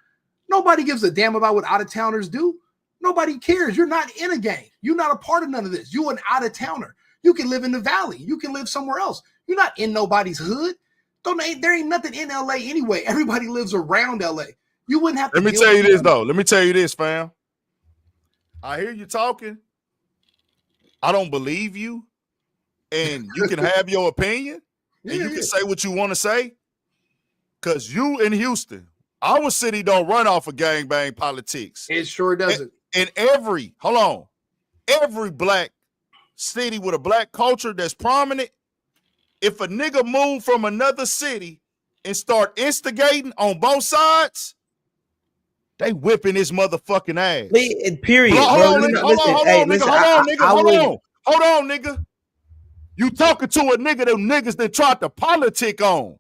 Nobody gives a damn about what out-of-towners do. Nobody cares. You're not in a gang. You're not a part of none of this. You're an out-of-towner. You can live in the valley. You can live somewhere else. You're not in nobody's hood. There ain't nothing in LA anyway. Everybody lives around LA. You wouldn't have to. Let me tell you this, though. Let me tell you this, fam. I hear you talking. I don't believe you. And you can have your opinion. And you can say what you want to say. Because you in Houston, our city don't run off of gangbang politics. It sure doesn't. And every black city with a black culture that's prominent, if a nigga move from another city and start instigating on both sides, they whipping his motherfucking ass. Period. Hold on, nigga. You talking to a nigga them niggas that tried to politic on.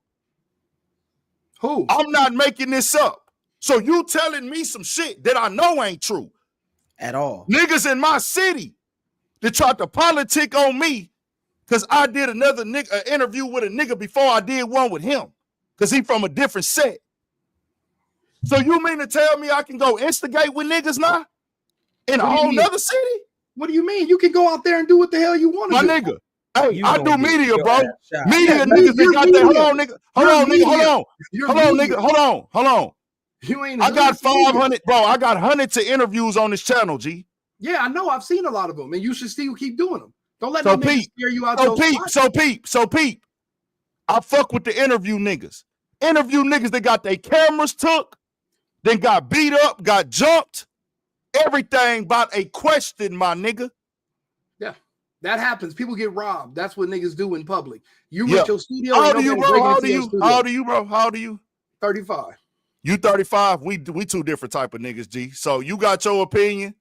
Who? I'm not making this up. So you telling me some shit that I know ain't true. At all. Niggas in my city that tried to politic on me because I did another interview with a nigga before I did one with him because he from a different set. So you mean to tell me I can go instigate with niggas now? In a What do you whole mean? nother city? What do you mean? You can go out there and do what the hell you want to My do. nigga. Hey, You I gonna do get media, your bro. ass shot. Media Yeah, niggas that you're got that. Hold media. on, nigga. You're Hold on, nigga. Hold media. on. You're Hold on, media. nigga. Hold on. Hold on. You ain't I got media. 500, bro. I got hundreds of interviews on this channel, G. Yeah, I know. I've seen a lot of them, and you should still keep doing them. Don't let So no niggas Pete, scare you out so your Pete, spot. so Pete. I fuck with the interview niggas. Interview niggas that got their cameras took, then got beat up, got jumped. Everything about a question, my nigga. Yeah, that happens. People get robbed. That's what niggas do in public. You Yeah. rent your studio. How Ain't old are you, nobody bro? breaking How old into are your you? studio. How old are you, bro? How old are you? 35. You 35. We two different type of niggas, G. So you got your opinion,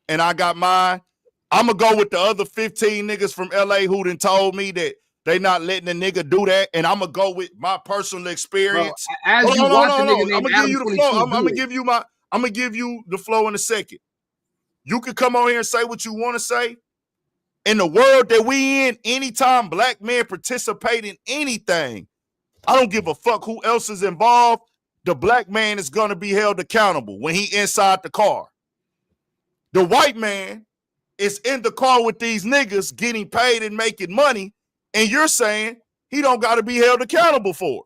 and I got mine. I'm gonna go with the other 15 niggas from LA who done told me that they not letting a nigga do that, and I'm gonna go with my personal experience. Bro, as you watch a nigga I'm named gonna give you the flow. Adam22 I'm gonna do it. give you I'm gonna give you the flow in a second. You can come on here and say what you want to say. In the world that we in, anytime black men participate in anything, I don't give a fuck who else is involved. The black man is gonna be held accountable when he inside the car. The white man is in the car with these niggas getting paid and making money, and you're saying he don't got to be held accountable for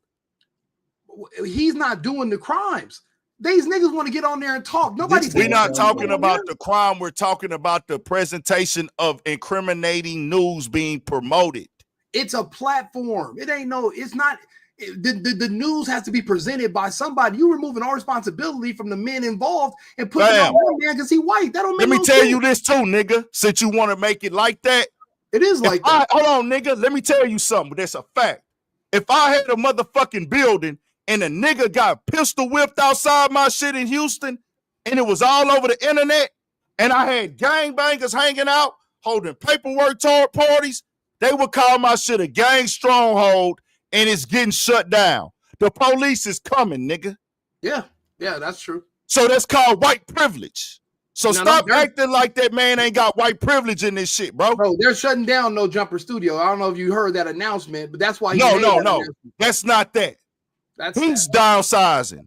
it. He's not doing the crimes. These niggas want to get on there and talk. Nobody's We're not talking about the crime. We're talking about the presentation of incriminating news being promoted. It's a platform. It ain't no, it's not. The news has to be presented by somebody. You removing all responsibility from the men involved and putting it on one man because he white. That don't make Let me no tell sense. you this too, nigga. Since you want to make it like that, it is like that. Hold on, nigga. Let me tell you something. That's a fact. If I had a motherfucking building and a nigga got pistol whipped outside my shit in Houston, and it was all over the internet, and I had gangbangers hanging out, holding paperwork parties, they would call my shit a gang stronghold, and it's getting shut down. The police is coming, nigga. Yeah, that's true. So that's called white privilege. So stop acting like that man ain't got white privilege in this shit, bro. Bro, they're shutting down No Jumper Studio. I don't know if you heard that announcement, but that's why. No. That's not that. He's downsizing.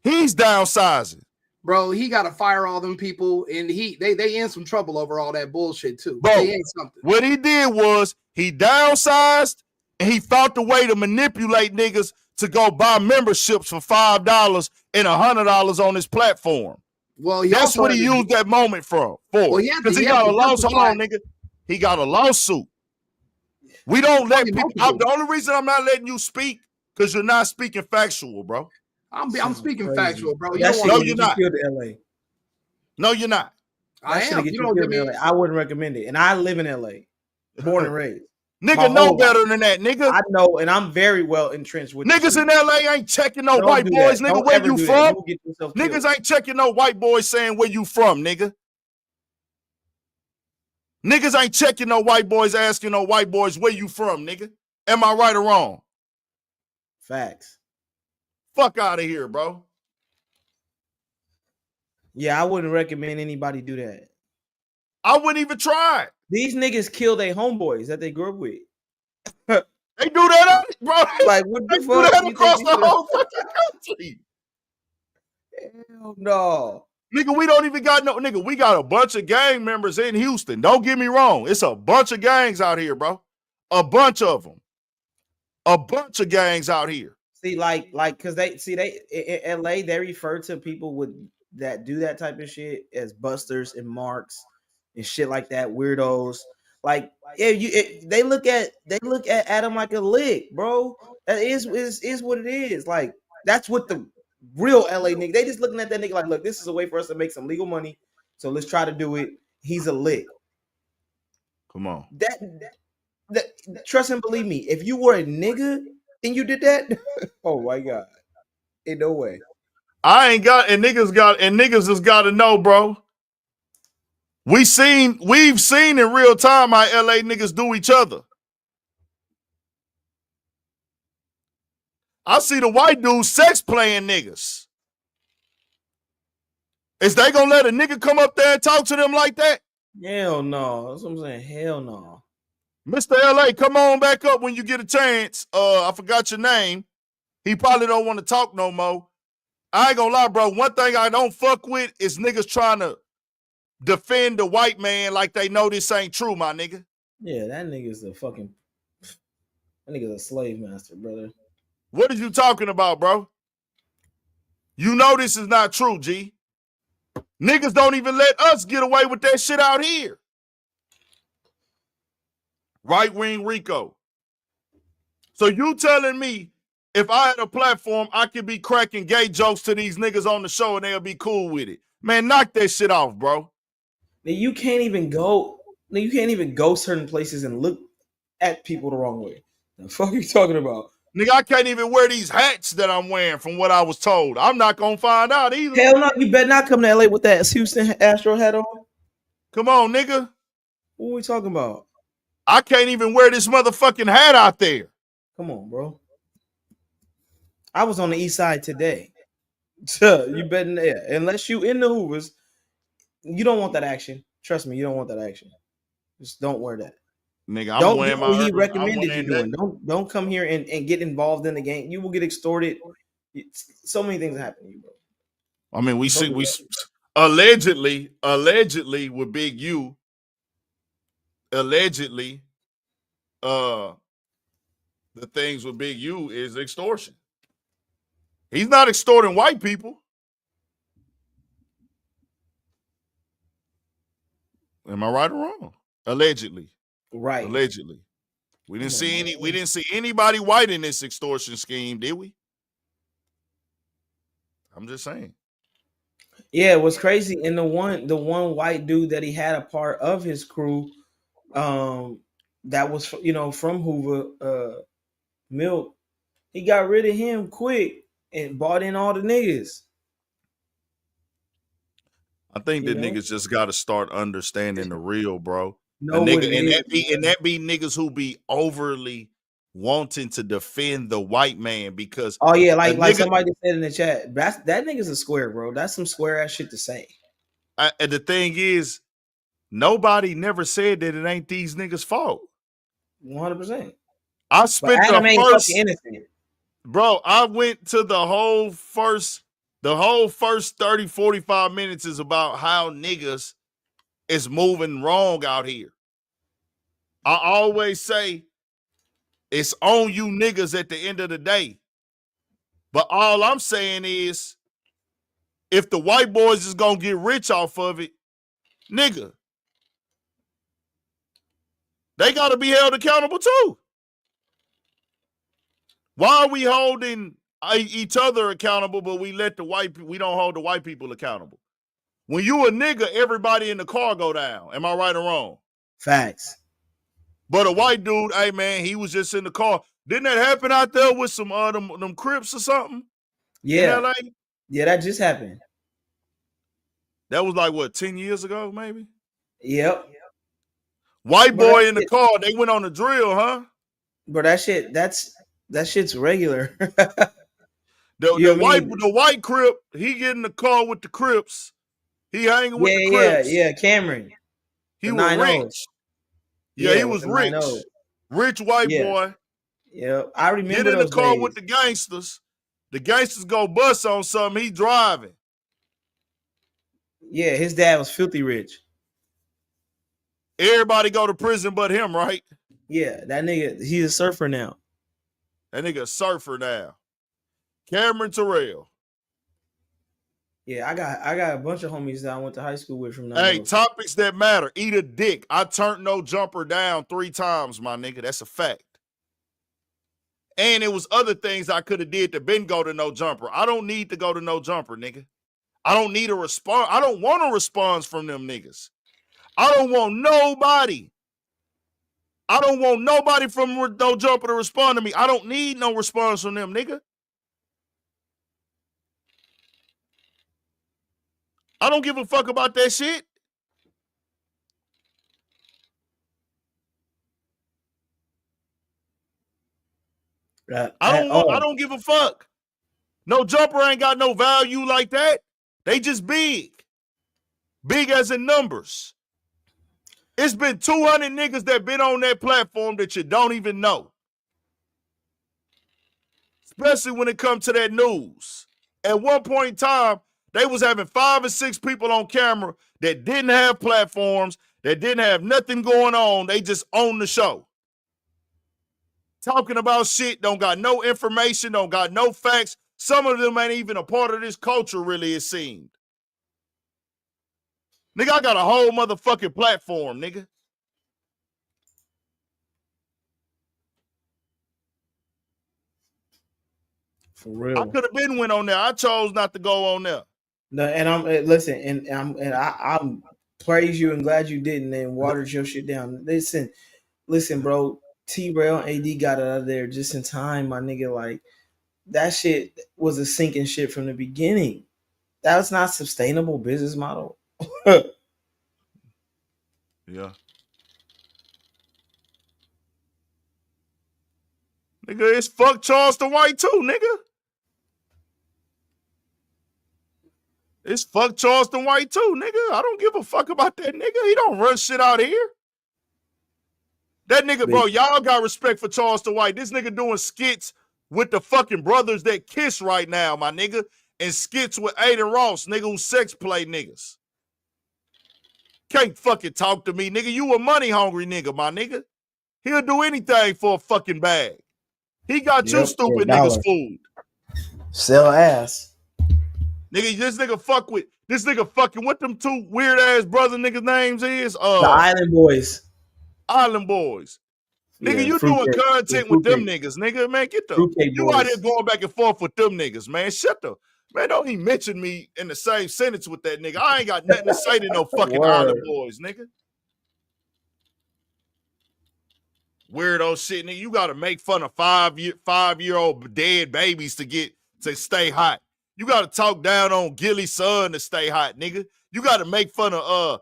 He's downsizing. Bro, he got to fire all them people, and they in some trouble over all that bullshit too. Bro, they ain't something. What he did was he downsized and he found a way to manipulate niggas to go buy memberships for $5 and $100 on his platform. Well, that's what he used that moment for. Because he got a lawsuit. Hold on, nigga. He got a lawsuit. We don't let people. The only reason I'm not letting you speak because you're not speaking factual, bro. I'm speaking factual, bro. No, you're not. LA. No, you're not. I am. You don't get me. LA. I wouldn't recommend it. And I live in LA, born and raised. Nigga know better than that, nigga. I know, and I'm very well entrenched with niggas in LA ain't checking no white boys, nigga. Where you from? Niggas ain't checking no white boys saying where you from, nigga. Niggas ain't checking no white boys asking no white boys where you from, nigga. Am I right or wrong? Facts. Fuck out of here, bro. Yeah, I wouldn't recommend anybody do that. I wouldn't even try it. These niggas kill their homeboys that they grew up with. They do that, bro. Like, what the they fuck? Do that across the whole fucking country. Hell no. Nigga, we don't even got no, nigga, we got a bunch of gang members in Houston. Don't get me wrong. It's a bunch of gangs out here, bro. A bunch of them. A bunch of gangs out here. See, because they in LA, they refer to people that do that type of shit as busters and marks and shit like that, weirdos. Like, yeah, they look at Adam like a lick, bro. That is what it is. Like, that's what the real LA nigga. They just looking at that nigga like, look, this is a way for us to make some legal money. So let's try to do it. He's a lick. Come on. That trust and believe me, if you were a nigga and you did that, oh my God. Ain't no way. Niggas just gotta know, bro. We've seen in real time how LA niggas do each other. I see the white dudes sex playing niggas. Is they gonna let a nigga come up there and talk to them like that? Hell no. That's what I'm saying. Hell no. Mr. LA, come on back up when you get a chance. I forgot your name. He probably don't want to talk no more. I ain't gonna lie, bro. One thing I don't fuck with is niggas trying to defend the white man like they know this ain't true, my nigga. Yeah, that nigga's that nigga's a slave master, brother. What are you talking about, bro? You know this is not true, G. Niggas don't even let us get away with that shit out here. Right wing Rico. So you telling me if I had a platform, I could be cracking gay jokes to these niggas on the show and they'll be cool with it. Man, knock that shit off, bro. Now, you can't even go certain places and look at people the wrong way. The fuck are you talking about? Nigga, I can't even wear these hats that I'm wearing from what I was told. I'm not gonna find out either. Hell no, you better not come to LA with that Houston Astro hat on. Come on, nigga. What are we talking about? I can't even wear this motherfucking hat out there. Come on, bro. I was on the east side today. You better, unless you in the Hoovers, you don't want that action. Trust me, you don't want that action. Just don't wear that. Nigga, don't do what he recommended you doing. Don't come here and get involved in the game. You will get extorted. So many things happen to you, bro. I mean, we allegedly with Big U, the things with Big U is extortion. He's not extorting white people. Am I right or wrong? Allegedly. Right. Allegedly. We didn't see anybody white in this extortion scheme, did we? I'm just saying. Yeah, it was crazy. And the one white dude that he had a part of his crew, that was from Hoover, Milk, he got rid of him quick and bought in all the niggas. I think that niggas just got to start understanding the real, bro. No, that be niggas who be overly wanting to defend the white man because like somebody said in the chat, that nigga's a square, bro. That's some square ass shit to say. And the thing is, nobody never said that it ain't these niggas' fault. 100%. I spent Adam the first innocent. Bro, I went to the whole first 30, 45 minutes is about how niggas is moving wrong out here. I always say it's on you niggas at the end of the day. But all I'm saying is if the white boys is gonna get rich off of it, nigga, they gotta be held accountable too. Why are we holding each other accountable, but we don't hold the white people accountable? When you a nigga, everybody in the car go down. Am I right or wrong? Facts. But a white dude, hey man, he was just in the car. Didn't that happen out there with some them Crips or something? Yeah. In LA? Yeah, that just happened. That was like what, 10 years ago, maybe? Yep. White boy in the car, they went on the drill, huh? But that shit's regular. The white Crip, he get in the car with the Crips. He hanging with the Crips. Yeah, Cameron. He was rich. Yeah, he was rich. Rich white boy. Yeah, I remember. Get in the car with the gangsters. The gangsters go bust on something. He driving. Yeah, his dad was filthy rich. Everybody go to prison but him, right? Yeah, that nigga, he's a surfer now. That nigga a surfer now. Cameron Terrell. Yeah, I got a bunch of homies that I went to high school with from Hey, topics that matter. Eat a dick. I turned no jumper down 3 times, my nigga. That's a fact. And it was other things I could have did to been go to no jumper. I don't need to go to no jumper, nigga. I don't need a response. I don't want a response from them niggas. I don't want nobody. I don't want nobody from no jumper to respond to me. I don't need no response from them, nigga. I don't give a fuck about that shit. I don't give a fuck. No jumper ain't got no value like that. They just big. Big as in numbers. It's been 200 niggas that been on that platform that you don't even know. Especially when it comes to that news. At one point in time, They was having 5 or 6 people on camera that didn't have platforms, that didn't have nothing going on. They just owned the show. Talking about shit, don't got no information, don't got no facts. Some of them ain't even a part of this culture, really, it seemed. Nigga, I got a whole motherfucking platform, nigga. For real. I could have been went on there. I chose not to go on there. No, and I'm listen, and I'm praise you and glad you didn't and watered your shit down. Listen, bro. T-Rail and AD got it out of there just in time, my nigga. Like that shit was a sinking shit from the beginning. That was not sustainable business model. Yeah. Nigga, it's fuck Charleston White too, nigga. It's fuck Charleston White too, nigga. I don't give a fuck about that nigga. He don't run shit out here. That nigga, bro, y'all got respect for Charleston White. This nigga doing skits with the fucking brothers that kiss right now, my nigga. And skits with Aiden Ross, nigga, who sex play niggas. Can't fucking talk to me, nigga. You a money hungry nigga, my nigga. He'll do anything for a fucking bag. He got you stupid niggas food. Sell ass. Nigga, this nigga fucking what them 2 weird ass brother niggas names is? The Island Boys. Island Boys. Nigga, Yeah, you doing content with them niggas, nigga. Man, get the you out here going back and forth with them niggas, man. Man, don't even mention me in the same sentence with that nigga. I ain't got nothing to say to no fucking Island Boys, nigga. Weirdo shit, nigga. You gotta make fun of 5-year-old dead babies to stay hot. You gotta talk down on Gilly's son to stay hot, nigga. You gotta make fun of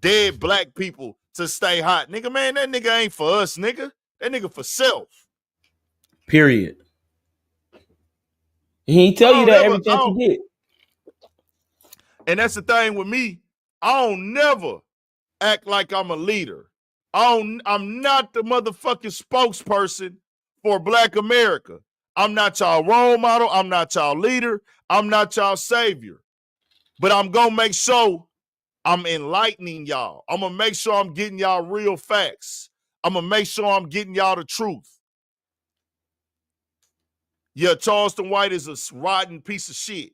dead black people to stay hot. Nigga, man, that nigga ain't for us, nigga. That nigga for self. Period. He tell you that every chance he get. And that's the thing with me. I don't never act like I'm a leader. I'm not the motherfucking spokesperson for Black America. I'm not y'all role model. I'm not y'all leader. I'm not y'all savior. But I'm going to make sure I'm enlightening y'all. I'm going to make sure I'm getting y'all real facts. I'm going to make sure I'm getting y'all the truth. Yeah, Charleston White is a rotten piece of shit.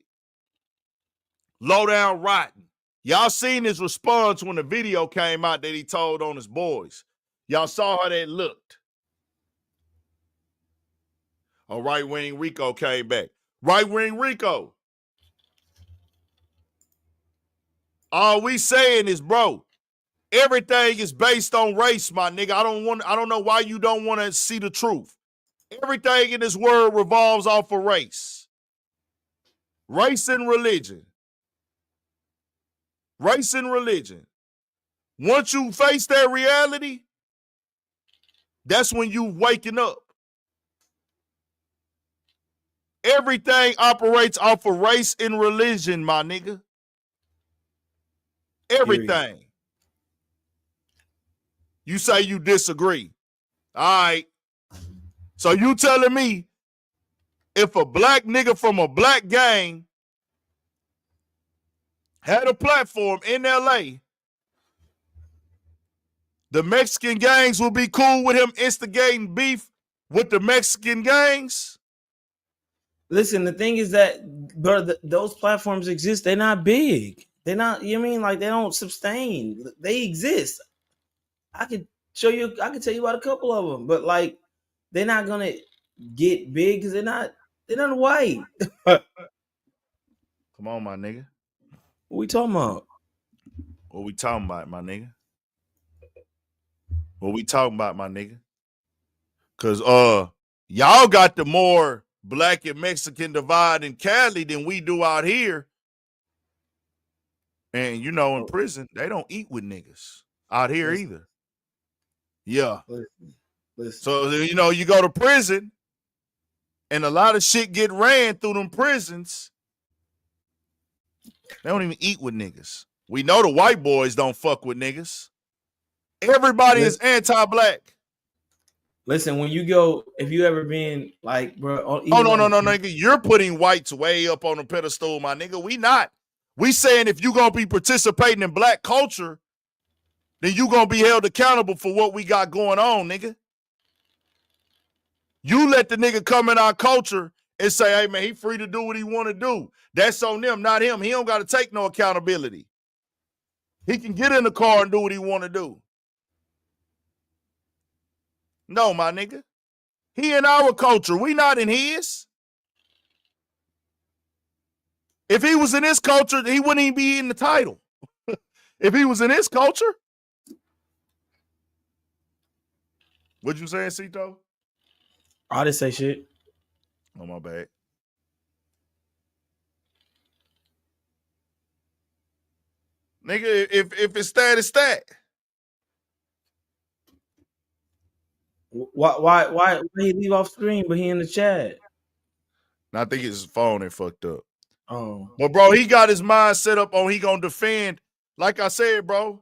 Low down rotten. Y'all seen his response when the video came out that he told on his boys. Y'all saw how that looked. Oh, right-wing Rico came back. Right-wing Rico. All we saying is, bro, everything is based on race, my nigga. I don't know why you don't want to see the truth. Everything in this world revolves off of race. Race and religion. Race and religion. Once you face that reality, that's when you waking up. Everything operates off of race and religion, my nigga. Everything. You say you disagree. All right. So you telling me if a black nigga from a black gang had a platform in LA, the Mexican gangs will be cool with him instigating beef with the Mexican gangs? Listen, the thing is that, bro, those platforms exist. They're not big. They're not, you know what I mean? Like, they don't sustain. They exist. I could tell you about a couple of them, but like, they're not gonna get big because they're not white. Come on, my nigga. What we talking about? What we talking about, my nigga? What we talking about, my nigga? Cause y'all got the more black and Mexican divide in Cali than we do out here. And you know, in prison, they don't eat with niggas out here either. Yeah. Listen. So you know, you go to prison and a lot of shit get ran through them prisons. They don't even eat with niggas. We know the white boys don't fuck with niggas. Everybody is anti-black. Listen, when you go, if you ever been like, bro, Oh, no, nigga. You're putting whites way up on the pedestal, my nigga. We not. We saying if you gonna be participating in black culture, then you gonna be held accountable for what we got going on, nigga. You let the nigga come in our culture and say, hey, man, he free to do what he want to do. That's on them, not him. He don't got to take no accountability. He can get in the car and do what he want to do. No, my nigga. He in our culture. We not in his. If he was in his culture, he wouldn't even be in the title. If he was in his culture. What you saying, Cito? I didn't say shit. Oh, my bad. Nigga, if it's that, it's that. Why he leave off screen, but he in the chat? And I think his phone ain't fucked up. Oh. But, bro, he got his mind set up on he gonna defend. Like I said, bro.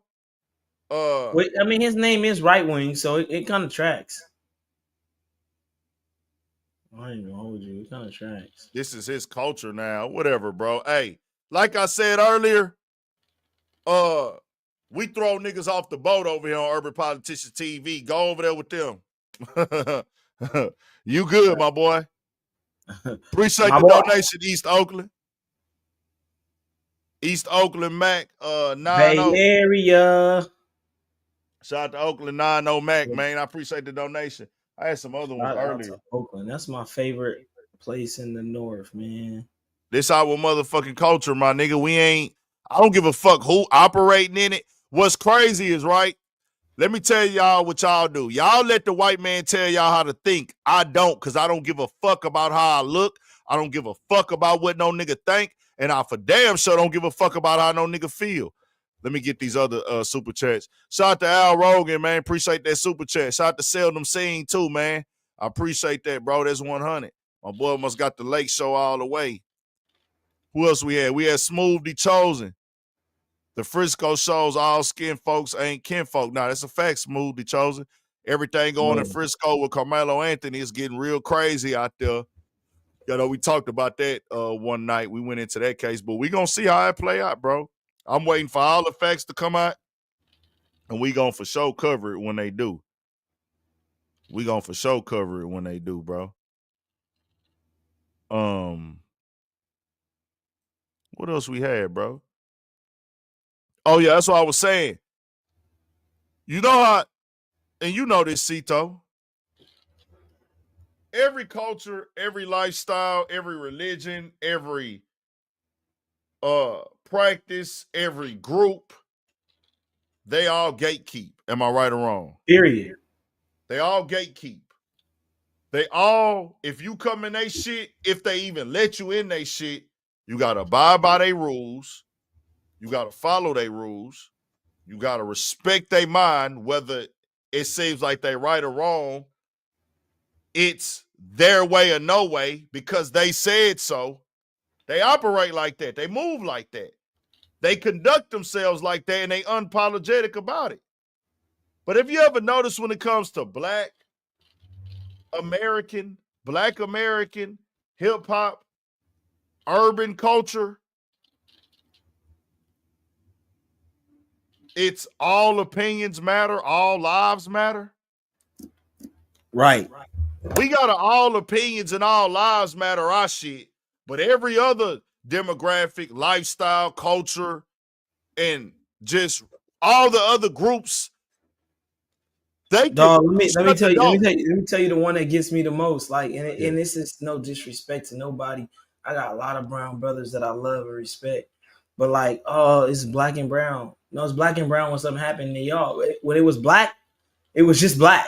Wait, I mean, his name is Right Wing, so it kind of tracks. I ain't gonna hold you. It kind of tracks. This is his culture now. Whatever, bro. Hey, like I said earlier, we throw niggas off the boat over here on Urban Politicians TV. Go over there with them. You good, my boy. Appreciate the donation, East Oakland. East Oakland Mac, 90. Bay Area. Shout out to Oakland 90 Mac, man. I appreciate the donation. I had some other ones earlier. Oakland. That's my favorite place in the north, man. This our motherfucking culture, my nigga. I don't give a fuck who operating in it. What's crazy is, right, let me tell y'all what y'all do. Y'all let the white man tell y'all how to think. I don't, because I don't give a fuck about how I look. I don't give a fuck about what no nigga think. And I for damn sure don't give a fuck about how no nigga feel. Let me get these other super chats. Shout out to Al Rogan, man. Appreciate that super chat. Shout out to Seldom Seen, too, man. I appreciate that, bro. That's 100. My boy must got the lake show all the way. Who else we had? We had Smoothly Chosen. The Frisco shows all skin folks ain't kinfolk. Now, that's a fact, Smoothly Chosen. Everything going in Frisco with Carmelo Anthony is getting real crazy out there. You know, we talked about that one night. We went into that case, but we going to see how it play out, bro. I'm waiting for all the facts to come out, and we going to for sure cover it when they do. We going to for sure cover it when they do, bro. What else we had, bro? Oh, yeah, that's what I was saying. You know how, and you know this, Cito. Every culture, every lifestyle, every religion, every practice, every group, they all gatekeep. Am I right or wrong? Period. They all gatekeep. They all, if you come in they shit, if they even let you in they shit, you got to abide by their rules. You got to follow their rules. You got to respect their mind, whether it seems like they right or wrong. It's their way or no way because they said so. They operate like that. They move like that. They conduct themselves like that, and they unapologetic about it. But if you ever notice when it comes to black American hip-hop, urban culture, it's all opinions matter, all lives matter. Right. We got all opinions and all lives matter our shit, but every other demographic, lifestyle, culture, and just all the other groups, they Dog, let me tell you the one that gets me the most. Like, and this is no disrespect to nobody. I got a lot of brown brothers that I love and respect, but like, oh, it's black and brown. No, it's black and brown when something happened to y'all. When it was black, it was just black.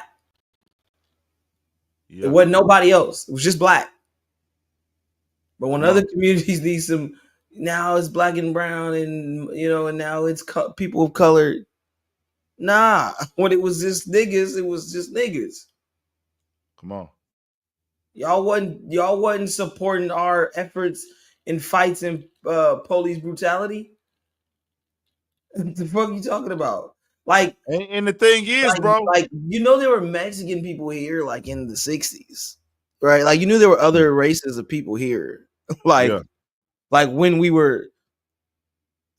It wasn't nobody else. It was just black. But when other communities need some, now it's black and brown, and and now it's people of color. Nah, when it was just niggas, it was just niggas. Come on. Y'all wasn't supporting our efforts in fights and police brutality. What the fuck are you talking about? Like, and the thing is, bro, like there were Mexican people here, like in the '60s, right? Like there were other races of people here, like when we were,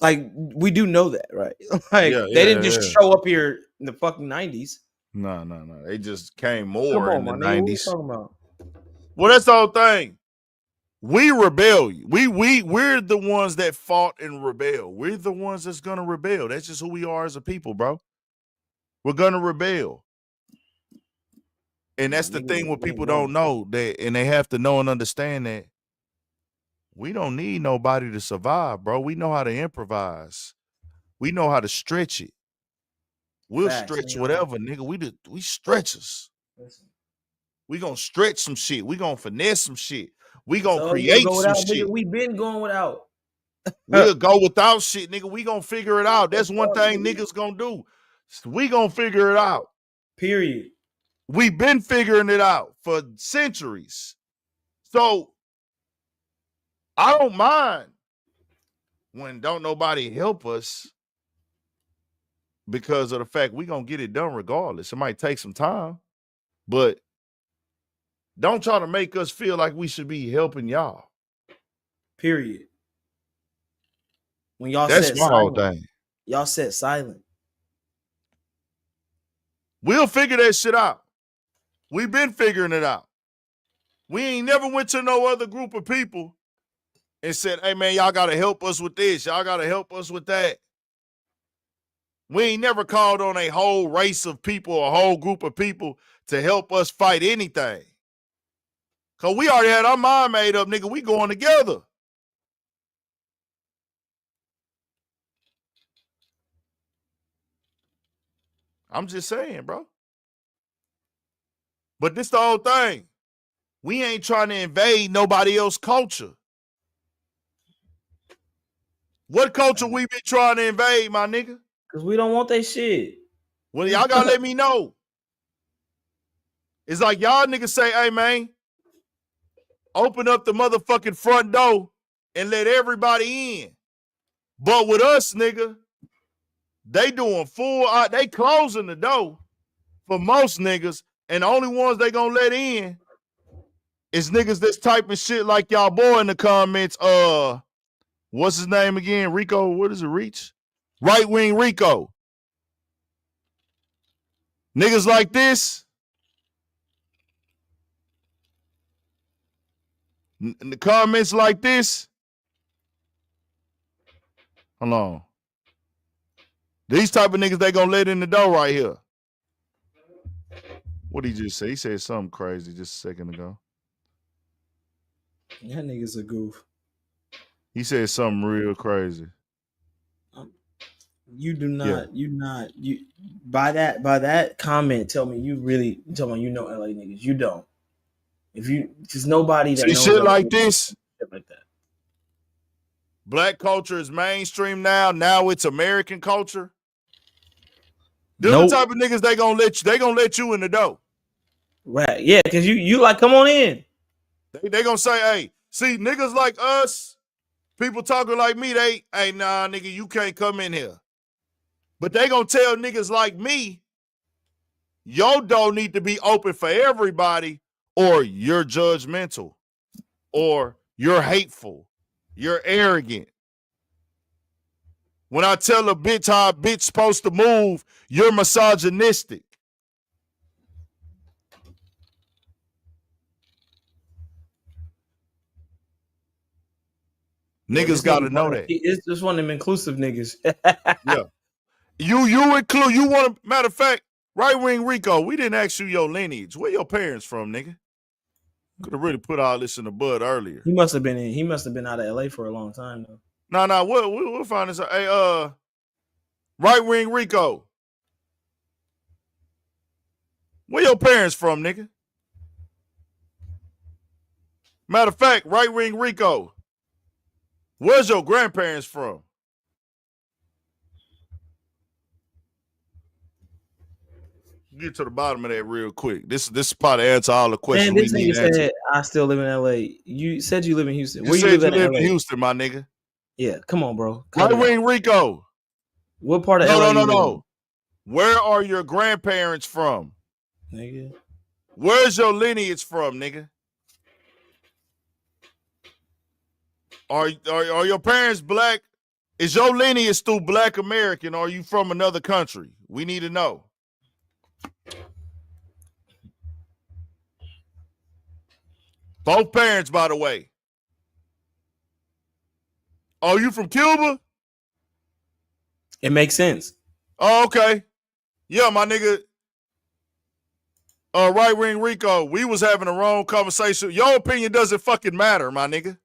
like we do know that, right? Like they didn't just show up here in the fucking '90s. No. They just came more Come on, in the my nigga, what you '90s. talking about? Well, that's the whole thing. We rebel. We're the ones that fought and rebel. We're the ones that's gonna rebel. That's just who we are as a people, bro. We're gonna rebel. And that's the thing what people don't know, that, and they have to know and understand that we don't need nobody to survive, bro. We know how to improvise. We know how to stretch it. We'll stretch whatever, nigga. We stretchers. We gonna stretch some shit. We gonna finesse some shit. We gonna create some shit. We been going without. We'll go without shit, nigga. We gonna figure it out. That's one thing niggas gonna do. We gonna figure it out. Period. We've been figuring it out for centuries. So I don't mind when don't nobody help us because of the fact we gonna get it done regardless. It might take some time, but don't try to make us feel like we should be helping y'all. Period. When y'all That's said my whole silent, thing. y'all said silent. We'll figure that shit out. We've been figuring it out. We ain't never went to no other group of people and said, hey, man, y'all got to help us with this. Y'all got to help us with that. We ain't never called on a whole race of people, a whole group of people to help us fight anything. Because we already had our mind made up, nigga. We going together. I'm just saying, bro. But this the whole thing. We ain't trying to invade nobody else's culture. What culture we been trying to invade, my nigga? Because we don't want that shit. Well, y'all gotta let me know. It's like y'all niggas say, hey, man, open up the motherfucking front door and let everybody in. But with us, nigga, they doing full, they closing the door for most niggas, and the only ones they gonna let in is niggas that's typing shit like y'all boy in the comments. What's his name again? Rico, what is it, Reach? Right wing Rico. Niggas like this. In the comments like this. Hold on. These type of niggas they gonna let in the door right here. What did he just say? He said something crazy just a second ago. That nigga's a goof. He said something real crazy. You do not, you by that comment, tell me you know LA niggas. You don't. If you just nobody that knows shit LA like this. Shit like that. Black culture is mainstream now. Now it's American culture. The type of niggas they gonna let you in the door. Right. Yeah, because you like, come on in. They gonna say, hey, see, niggas like us, people talking like me, hey, nah, nigga, you can't come in here. But they gonna tell niggas like me, your door need to be open for everybody, or you're judgmental, or you're hateful, you're arrogant. When I tell a bitch how a bitch supposed to move, you're misogynistic. Niggas gotta know that. It's just one of them inclusive niggas. Yeah. You include, you want to, matter of fact, right wing Rico, we didn't ask you your lineage. Where your parents from, nigga? Could have really put all this in the bud earlier. He must have been out of LA for a long time though. No, we'll find this. Hey, right wing Rico. Where your parents from, nigga? Matter of fact, right wing Rico. Where's your grandparents from? Get to the bottom of that real quick. This is probably answer all the questions. Man, this nigga said, I still live in LA. You said you live in Houston. Where you live in Houston, my nigga? Yeah, come on, bro. Right wing Rico. What part of LA? No. Where are your grandparents from? Nigga. Where's your lineage from, nigga? Are your parents black? Is your lineage through Black American or are you from another country? We need to know. Both parents, by the way. Oh, you from Cuba? It makes sense. Oh, okay. Yeah, my nigga. Right Ring Rico, we was having a wrong conversation. Your opinion doesn't fucking matter, my nigga.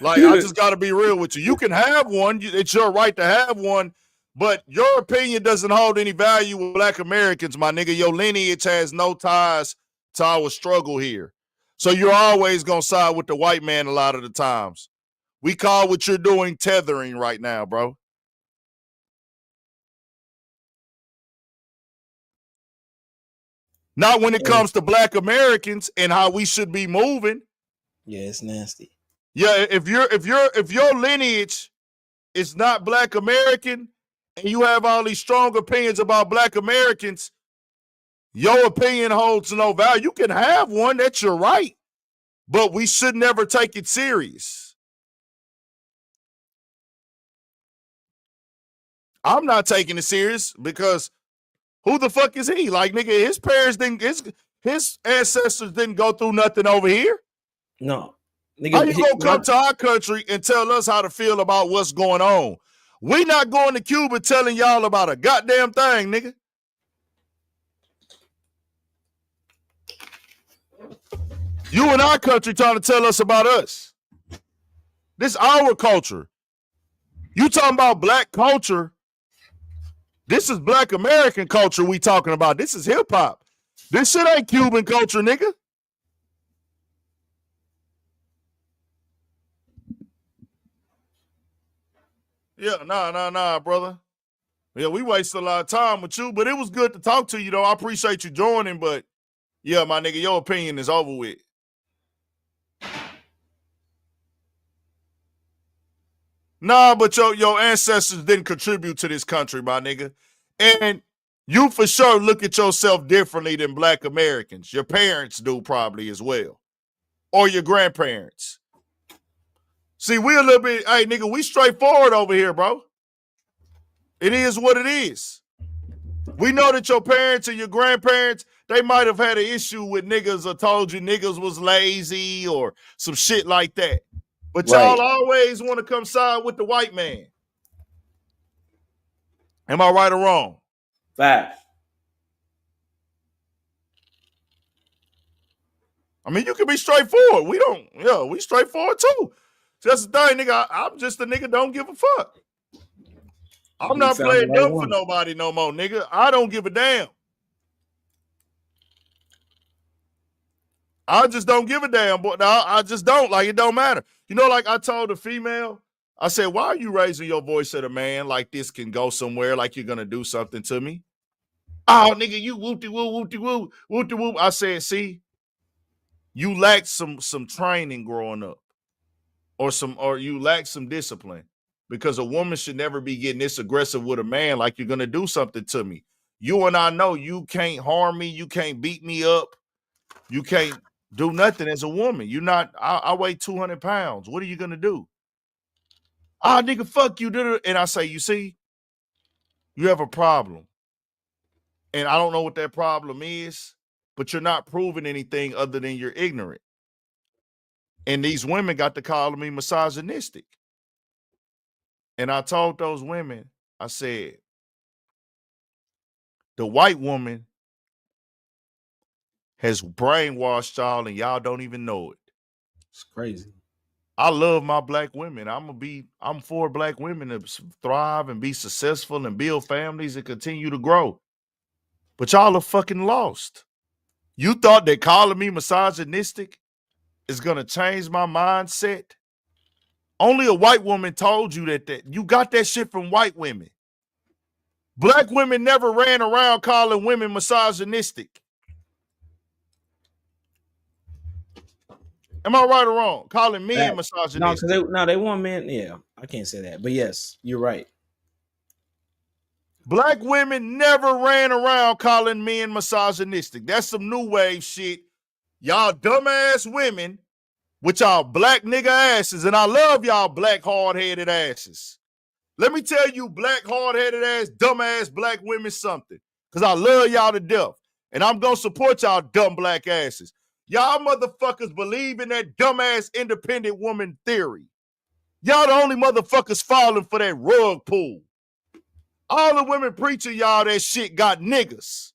Like, I just got to be real with you. You can have one. It's your right to have one. But your opinion doesn't hold any value with Black Americans, my nigga. Your lineage has no ties to our struggle here. So you're always going to side with the white man a lot of the times. We call what you're doing tethering right now, bro. Not when it comes to Black Americans and how we should be moving. Yeah, it's nasty. Yeah, if your lineage is not Black American and you have all these strong opinions about Black Americans, your opinion holds no value. You can have one, that's your right, but we should never take it serious. I'm not taking it serious because who the fuck is he? Like, nigga, his parents didn't, his ancestors didn't go through nothing over here. No. Nigga, How you gonna come to our country and tell us how to feel about what's going on? We not going to Cuba telling y'all about a goddamn thing, nigga. You in our country trying to tell us about us. This our culture. You talking about Black culture. This is Black American culture we talking about. This is hip hop. This shit ain't Cuban culture, nigga. Yeah, nah, brother. Yeah, we wasted a lot of time with you, but it was good to talk to you, though. I appreciate you joining, but yeah, my nigga, your opinion is over with. Nah, but your ancestors didn't contribute to this country, my nigga. And you for sure look at yourself differently than Black Americans. Your parents do probably as well. Or your grandparents. See, we a little bit, hey, nigga, we straightforward over here, bro. It is what it is. We know that your parents and your grandparents, they might have had an issue with niggas or told you niggas was lazy or some shit like that. But y'all always want to come side with the white man. Am I right or wrong? Fact. I mean, you can be straightforward. We straightforward too. That's the thing, nigga. I'm just a nigga don't give a fuck. I'm not playing dumb for nobody no more, nigga. I don't give a damn. I just don't give a damn, boy. No, I just don't. Like, it don't matter. You know, like I told a female, I said, why are you raising your voice at a man like this can go somewhere, like you're going to do something to me? Oh, nigga, you whoop-de-woo, whoop-de-woo, whoop-de-woo. I said, see, you lack some training growing up or you lack some discipline because a woman should never be getting this aggressive with a man like you're going to do something to me. You and I know you can't harm me. You can't beat me up. You can't do nothing as a woman. You're not, I weigh 200 pounds. What are you going to do? Ah, nigga, fuck you. And I say, you see, you have a problem. And I don't know what that problem is, but you're not proving anything other than you're ignorant. And these women got to call me misogynistic. And I told those women, I said, the white woman has brainwashed y'all and y'all don't even know it. It's crazy. I love my Black women. I'm for Black women to thrive and be successful and build families and continue to grow. But y'all are fucking lost. You thought that calling me misogynistic is going to change my mindset? Only a white woman told you that you got that shit from white women. Black women never ran around calling women misogynistic. Am I right or wrong? Calling men misogynistic. No, they want men. Yeah, I can't say that. But yes, you're right. Black women never ran around calling men misogynistic. That's some new wave shit. Y'all dumbass women with y'all black nigga asses, and I love y'all black hard-headed asses. Let me tell you black hard-headed ass, dumbass black women something, because I love y'all to death, and I'm going to support y'all dumb black asses. Y'all motherfuckers believe in that dumbass independent woman theory. Y'all the only motherfuckers falling for that rug pull. All the women preaching y'all that shit got niggas.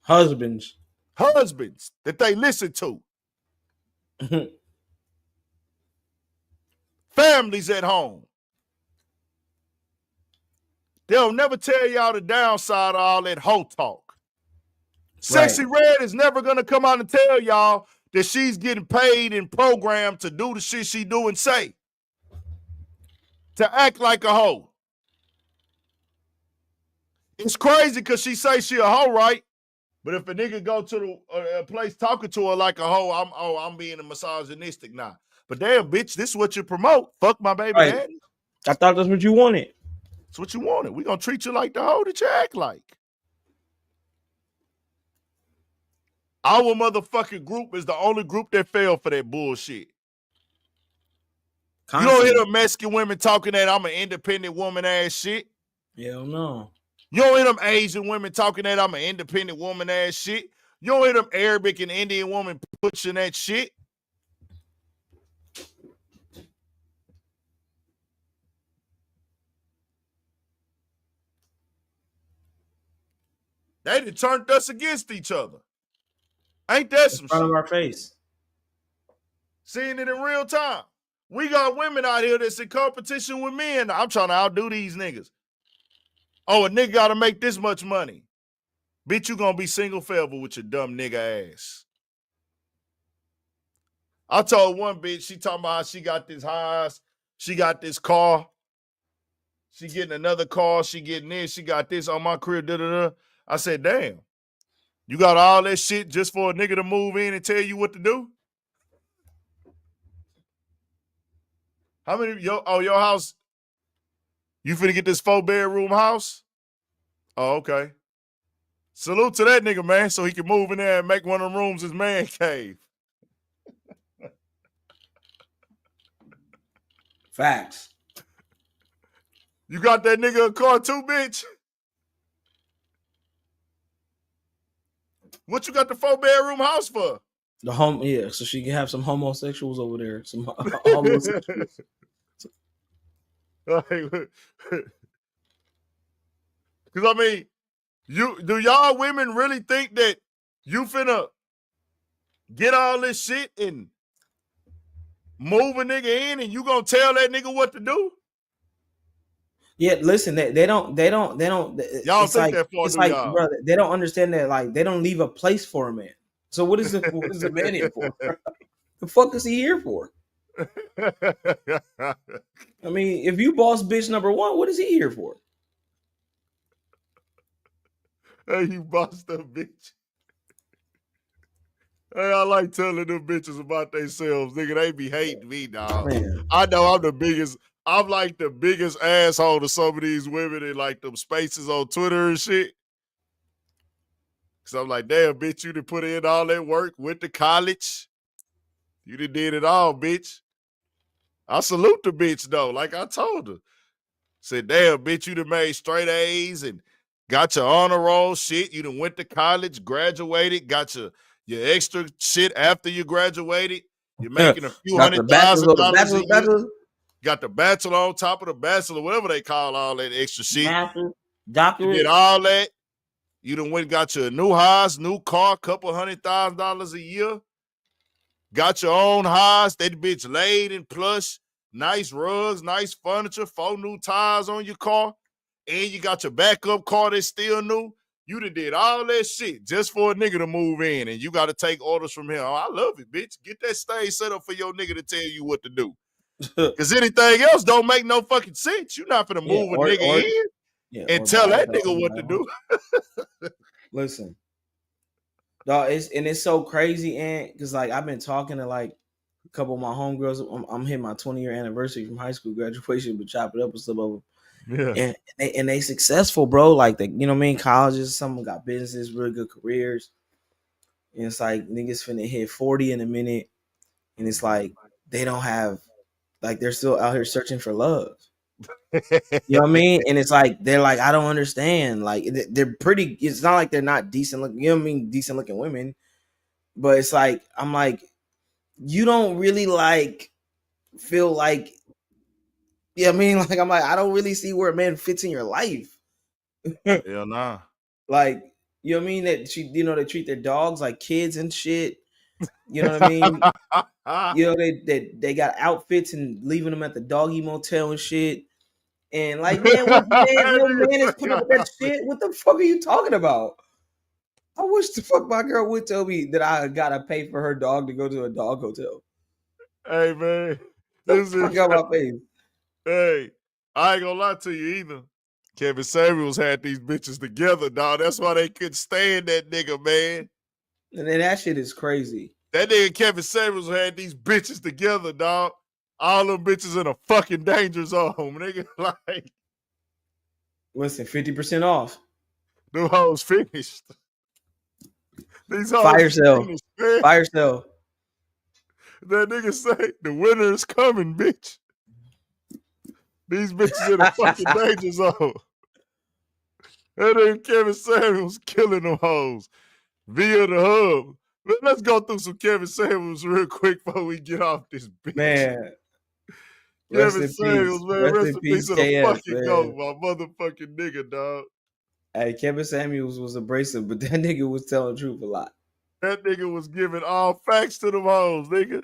Husbands that they listen to. Families at home. They'll never tell y'all the downside of all that hoe talk. Sexy Red is never going to come out and tell y'all that she's getting paid and programmed to do the shit she do and say. To act like a hoe. It's crazy because she say she a hoe, right? But if a nigga go to a place talking to her like a hoe, I'm being a misogynistic now. But damn, bitch, this is what you promote. Fuck my baby daddy. I thought that's what you wanted. That's what you wanted. We gonna treat you like the hoe that you act like. Our motherfucking group is the only group that fell for that bullshit. You don't hear them Mexican women talking that I'm an independent woman ass shit. Hell no. You don't hear them Asian women talking that I'm an independent woman ass shit. You don't hear them Arabic and Indian women pushing that shit. They done turned us against each other. Ain't that some shit? In front of our face. Seeing it in real time. We got women out here that's in competition with men. I'm trying to outdo these niggas. Oh, a nigga got to make this much money. Bitch, you going to be single forever with your dumb nigga ass. I told one bitch, she talking about how she got this house, she got this car, she getting another car, she getting this, she got this on my crib, da-da-da. I said, damn, you got all that shit just for a nigga to move in and tell you what to do? How many, your house, you finna get this 4-bedroom house? Oh, okay. Salute to that nigga, man, so he can move in there and make one of them rooms his man cave. Facts. You got that nigga a car too, bitch? What you got the 4-bedroom house for? So she can have some homosexuals over there. Some homosexuals. Because I mean, do y'all women really think that you finna get all this shit and move a nigga in and you gonna tell that nigga what to do? Yeah, listen, they don't. Y'all think that far, it's do like, y'all? brother, they don't understand that. Like, they don't leave a place for a man. So what is the man here for? The fuck is he here for? I mean, if you boss bitch number one, what is he here for? Hey, you bossed up bitch. Hey, I like telling them bitches about themselves. Nigga, they be hating me, dog. Man. I know I'm like the biggest asshole to some of these women in like them spaces on Twitter and shit. So I'm like, damn, bitch, you done put in all that work, went to college. You done did it all, bitch. I salute the bitch, though, like I told her. Said, damn, bitch, you done made straight A's and got your honor roll shit. You done went to college, graduated, got your extra shit after you graduated. You're making a few $100,000 a year. Got the bachelor on top of the bachelor, whatever they call all that extra shit. Master, doctorate. You did all that. You done went and got your new house, new car, couple $100,000 a year. Got your own house. That bitch laid in plush. Nice rugs, nice furniture, 4 new tires on your car. And you got your backup car that's still new. You done did all that shit just for a nigga to move in. And you got to take orders from him. Oh, I love it, bitch. Get that stage set up for your nigga to tell you what to do. Because anything else don't make no fucking sense. You're not finna move a nigga in and tell that nigga what to do. Listen, dog, it's so crazy, and because like I've been talking to like a couple of my homegirls. I'm hitting my 20-year anniversary from high school graduation, but chop it up and stuff over. Yeah. And they successful, bro. Like you know what I mean? Colleges, some of them got businesses, really good careers. And it's like niggas finna hit 40 in a minute. And it's like they don't have, like, they're still out here searching for love. You know what I mean? And it's like they're like, I don't understand. Like they're pretty, it's not like they're not decent looking, you know what I mean, decent looking women. But it's like, I'm like, you don't really like feel like, you know what I mean? Like I'm like, I don't really see where a man fits in your life. Hell nah. Like, you know what I mean? That they treat their dogs like kids and shit. You know what I mean? You know, they got outfits and leaving them at the doggy motel and shit. And like, man, no man is putting up with that shit. What the fuck are you talking about? I wish the fuck my girl would tell me that I gotta pay for her dog to go to a dog hotel. Hey man, this is got my face. Hey, I ain't gonna lie to you either. Kevin Samuels had these bitches together, dog. That's why they couldn't stand that nigga, man. And then that shit is crazy. That nigga Kevin Samuels had these bitches together, dog. All them bitches in a fucking danger zone, nigga. Like, listen, 50% off. Them hoes finished. These hoes Fire sale. finished, man. Fire sale. That nigga say the winter is coming, bitch. These bitches in a fucking danger zone. That nigga Kevin Samuels killing them hoes via the hub. Let's go through some Kevin Samuels real quick before we get off this bitch. Man. Kevin Samuels, man. Rest in peace to the KS, fucking man. goat, my motherfucking nigga, dog. Hey, Kevin Samuels was abrasive, but that nigga was telling the truth a lot. That nigga was giving all facts to them hoes, nigga.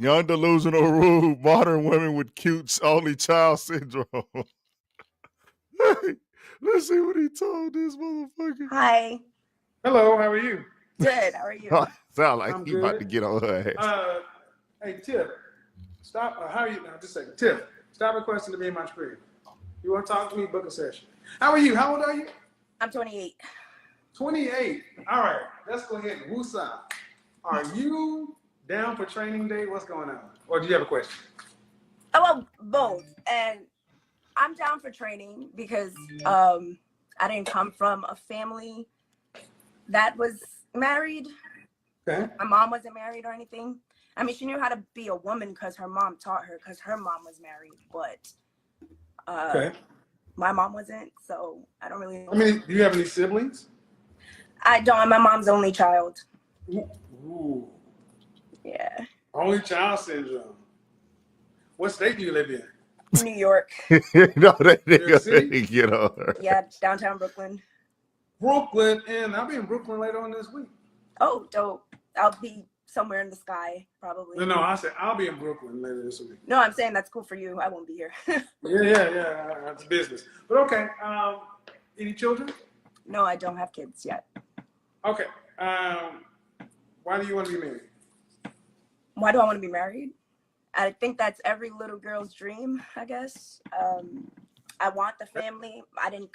Young, delusional, rude, modern women with cute only child syndrome. Hey, let's see what he told this motherfucker. Hi. Hello, how are you? Good. How are you? Sound like I'm he about good. to get on her ass. Hey, Tiff, stop. How are you? Now, just a second. Tiff, stop requesting to be in my screen. You want to talk to me? Book a session. How are you? How old are you? I'm 28. 28. All right, let's go ahead and woosah. Are you down for training day? What's going on? Or do you have a question? Oh, well, both. And I'm down for training because I didn't come from a family that was married. Okay. My mom wasn't married or anything. I mean, she knew how to be a woman because her mom taught her because her mom was married, but Okay. my mom wasn't, so I don't really. I mean, do you have any siblings? I don't. I'm my mom's only child. Ooh. Yeah. Only child syndrome. What state do you live in? New York. No, that New York City? nigga get on her. Yeah, downtown Brooklyn. Brooklyn, and I'll be in Brooklyn later on this week. Oh, dope. I'll be somewhere in the sky, probably. No, I said I'll be in Brooklyn later this week. No, I'm saying that's cool for you. I won't be here. Yeah. It's business. But okay. Any children? No, I don't have kids yet. Okay. Why do you want to be married? Why do I want to be married? I think that's every little girl's dream, I guess. I want the family.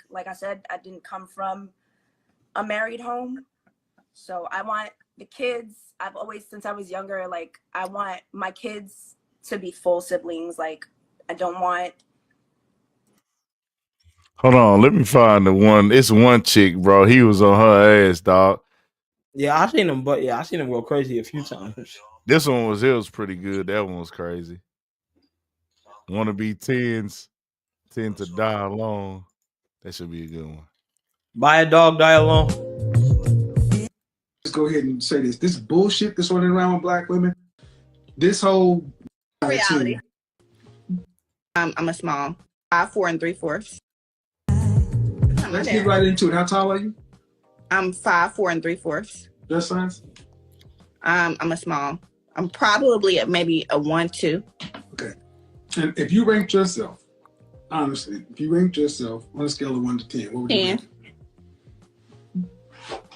Like I said, I didn't come from a married home. So I want the kids. I've always, since I was younger, like I want my kids to be full siblings. Like I don't want. Hold on, let me find the one. It's one chick, bro. He was on her ass, dog. Yeah, I seen him, but I seen him go crazy a few times. This one was pretty good. That one was crazy. Want to be tens, tend to die alone. That should be a good one. Buy a dog, die alone. Let's go ahead and say this. This bullshit that's running around with black women. This whole reality. I'm a small 5'4" 3/4. Let's get right into it. How tall are you? I'm 5'4" 3/4. Dress size? I'm a small. I'm probably maybe a 1-2. Okay. And if you ranked yourself, honestly, if you ranked yourself on a scale of 1 to 10, what would you rank?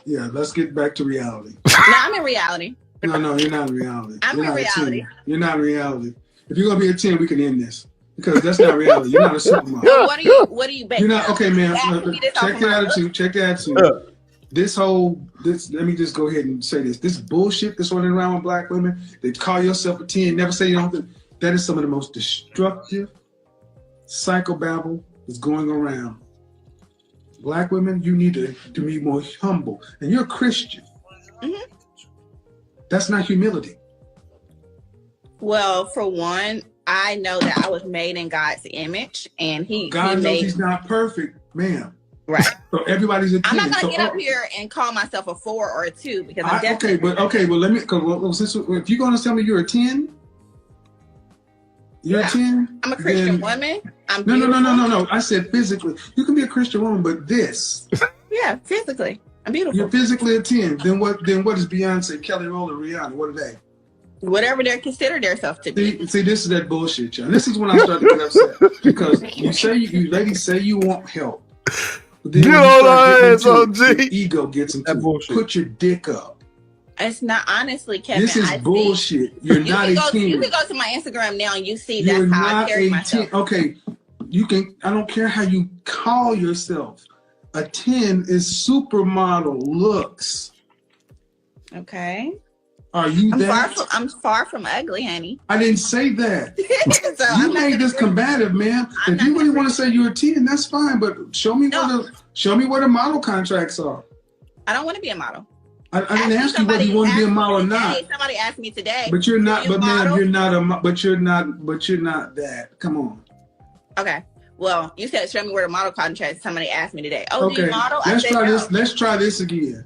Yeah, let's get back to reality. No, I'm in reality. No, you're not in reality. I'm in reality. You're not in reality. If you're gonna be a 10, we can end this. Because that's not reality. You're not a supermodel. So what do you base? You're not okay, man. Check the attitude. Check the attitude. Let me just go ahead and say this. This bullshit that's running around with black women, they call yourself a 10, never say you don't have to. That is some of the most destructive psychobabble that's going around. Black women, you need to be more humble. And you're a Christian. Mm-hmm. That's not humility. Well, for one, I know that I was made in God's image, and God knows made, he's not perfect, ma'am. Right. So everybody's a 10. I'm not gonna get up here and call myself a 4 or a 2 because I'm okay, well, let me. If you're gonna tell me you're a 10, you're a 10. I'm a Christian woman. I'm no. I said physically. You can be a Christian woman, but this. Yeah, physically, I'm beautiful. You're physically a 10. Then what? Then what is Beyonce, Kelly Rowland, Rihanna? What are they? Whatever they consider themselves to be. See, this is that bullshit, y'all. This is when I start to get upset because you ladies say you want help. Get on our ass, OG. Ego gets into it. Put your dick up. It's not, honestly, Kevin. This is bullshit. You're not a 10. You can go to my Instagram now and you see that's how I carry myself. Okay, you can. I don't care how you call yourself. A 10 is supermodel looks. Okay. Are you I'm far from ugly, honey. I didn't say that. So you made this combative, man. If you really want to say you're a 10, that's fine. But show me what the model contracts are. I don't want to be a model. I didn't ask you whether you want to be a model or not. Somebody asked me today. But you're not. But ma'am, you're not But you're not that. Come on. Okay. Well, you said show me where the model contracts. Somebody asked me today. Oh, do you model? Let's try this. Let's try this again.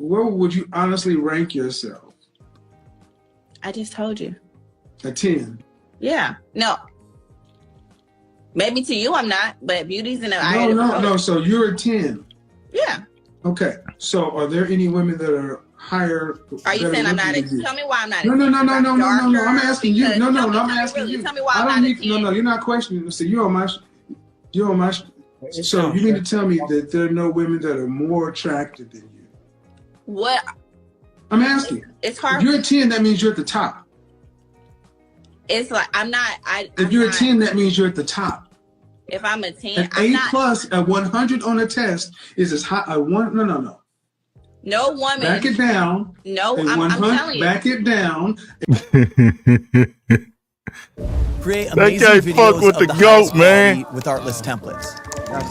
Where would you honestly rank yourself? I just told you. A 10. Yeah. No. Maybe to you I'm not, but beauty's in the eye. No. So you're a 10. Yeah. Okay. So are there any women that are higher? Are you saying I'm not? Tell me why I'm not. No. I'm asking you. No. I'm asking you. Tell me why I'm not. No. You're not questioning. So you're on my. So you mean to tell me that there are no women that are more attractive than you? What? I'm asking. It's hard. If you're a 10, that means you're at the top. It's like I'm not. If you're a 10, that means you're at the top. If I'm a 10, an A plus, a 100 on a test is as high. No. No woman. Back it down. No, I'm telling you. Back it down. Create amazing videos fuck with the goat, man. With artless templates.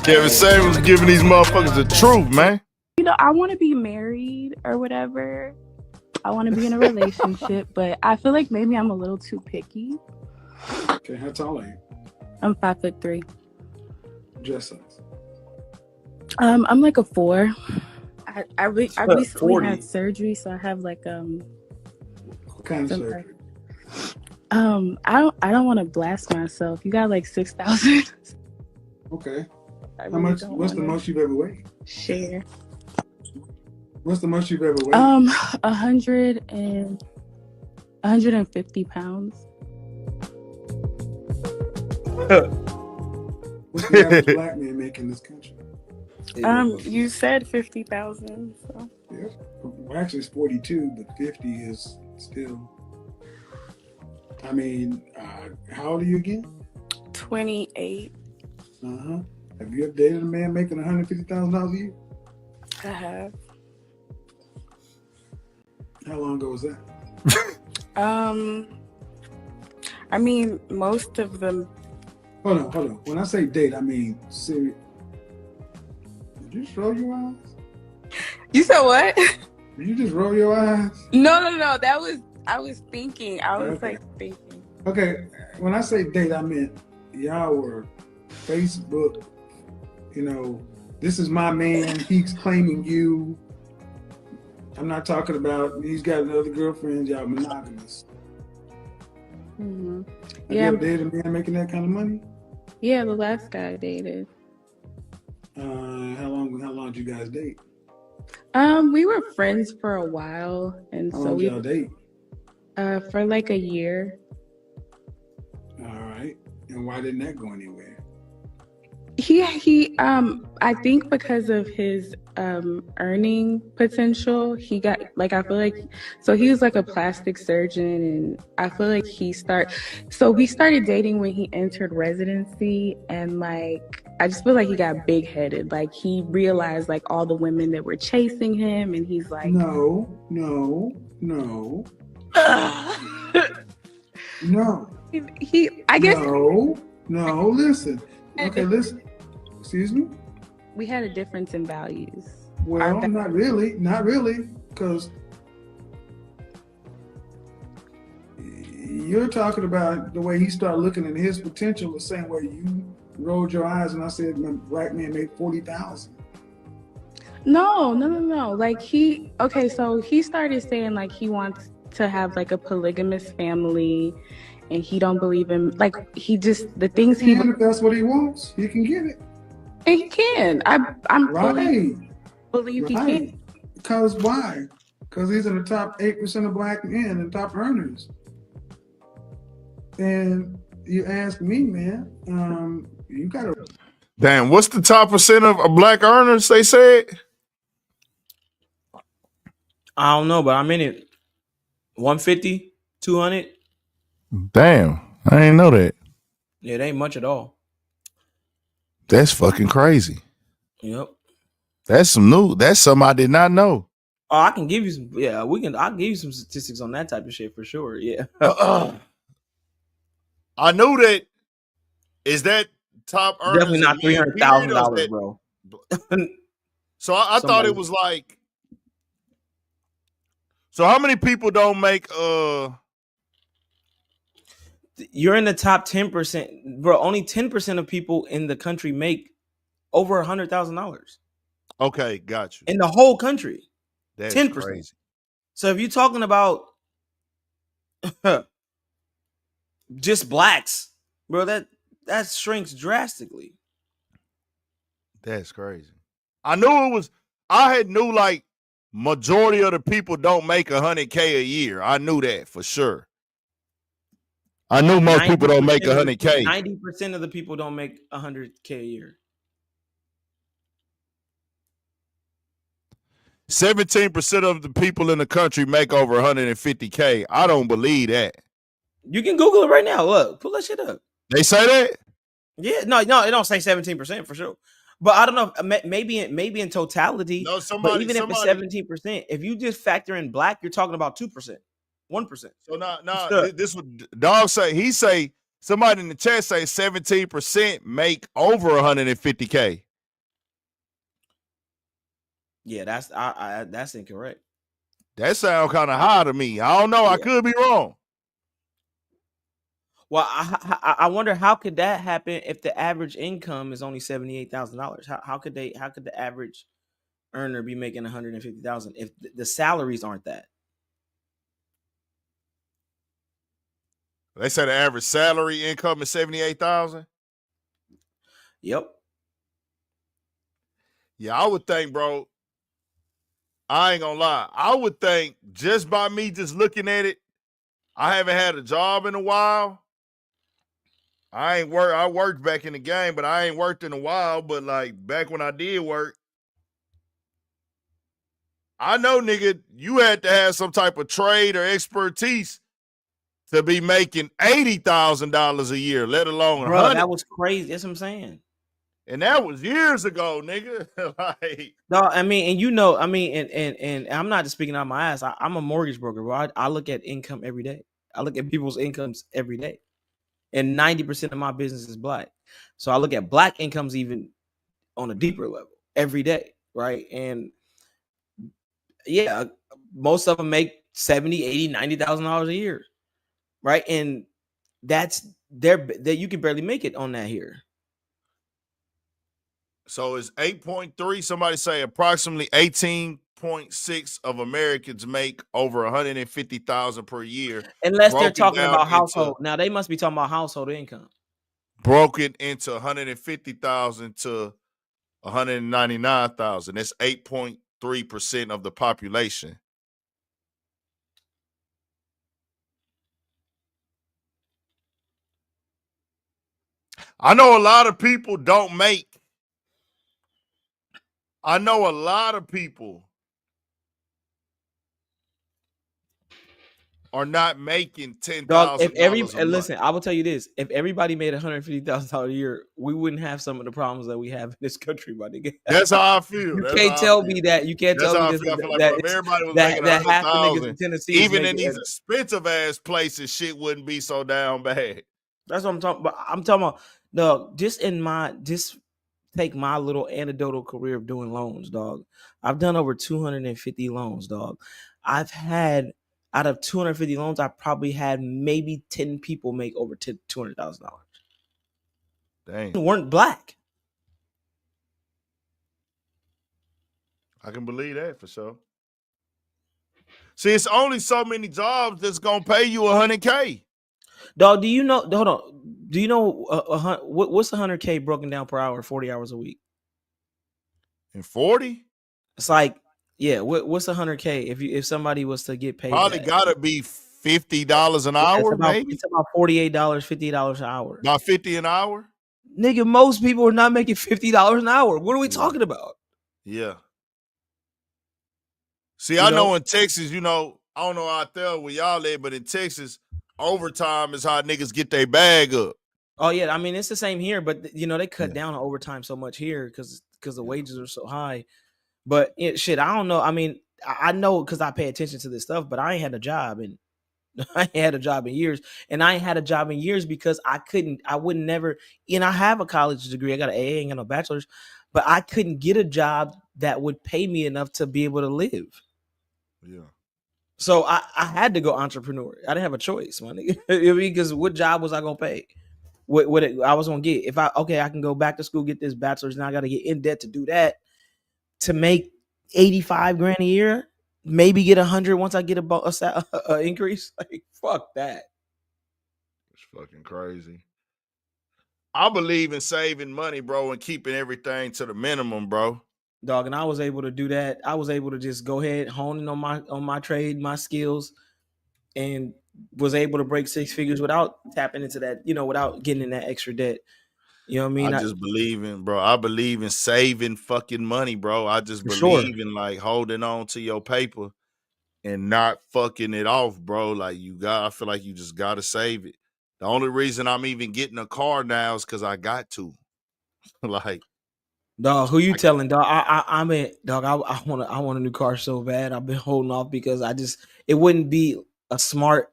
Kevin Samuels giving these motherfuckers the truth, man. You know, I want to be married or whatever. I want to be in a relationship, but I feel like maybe I'm a little too picky. Okay, how tall are you? I'm 5'3". Dress size. I'm like a 4. I recently had surgery, so I have like What kind of surgery? I don't want to blast myself. You got like 6,000. Okay. How much? What's the most you've ever weighed? Share. What's the most you've ever weighed? 150 pounds. What's the average black man make in this country? You said 50,000. So. Yeah. Well, actually, it's 42, but 50 is still. I mean, how old are you again? 28. Have you ever dated a man making $150,000 a year? I have. How long ago was that? I mean, most of them. Hold on. When I say date, I mean serious. Did you just roll your eyes? You said what? Did you just roll your eyes? No. I was thinking. I was thinking. Okay, when I say date, I meant y'all were Facebook. You know, this is my man. He's claiming you. I'm not talking about he's got another girlfriend. Y'all monogamous. Mm-hmm. Have you ever dated a man making that kind of money? Yeah, the last guy I dated. How long did you guys date? We were friends for a while, and how long did y'all date? For like a year. All right. And why didn't that go anywhere? He I think because of his earning potential, he got like, I feel like, so he was like a plastic surgeon, and I feel like we started dating when he entered residency, and like I just feel like he got big headed. Like he realized like all the women that were chasing him, and he's like, No. No. I guess. No, listen. Okay, listen. Excuse me? We had a difference in values. Well, not really, because you're talking about the way he started looking at his potential the same way you rolled your eyes and I said my black man made 40,000. No. Like so he started saying like he wants to have like a polygamous family, and he don't believe in like he just the things he. And if that's what he wants, he can get it. And he can. I'm right. Believe he can. Because why? Because he's in the top 8% of black men and top earners. And you ask me, man, you gotta. Damn, what's the top percent of black earners? They said. I don't know, but I'm in it. 150, 200. Damn, I didn't know that. Yeah, it ain't much at all. That's fucking crazy. Yep. That's something I did not know. Oh, I can give you some. Yeah, I'll give you some statistics on that type of shit for sure. Yeah. I knew that. Is that top earners? Definitely not $300,000, bro. So I thought it was like. So how many people don't make? You're in the top 10%, bro. Only 10% of people in the country make over $100,000. Okay, got you. In the whole country, that's 10%. Crazy. So if you're talking about just blacks, bro, that shrinks drastically. That's crazy. I knew it was. I had knew like majority of the people don't make $100K a year. I knew that for sure. I knew most people don't make $100K. 90% of the people don't make $100K a year. 17% of the people in the country make over $150K. I don't believe that. You can Google it right now. Look, pull that shit up. They say that? Yeah, no, it don't say 17% for sure. But I don't know. Maybe in totality. No, but even if it's 17%, if you just factor in black, you're talking about 2%, 1%. So this would dog say. He say somebody in the chat say 17% make over $150K. Yeah, that's incorrect. That sounds kind of high to me. I don't know. Yeah. I could be wrong. Well, I wonder how could that happen if the average income is only $78,000? How could the average earner be making $150,000 if the salaries aren't that? They say the average salary income is $78,000. Yep. Yeah, I would think, bro. I ain't gonna lie. I would think just by me just looking at it, I haven't had a job in a while. I worked back in the game, but I ain't worked in a while. But like back when I did work, I know, nigga, you had to have some type of trade or expertise to be making $80,000 a year, let alone Bro, 100. that was crazy. That's what I'm saying. And that was years ago, nigga. Like, no, I mean, and you know, I mean, and I'm not just speaking out my ass. I'm a mortgage broker, bro. I look at income every day. I look at people's incomes every day. And 90% of my business is black. So I look at black incomes even on a deeper level every day, right? And yeah, most of them make $70,000, $80,000, $90,000 a year, right? And that's that you can barely make it on that here. So it's 8.3. Somebody say approximately 18.6 of Americans make over 150,000 per year. Unless they're talking about household. Now they must be talking about household income. Broken into 150,000 to 199,000. That's 8.3% of the population. I know a lot of people don't make. I know a lot of people are not making $10,000 Dog, if a month. listen, I will tell you this: if everybody made $150,000 a year, we wouldn't have some of the problems that we have in this country, my nigga. That's how I feel. You That's can't how I tell feel. me that. You can't That's tell how me I this, feel. I feel like, that bro, if it's everybody was that, making that half the niggas in 100,000, Tennessee even in making, these expensive ass places, shit wouldn't be so down bad. That's what I'm talking about. I'm talking about, dog, just take my little anecdotal career of doing loans, dog. I've done over 250 loans, dog. I've had, out of 250 loans, I probably had maybe 10 people make over $200,000. Dang. They weren't black. I can believe that for sure. See, it's only so many jobs that's gonna pay you $100K. Dog, do you know? Hold on. Do you know what's 100K broken down per hour, 40 hours a week? And 40? It's like, yeah. What's 100K if somebody was to get paid? Probably gotta be $50 an hour, maybe. It's about $48, $50 an hour. About 50 an hour. Nigga, most people are not making $50 an hour. What are we talking about? Yeah. See, I know in Texas, I don't know out there where y'all at, but in Texas, overtime is how niggas get their bag up. Oh yeah, I mean it's the same here, but they cut down on overtime so much here because the wages are so high. But shit, I don't know. I mean, I know because I pay attention to this stuff, but I ain't had a job and I ain't had a job in years, and I ain't had a job in years because I wouldn't never. I have a college degree. I got an AA, ain't got no bachelor's, but I couldn't get a job that would pay me enough to be able to live. Yeah. So I had to go entrepreneur. I didn't have a choice, my nigga. Because what job was I gonna pay? What I was gonna get? If I can go back to school, get this bachelor's. Now I got to get in debt to do that. To make $85,000 a year, maybe get 100 once I get a increase. Like fuck that. It's fucking crazy. I believe in saving money, bro, and keeping everything to the minimum, bro. Dog, and I was able to do that. I was able to just go ahead, hone in on my trade, my skills, and was able to break 6 figures without tapping into that, without getting in that extra debt. You know what I mean? I just believe in saving fucking money, bro. I just believe in like holding on to your paper and not fucking it off, bro. Like I feel like you just gotta save it. The only reason I'm even getting a car now is because I got to. Like, dog, who you telling, dog? I want a new car so bad. I've been holding off because it wouldn't be a smart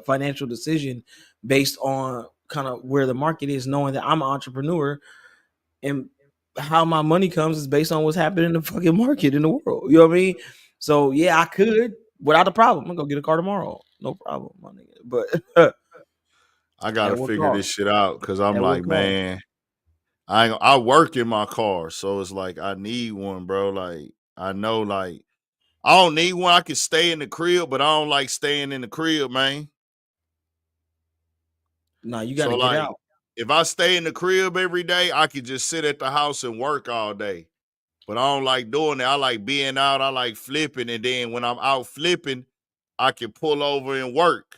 financial decision based on kind of where the market is, knowing that I'm an entrepreneur and how my money comes is based on what's happening in the fucking market in the world. You know what I mean? So yeah, I could without a problem. I'm gonna go get a car tomorrow. No problem, my nigga. But I gotta figure this shit out because I'm like, man, I work in my car, so it's like I need one, bro. Like I know, like I don't need one. I can stay in the crib, but I don't like staying in the crib, man. No, you gotta get out. If I stay in the crib every day, I could just sit at the house and work all day. But I don't like doing that. I like being out. I like flipping. And then when I'm out flipping, I can pull over and work.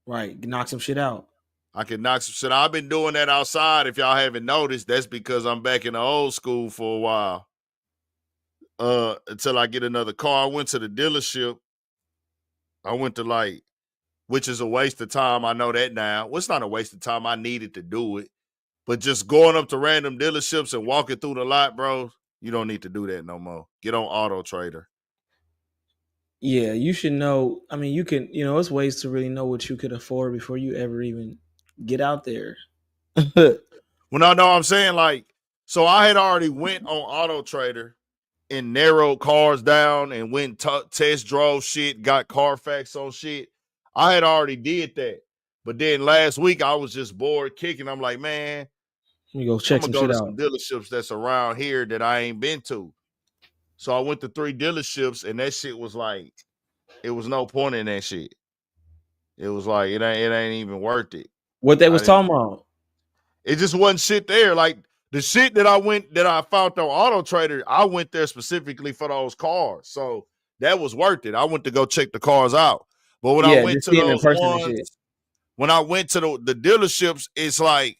Right. Knock some shit out. I can knock some shit out. I've been doing that outside. If y'all haven't noticed, that's because I'm back in the old school for a while. Until I get another car. I went to the dealership. I went to which is a waste of time. I know that now. Well, it's not a waste of time. I needed to do it. But just going up to random dealerships and walking through the lot, bro, you don't need to do that no more. Get on Auto Trader. Yeah, you should know. I mean, you can, it's ways to really know what you could afford before you ever even get out there. Well, no, I'm saying so I had already went on Auto Trader and narrowed cars down and went test drove shit, got Carfax on shit. I had already did that. But then last week I was just bored kicking. I'm like, man, let me go check some shit out. Some dealerships that's around here that I ain't been to. So I went to 3 dealerships and that shit was like, it was no point in that shit. It was like, it ain't even worth it. What they was talking about? It just wasn't shit there. Like the shit that I found on Auto Trader, I went there specifically for those cars. So that was worth it. I went to go check the cars out. But when I went to those ones, when I went to the dealerships, it's like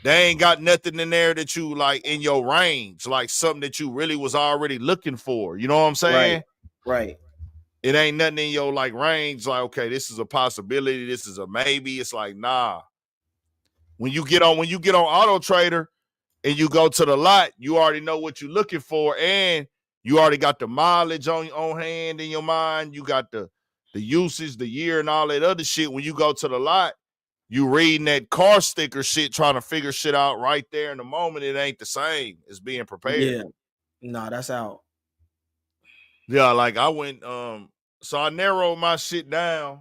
they ain't got nothing in there that you like in your range, like something that you really was already looking for. You know what I'm saying? Right. it ain't nothing in your like range. Like, okay, this is a possibility. This is a maybe. It's like, nah. When you get on Auto Trader and you go to the lot, you already know what you're looking for, and you already got the mileage on hand in your mind. You got the usage, the year, and all that other shit. When you go to the lot, you reading that car sticker shit, trying to figure shit out right there in the moment. It ain't the same as being prepared. Yeah. Nah, that's out. Yeah, like I went, so I narrowed my shit down.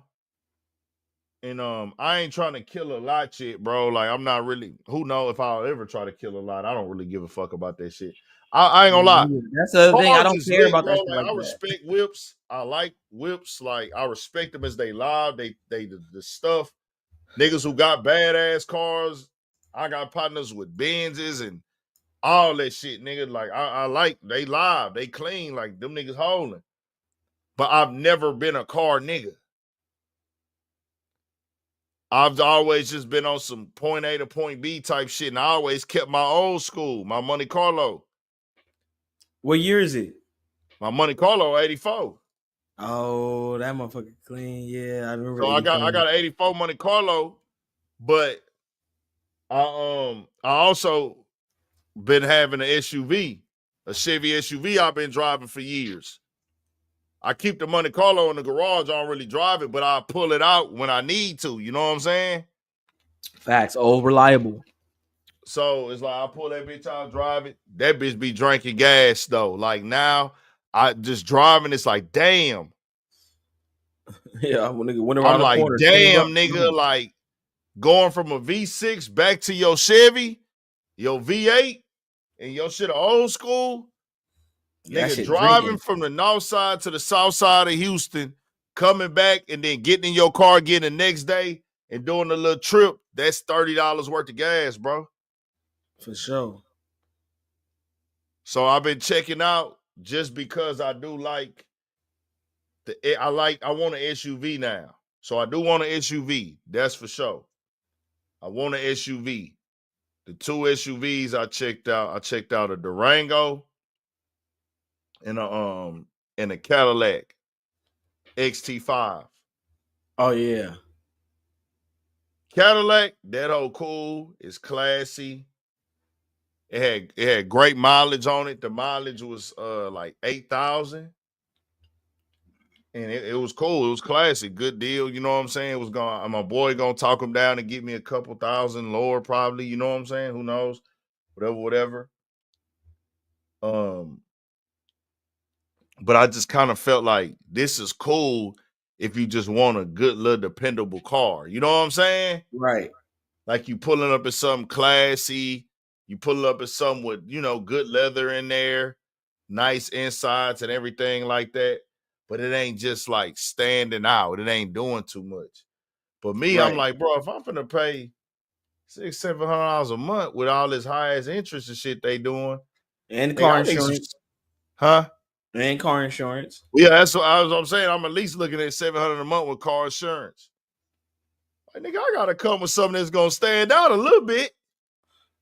And I ain't trying to kill a lot yet, bro. Like, I'm not really, who know if I'll ever try to kill a lot. I don't really give a fuck about that shit. I ain't gonna lie. That's the other thing. I Cars don't is care lit, about bro. that shit Like, like I that. respect whips. I like whips. Like, I respect them as they live. They the stuff. Niggas who got badass cars. I got partners with Benzes and all that shit, nigga. Like, I like, they live. They clean. Like, them niggas holding. But I've never been a car nigga. I've always just been on some point A to point B type shit, and I always kept my old school, my Monte Carlo. What year is it? My Monte Carlo, 84. Oh, that motherfucker clean. Yeah, I remember. So I got an 84 Monte Carlo, but I also been having an SUV, a Chevy SUV I've been driving for years. I keep the Monte Carlo in the garage. I don't really drive it, but I pull it out when I need to. You know what I'm saying? Facts. Oh, reliable. So it's like I pull that bitch out, drive it. That bitch be drinking gas though. Like now, I just driving. It's like, damn. Yeah, when nigga went around I'm the like, corner. damn, nigga. Like going from a V6 back to your Chevy, your V8, and your shit old school. Yeah, Nigga shit driving drinking. from the north side to the south side of Houston, coming back and then getting in your car again the next day and doing a little trip. That's $30 worth of gas, bro. For sure. So I've been checking out just because I do like I want an SUV now. So I do want an SUV. That's for sure. I want an SUV. The two SUVs I checked out a Durango and a Cadillac XT5. Oh yeah. Cadillac, that whole cool. It's classy. It had great mileage on it. The mileage was like 8,000. And it was cool. It was classy. Good deal. You know what I'm saying? It was my boy gonna talk him down and give me a couple thousand lower, probably. You know what I'm saying? Who knows? Whatever. But I just kind of felt like this is cool if you just want a good little dependable car. You know what I'm saying? Right. Like you pulling up at something classy, you pulling up at something with, you know, good leather in there, nice insides and everything like that. But it ain't just like standing out. It ain't doing too much. But me, I'm like, bro, if I'm gonna pay $600-$700 a month with all this high ass interest and shit they doing, and the car insurance, huh? And car insurance. Yeah, that's what I'm saying. I'm at least looking at $700 a month with car insurance. Like, nigga, I gotta come with something that's gonna stand out a little bit.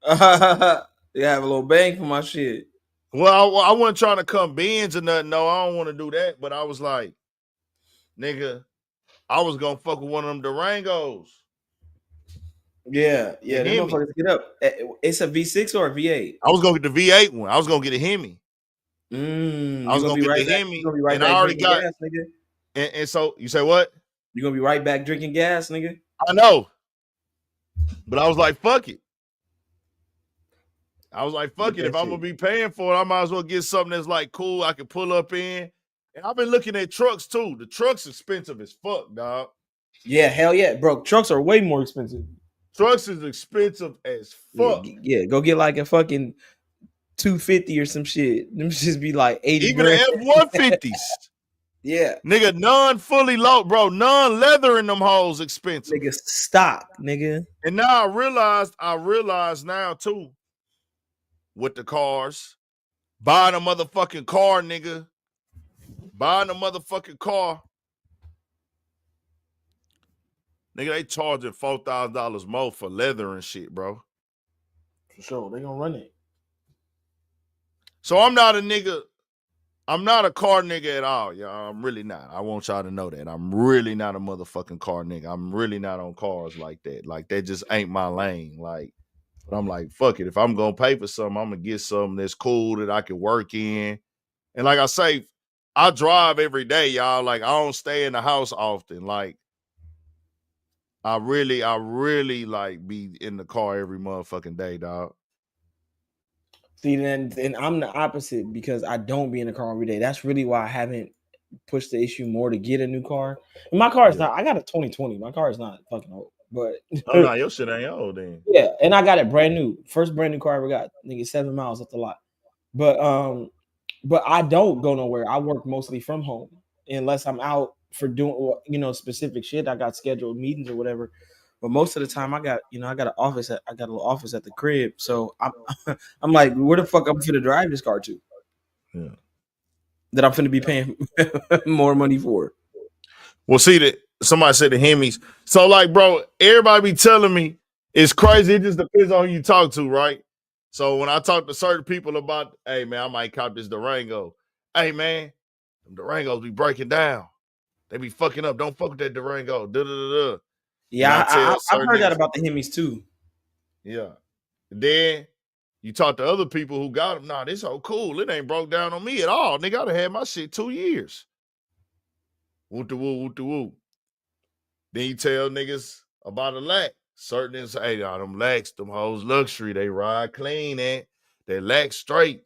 You have a little bang for my shit. Well, I wasn't trying to come Benz or nothing. No, I don't want to do that. But I was like, nigga, I was gonna fuck with one of them Durangos. Yeah, them motherfuckers get up. It's a V6 or a V8? I was gonna get the V8 one. I was gonna get a Hemi. I was gonna get the Hemi, and I already got. Gas, nigga. And so you say what? You gonna be right back drinking gas, nigga? I know, but I was like, fuck it. I was like, fuck it. If I'm gonna be paying for it, I might as well get something that's like cool. I can pull up in. And I've been looking at trucks too. The truck's expensive as fuck, dog. Yeah, hell yeah, bro. Trucks are way more expensive. Trucks is expensive as fuck. Yeah, go get like a fucking 250 or some shit. Them just be like 80. Even the F-150s. Yeah. Nigga, non-fully low, bro. Non-leather in them hoes expensive. Nigga, stock, nigga. And now I realize now too, with the cars, buying a motherfucking car, nigga. Buying a motherfucking car. Nigga, they charging $4,000 more for leather and shit, bro. For sure. They gonna run it. So I'm not a nigga I'm not a car nigga at all, y'all. I'm really not. I want y'all to know that. I'm really not a motherfucking car nigga. I'm really not on cars like that. Like, that just ain't my lane. Like, but I'm like, fuck it. If I'm gonna pay for something, I'm gonna get something that's cool that I can work in. And like I say, I drive every day, y'all. Like, I don't stay in the house often. Like, I really like be in the car every motherfucking day, dog. See, then I'm the opposite because I don't be in the car every day. That's really why I haven't pushed the issue more to get a new car. And my car is not. I got a 2020. My car is not fucking old, but Oh no, your shit ain't old then. yeah, and I got it brand new. First brand new car I ever got. Nigga, 7 miles up the lot. But I don't go nowhere. I work mostly from home unless I'm out for doing specific shit. I got scheduled meetings or whatever. But most of the time I got a little office at the crib. So I'm like, where the fuck I'm finna drive this car to? Yeah. That I'm finna be paying more money for. Well, see that somebody said the Hemis. So, like, bro, everybody be telling me it's crazy. It just depends on who you talk to, right? So when I talk to certain people about, hey man, I might cop this Durango. Hey man, them Durangos be breaking down. They be fucking up. Don't fuck with that Durango. Da-da-da-da. Yeah, I've heard that about the Hemis too. Yeah. Then you talk to other people who got them. Nah, this so cool. It ain't broke down on me at all. Nigga, I done had my shit 2 years. Woo-da-woo, woo-da-woo. Then you tell niggas about a lack. Certain niggas, hey, y'all, them lacks, them hoes luxury. They ride clean, and they lack straight.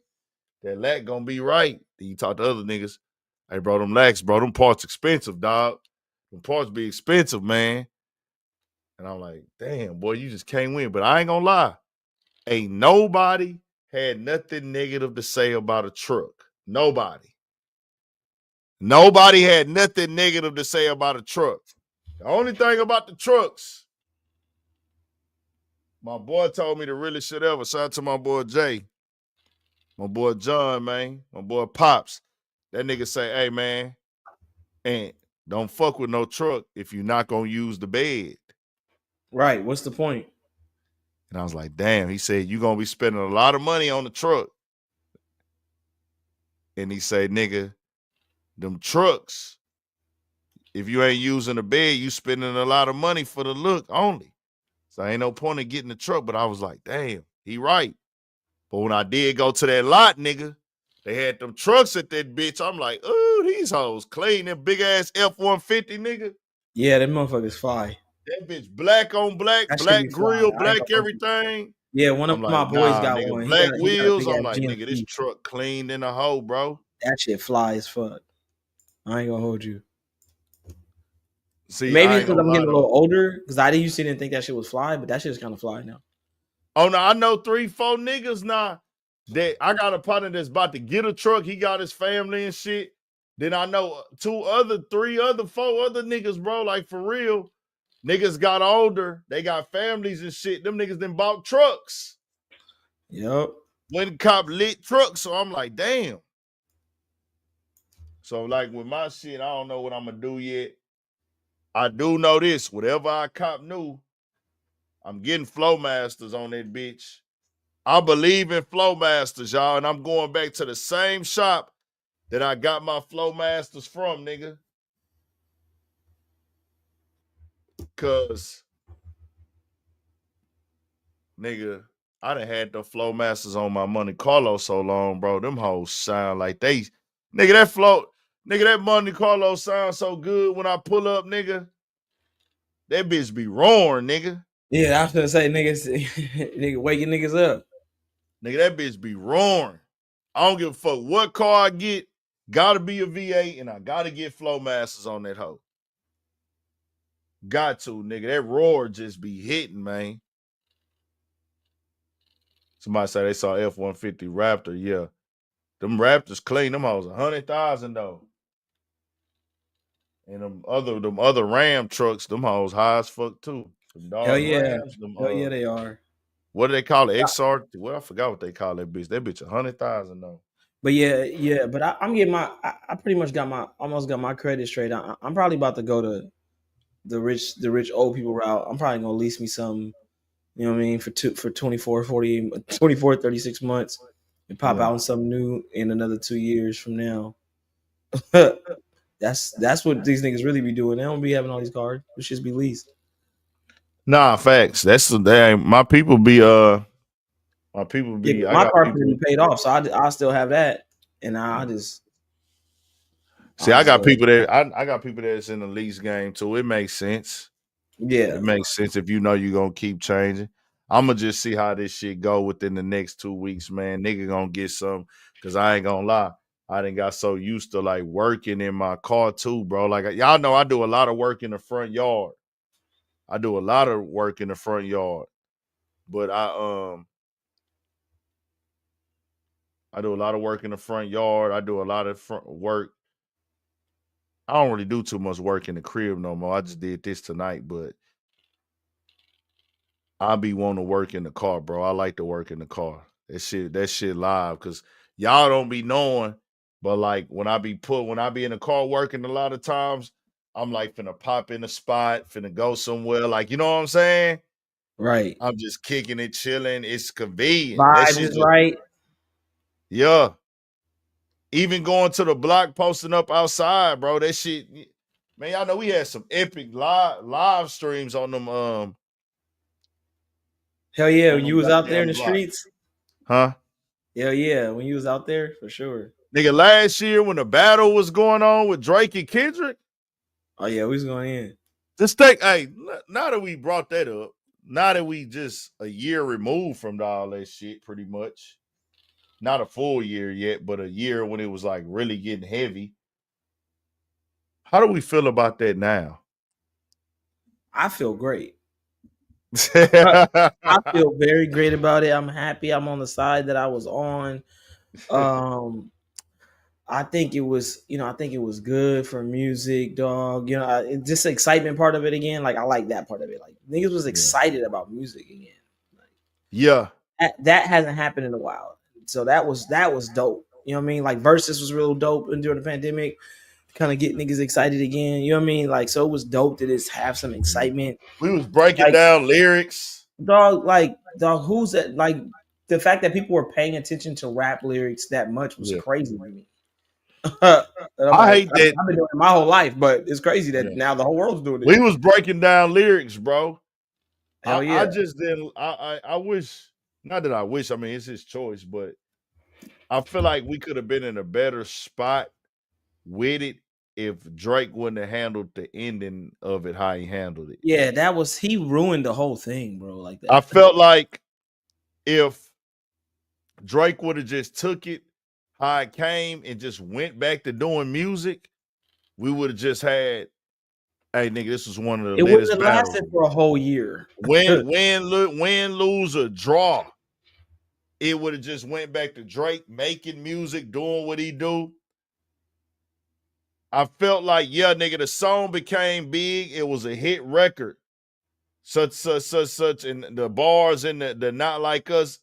That lack gonna be right. Then you talk to other niggas. Hey, bro, them lacks, bro, them parts expensive, dog. Them parts be expensive, man. And I'm like, damn, boy, you just can't win. But I ain't gonna lie. Ain't nobody had nothing negative to say about a truck. Nobody. Nobody had nothing negative to say about a truck. The only thing about the trucks, my boy told me the realest shit ever. Shout out to my boy Jay, my boy John, man, my boy Pops. That nigga say, hey, man, and don't fuck with no truck if you're not gonna use the bed. Right. What's the point? And I was like, damn. He said, you're gonna be spending a lot of money on the truck. And he said, nigga, them trucks, if you ain't using the bed, you spending a lot of money for the look only. So ain't no point in getting the truck. But I was like, damn, he right. But when I did go to that lot, nigga, they had them trucks at that bitch. I'm like, oh, these hoes clean. Them big ass F-150, nigga. Yeah, them motherfuckers fly. That bitch black on black, That shit black be grill, fly. black everything. Yeah, one of I'm my like, boys nah, got nigga, one. black He got a wheels. big I'm ass like, nigga, this GMC. truck cleaned in a hoe, bro. That shit fly as fuck. I ain't gonna hold you. See, Maybe I it's ain't because gonna I'm lie getting a though. little older. Because I used to didn't think that shit was fly, but that shit's kind of fly now. Oh no, I know 3-4 niggas now that I got a partner that's about to get a truck. He got his family and shit. Then I know 4 other niggas, bro. Like for real, niggas got older. They got families and shit. Them niggas then bought trucks. Yep. When cop lit trucks, so I'm like, damn. So like with my shit, I don't know what I'm gonna do yet. I do know this. Whatever I cop new, I'm getting Flowmasters on that bitch. I believe in Flowmasters, y'all, and I'm going back to the same shop that I got my Flowmasters from, nigga. Cause, nigga, I done had the Flowmasters on my Monte Carlo so long, bro. Them hoes sound like they, nigga, that Monte Carlo sounds so good when I pull up, nigga. That bitch be roaring, nigga. Yeah, I was gonna say niggas, nigga waking niggas up. Nigga, that bitch be roaring. I don't give a fuck what car I get. Gotta be a V8, and I gotta get Flowmasters on that hoe. Got to, nigga. That roar just be hitting, man. Somebody say they saw F-150 Raptor. Yeah. Them Raptors clean. Them hoes 100,000 though. And them other Ram trucks, them hoes high as fuck too. Them Hell Dodge yeah. Rams. Them, Hell yeah, they are. What do they call it? XR? Well, I forgot what they call that bitch. That bitch 100,000 though. But yeah. But I'm getting I pretty much almost got my credit straight. I'm probably about to go to the rich old people route. I'm probably gonna lease me some, you know what I mean, for 24, 36 months. and pop Yeah. out on something new in another 2 years from now. That's what these niggas really be doing. They don't be having all these cards. It should be leased. Nah, facts. That's the damn. My people be Yeah, I my got card people. pretty paid off, so I still have that, and I just See, I got people that I got people that's in the lease game too. It makes sense. Yeah. It makes sense if you know you're gonna keep changing. I'ma just see how this shit go within the next 2 weeks, man. Nigga gonna get some, cause I ain't gonna lie. I done got so used to like working in my car too, bro. Like y'all know I do a lot of work in the front yard. I do a lot of work in the front yard. But I do a lot of work in the front yard. I do a lot of front work. I don't really do too much work in the crib no more. I just did this tonight, but I be wanting to work in the car, bro. I like to work in the car. That shit live, cause y'all don't be knowing. But like when I be in the car working a lot of times, I'm like finna pop in a spot, finna go somewhere. Like, you know what I'm saying? Right. I'm just kicking it, chilling. It's convenient. That Vibes shit is just, right. yeah. Even going to the block, posting up outside, bro. That shit, man. Y'all know we had some epic live streams on them. Hell yeah, On when them you was out there in goddamn the block. streets. Huh? Hell yeah, when you was out there for sure. Nigga, last year when the battle was going on with Drake and Kendrick. Oh yeah, we was going in. Just think, hey, now that we brought that up, now that we just a year removed from all that shit, pretty much. Not a full year yet, but a year when it was like really getting heavy. How do we feel about that now? I feel great. I feel very great about it. I'm happy I'm on the side that I was on. I think it was, I think it was good for music, dog. Just the excitement part of it again. Like I like that part of it. Like niggas was excited about music again. Yeah. That hasn't happened in a while. So that was dope. You know what I mean? Like Versus was real dope during the pandemic. Kind of get niggas excited again. You know what I mean? Like so it was dope to just have some excitement. We was breaking down lyrics. Dog, who's that? Like the fact that people were paying attention to rap lyrics that much was crazy to me. I hate that. I've been doing it my whole life, but it's crazy that now the whole world's doing it. We was breaking down lyrics, bro. Hell yeah. I just didn't. I wish. Not that I wish. I mean, it's his choice, but I feel like we could have been in a better spot with it if Drake wouldn't have handled the ending of it how he handled it. Yeah, he ruined the whole thing, bro. Like that. I felt like if Drake would have just took it how it came and just went back to doing music, we would have just had, hey nigga, this was one of the latest wouldn't have battles. lasted for a whole year. Win, lose, or draw. It would have just went back to Drake making music, doing what he do. I felt like, yeah, nigga, the song became big. It was a hit record. Such, and the bars and the Not Like Us,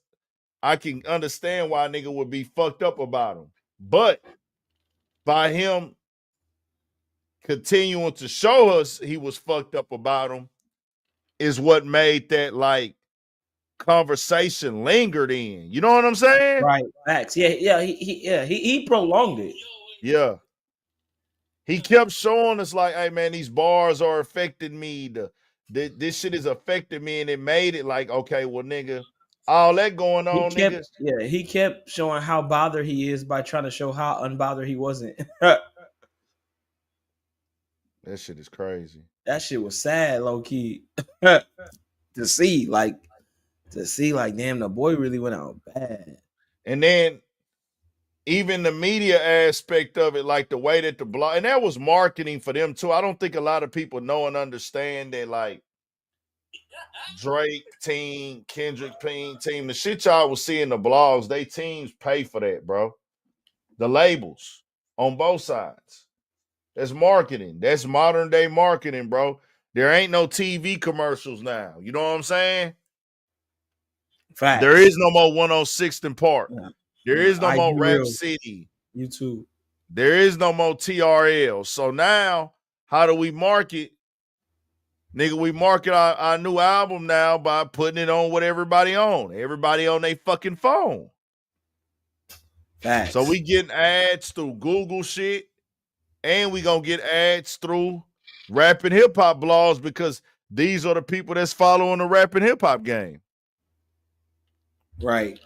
I can understand why a nigga would be fucked up about him. But by him continuing to show us he was fucked up about him is what made that like conversation lingered in. You know what I'm saying? Right. Facts. Yeah. He prolonged it. Yeah. He kept showing us like, hey man, these bars are affecting me. This shit is affecting me, and it made it like, okay, well, nigga, all that going on, nigga. Yeah, he kept showing how bothered he is by trying to show how unbothered he wasn't. That shit is crazy. That shit was sad, low key. to see, like, damn, the boy really went out bad. And then even the media aspect of it, like the way that the blog, and that was marketing for them too. I don't think a lot of people know and understand that, like, Drake team, Kendrick team, the shit y'all was seeing the blogs, they teams pay for that, bro. The labels on both sides. That's marketing. That's modern day marketing, bro. There ain't no TV commercials now. You know what I'm saying? Facts. There is no more 106th and Park. Yeah. There is no more Rap Real. City. YouTube. There is no more TRL. So now, how do we market? Nigga, we market our new album now by putting it on what everybody on. Everybody on their fucking phone. Facts. So we getting ads through Google shit, and we gonna get ads through rap and hip hop blogs because these are the people that's following the rap and hip hop game. Right.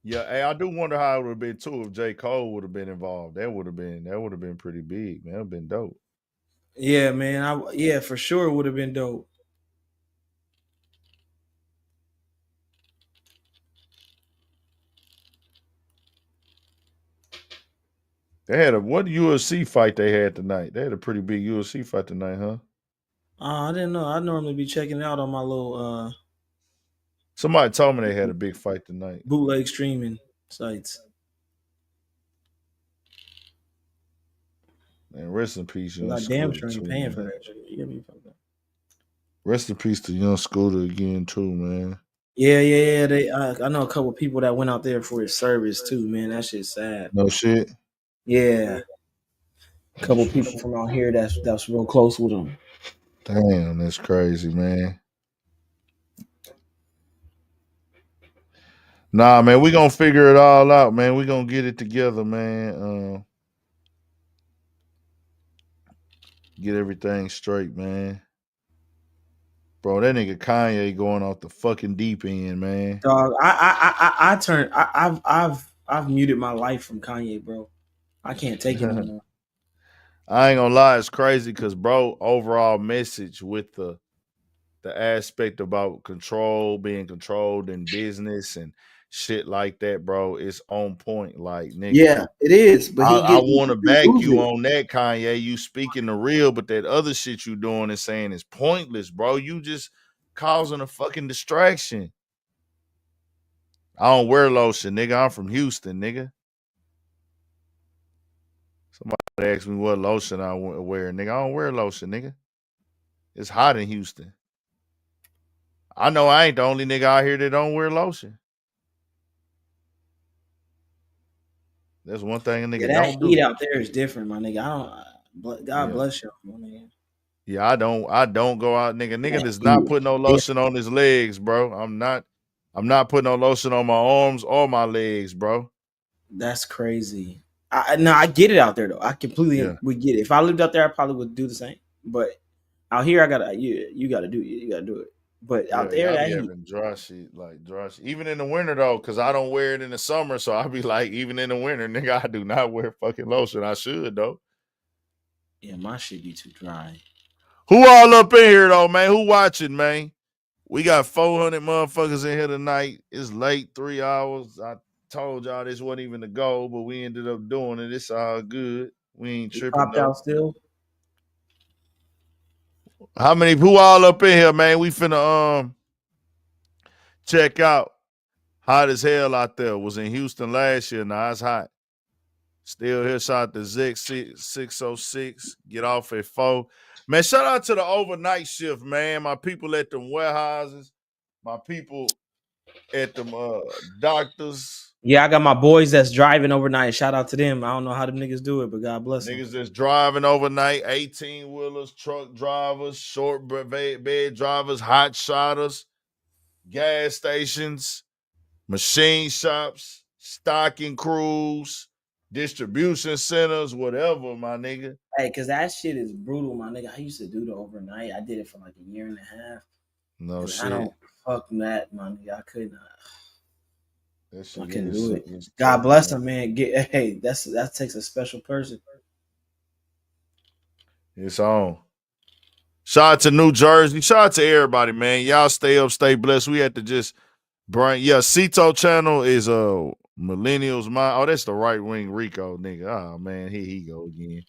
Yeah, hey, I do wonder how it would have been too if J. Cole would have been involved. That would have been pretty big, man. It would have been dope. Yeah, man. Yeah, for sure it would have been dope. They had what UFC fight they had tonight? They had a pretty big UFC fight tonight, huh? I didn't know. I normally be checking it out on my little Somebody told me they had a big fight tonight. bootleg streaming sites. And rest in peace, young Like, damn Scooter. sure ain't Too, paying man. for that shit. You get me fucked up. Rest in peace to young Scooter again, too, man. Yeah. They, I know a couple people that went out there for his service too, man. That shit's sad. No shit. Yeah, a couple people from out here that's real close with him. Damn, that's crazy, man. Nah, man, we gonna figure it all out, man. We gonna get it together, man. Get everything straight, man. Bro, that nigga Kanye going off the fucking deep end, man. Dog, I've muted my life from Kanye, bro. I can't take it anymore. I ain't gonna lie, it's crazy because, bro, overall message with the aspect about control, being controlled in business and shit like that, bro, it's on point. Like, nigga, Yeah, it is. But I want to back you on that, Kanye. You speaking the real, but that other shit you doing and saying is pointless, bro. You just causing a fucking distraction. I don't wear lotion, nigga. I'm from Houston, nigga. Somebody asked me what lotion I wear, nigga. I don't wear lotion, nigga. It's hot in Houston. I know I ain't the only nigga out here that don't wear lotion. That's one thing a nigga that don't heat do. out there is different, my nigga. God bless you, my nigga. Yeah, I don't go out, nigga. Nigga does not put no lotion on his legs, bro. I'm not putting no lotion on my arms or my legs, bro. That's crazy. I get it out there though. I completely would get it. If I lived out there, I probably would do the same. But out here, you gotta do it. But out there, I that be heat. having dry shit. Even in the winter though, because I don't wear it in the summer. So I be like, even in the winter, nigga, I do not wear fucking lotion. I should though. Yeah, my shit be too dry. Who all up in here though, man? Who watching, man? We got 400 motherfuckers in here tonight. It's late, 3 hours. I told y'all this wasn't even the goal, but we ended up doing it. It's all good. We ain't tripping. Popped out still. Who all up in here, man? We finna check out. Hot as hell out there. Was in Houston last year. Now it's hot. Still here. Shout out to Zick 606. Get off at 4. Man, shout out to the overnight shift, man. My people at them warehouses. My people at them doctors. Yeah, I got my boys that's driving overnight. Shout out to them. I don't know how them niggas do it, but God bless them. Niggas that's driving overnight, 18-wheelers, truck drivers, short bed drivers, hot shotters, gas stations, machine shops, stocking crews, distribution centers, whatever, my nigga. Hey, because that shit is brutal, my nigga. I used to do the overnight. I did it for like a year and a half. No shit. I don't fuck that, my nigga. I couldn't. I couldn't do it. It's God tough, bless man. them, man. That takes a special person. It's on. Shout out to New Jersey. Shout out to everybody, man. Y'all stay up, stay blessed. We had to just bring. Yeah, Cito channel is Millennials Mind. Oh, that's the right wing Rico nigga. Oh man, here he go again.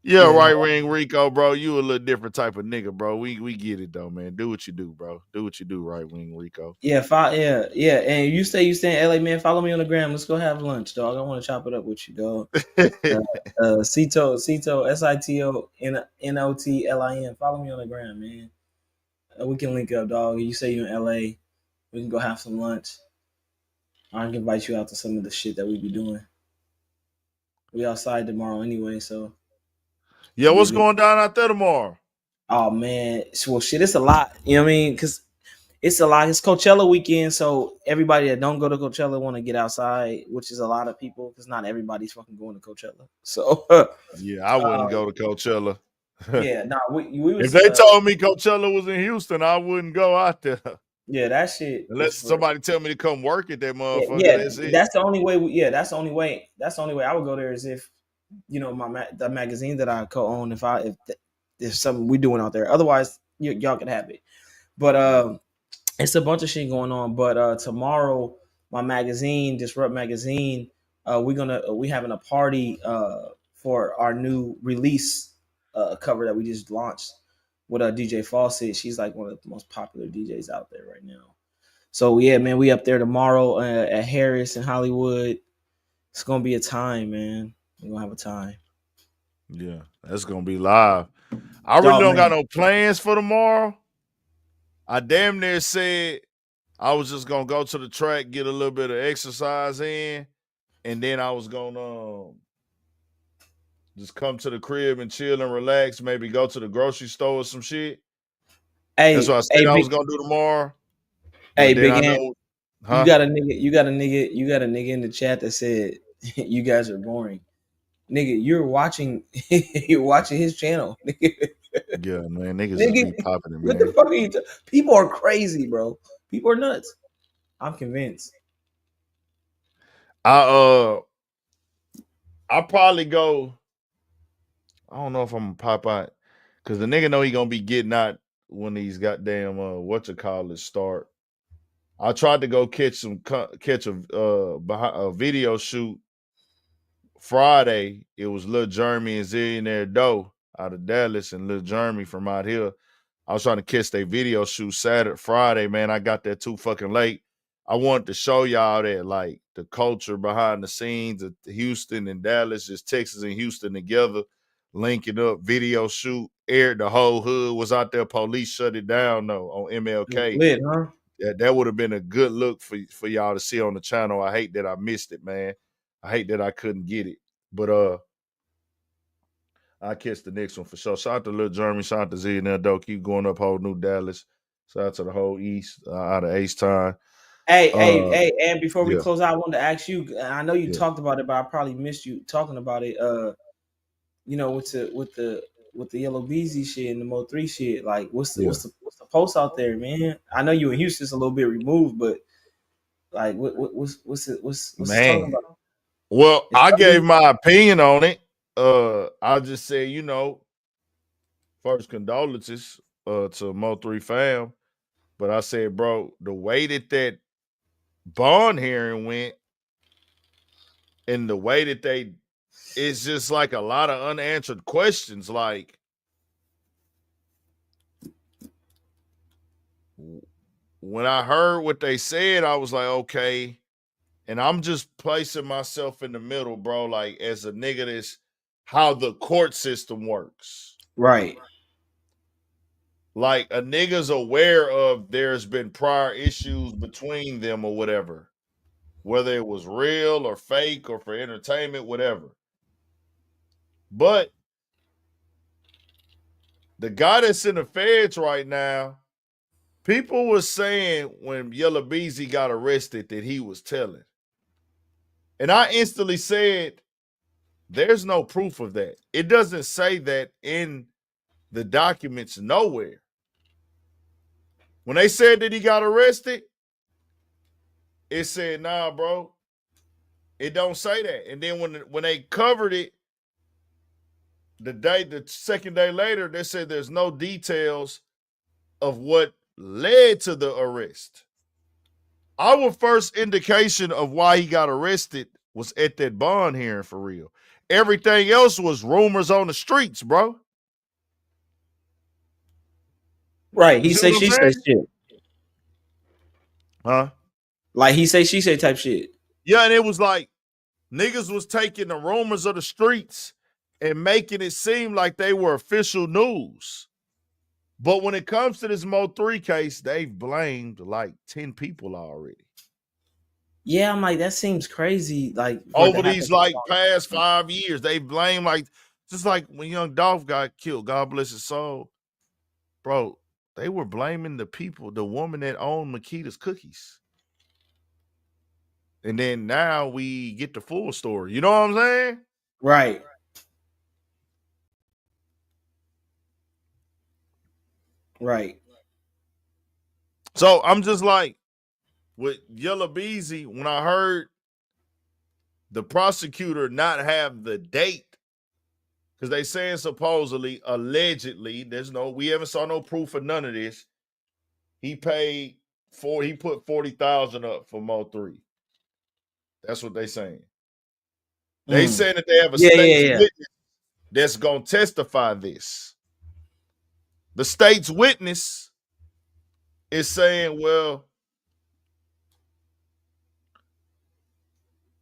Yeah, right wing Rico, bro. You a little different type of nigga, bro. We get it though, man. Do what you do, bro. Do what you do, right wing Rico. Yeah, yeah. And you stay in LA, man. Follow me on the gram. Let's go have lunch, dog. I want to chop it up with you, dog. Cito, SITO NOTLIN. Follow me on the gram, man. We can link up, dog. You say you're in LA. We can go have some lunch. I can invite you out to some of the shit that we be doing. We outside tomorrow anyway, so. Yeah, what's going down out there tomorrow? Oh man, well, shit, it's a lot. You know what I mean? Because it's a lot. It's Coachella weekend, so everybody that don't go to Coachella want to get outside, which is a lot of people because not everybody's fucking going to Coachella. So Yeah, I wouldn't go to Coachella. yeah, nah, we If was they told me Coachella was in Houston, I wouldn't go out there. yeah, that shit. Unless somebody tell me to come work at that motherfucker, Yeah, that's it. that's the only way. That's the only way. That's the only way I would go there is if the magazine that I co-own. If there's something we doing out there. Otherwise, y'all can have it. But it's a bunch of shit going on. But tomorrow, my magazine, Disrupt Magazine, we having a party for our new release cover that we just launched with DJ Fawcett. She's like one of the most popular DJs out there right now. So yeah, man, we up there tomorrow at Harris in Hollywood. It's gonna be a time, man. We're gonna have a time. Yeah, that's gonna be live. I really don't got no plans for tomorrow. I damn near said I was just gonna go to the track, get a little bit of exercise in, and then I was gonna just come to the crib and chill and relax. Maybe go to the grocery store or some shit. That's what I said I was gonna do tomorrow. Hey, Big Ant, huh? you got a nigga in the chat that said you guys are boring. Nigga, you're watching his channel. Yeah, man, niggas just be popping it, man. What the fuck are you people are crazy, bro. People are nuts. I'm convinced. I'll probably go. I don't know if I'm gonna pop out because the nigga know he gonna be getting out when these goddamn start. I tried to go catch a video shoot Friday. It was Lil Jeremy and Zillionaire Doe out of Dallas and Lil Jeremy from out here. I was trying to catch their video shoot Friday, man. I got there too fucking late. I wanted to show y'all that, like, the culture behind the scenes of Houston and Dallas, just Texas and Houston together, linking up, video shoot, aired the whole hood, was out there. Police shut it down, though, on MLK. Lit, huh? That would have been a good look for y'all to see on the channel. I hate that I missed it, man. I hate that I couldn't get it. But I catch the next one for sure. Shout out to Lil Jeremy, shout out to Zillionaire Doe. Keep going up, whole New Dallas. Shout out to the whole East, out of H-Town. Hey, and before we close out, I wanted to ask you. I know you talked about it, but I probably missed you talking about it. With the Yellow Beezy shit and the Mo 3 shit. Like, what's the post out there, man? I know you in Houston's a little bit removed, but like, what's talking about? Well, I gave my opinion on it. I just said, first condolences to Mo 3 fam, but I said, bro, the way that bond hearing went and the way that it's just like a lot of unanswered questions. Like, when I heard what they said, I was like, okay. And I'm just placing myself in the middle, bro, like as a nigga that's how the court system works. Right. Like, a nigga's aware of there's been prior issues between them or whatever, whether it was real or fake or for entertainment, whatever. But the guy that's in the feds right now, people were saying when Yellow Beezy got arrested that he was telling. And I instantly said, there's no proof of that. It doesn't say that in the documents nowhere. When they said that he got arrested, it said, nah, bro, it don't say that. And then when they covered it, the second day later, they said there's no details of what led to the arrest. Our first indication of why he got arrested was at that bond hearing, for real. Everything else was rumors on the streets, bro. Right. He say she say shit. Huh? Like, he say she say type shit. Yeah, and it was like niggas was taking the rumors of the streets and making it seem like they were official news. But when it comes to this Mo 3 case, they've blamed like 10 people already. Yeah, I'm like, that seems crazy. Like, over these like past 5 years, they blame, like, just like when young Dolph got killed, God bless his soul. Bro, they were blaming the woman that owned Makita's Cookies. And then now we get the full story. You know what I'm saying? Right. Right. So I'm just like, with Yella Beezy, when I heard the prosecutor not have the date, because they saying supposedly, allegedly, we haven't saw no proof of none of this. He put 40,000 up for Mo3. That's what they saying. They saying that they have a state's witness that's gonna testify this. The state's witness is saying, well,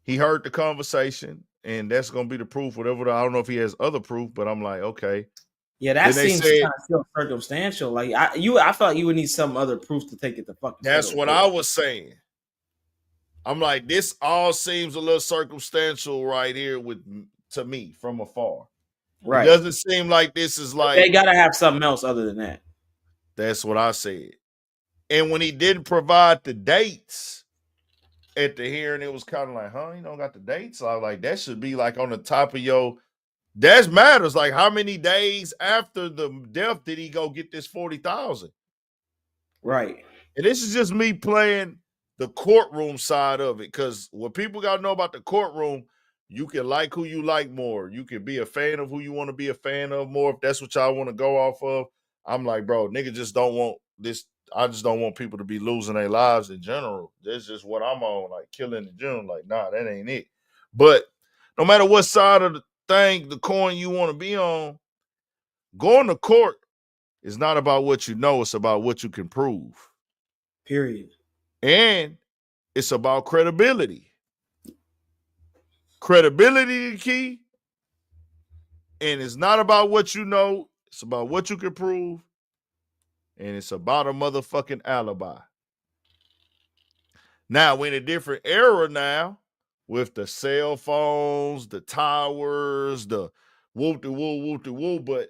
he heard the conversation, and that's gonna be the proof. Whatever. I don't know if he has other proof, but I'm like, okay. Yeah, that seems kind of still circumstantial. Like I thought you would need some other proof to take it to fucking. That's what I was saying. I'm like, this all seems a little circumstantial right here to me from afar. Right. It doesn't seem like this is like they gotta have something else other than that. That's what I said. And when he didn't provide the dates at the hearing, it was kind of like, huh? You don't got the dates? So I was like, that should be like on the top of your. That matters. Like, how many days after the death did he go get this 40,000? Right. And this is just me playing the courtroom side of it, because what people got to know about the courtroom, you can like who you like more. You can be a fan of who you want to be a fan of more. If that's what y'all want to go off of, I'm like, bro, nigga just don't want this. I just don't want people to be losing their lives in general. That's just what I'm on, like killing in general. Like, nah, that ain't it. But no matter what side of the thing, the coin you want to be on, going to court is not about what you know. It's about what you can prove. Period. And it's about credibility. Credibility is the key. And it's not about what you know. It's about what you can prove. And it's about a motherfucking alibi. Now, we're in a different era now with the cell phones, the towers, the whoop-de-woo, but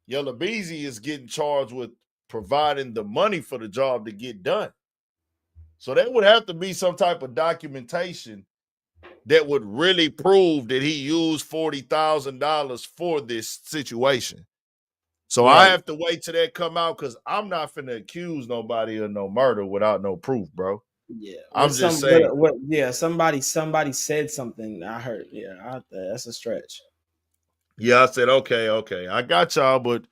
Yella Beezy is getting charged with providing the money for the job to get done. So there would have to be some type of documentation that would really prove that he used $40,000 for this situation. So right. I have to wait till that come out, because I'm not finna accuse nobody of no murder without no proof, bro. Yeah, I'm just saying. Somebody said something. I heard. Yeah, that's a stretch. Yeah, I said, okay, I got y'all, but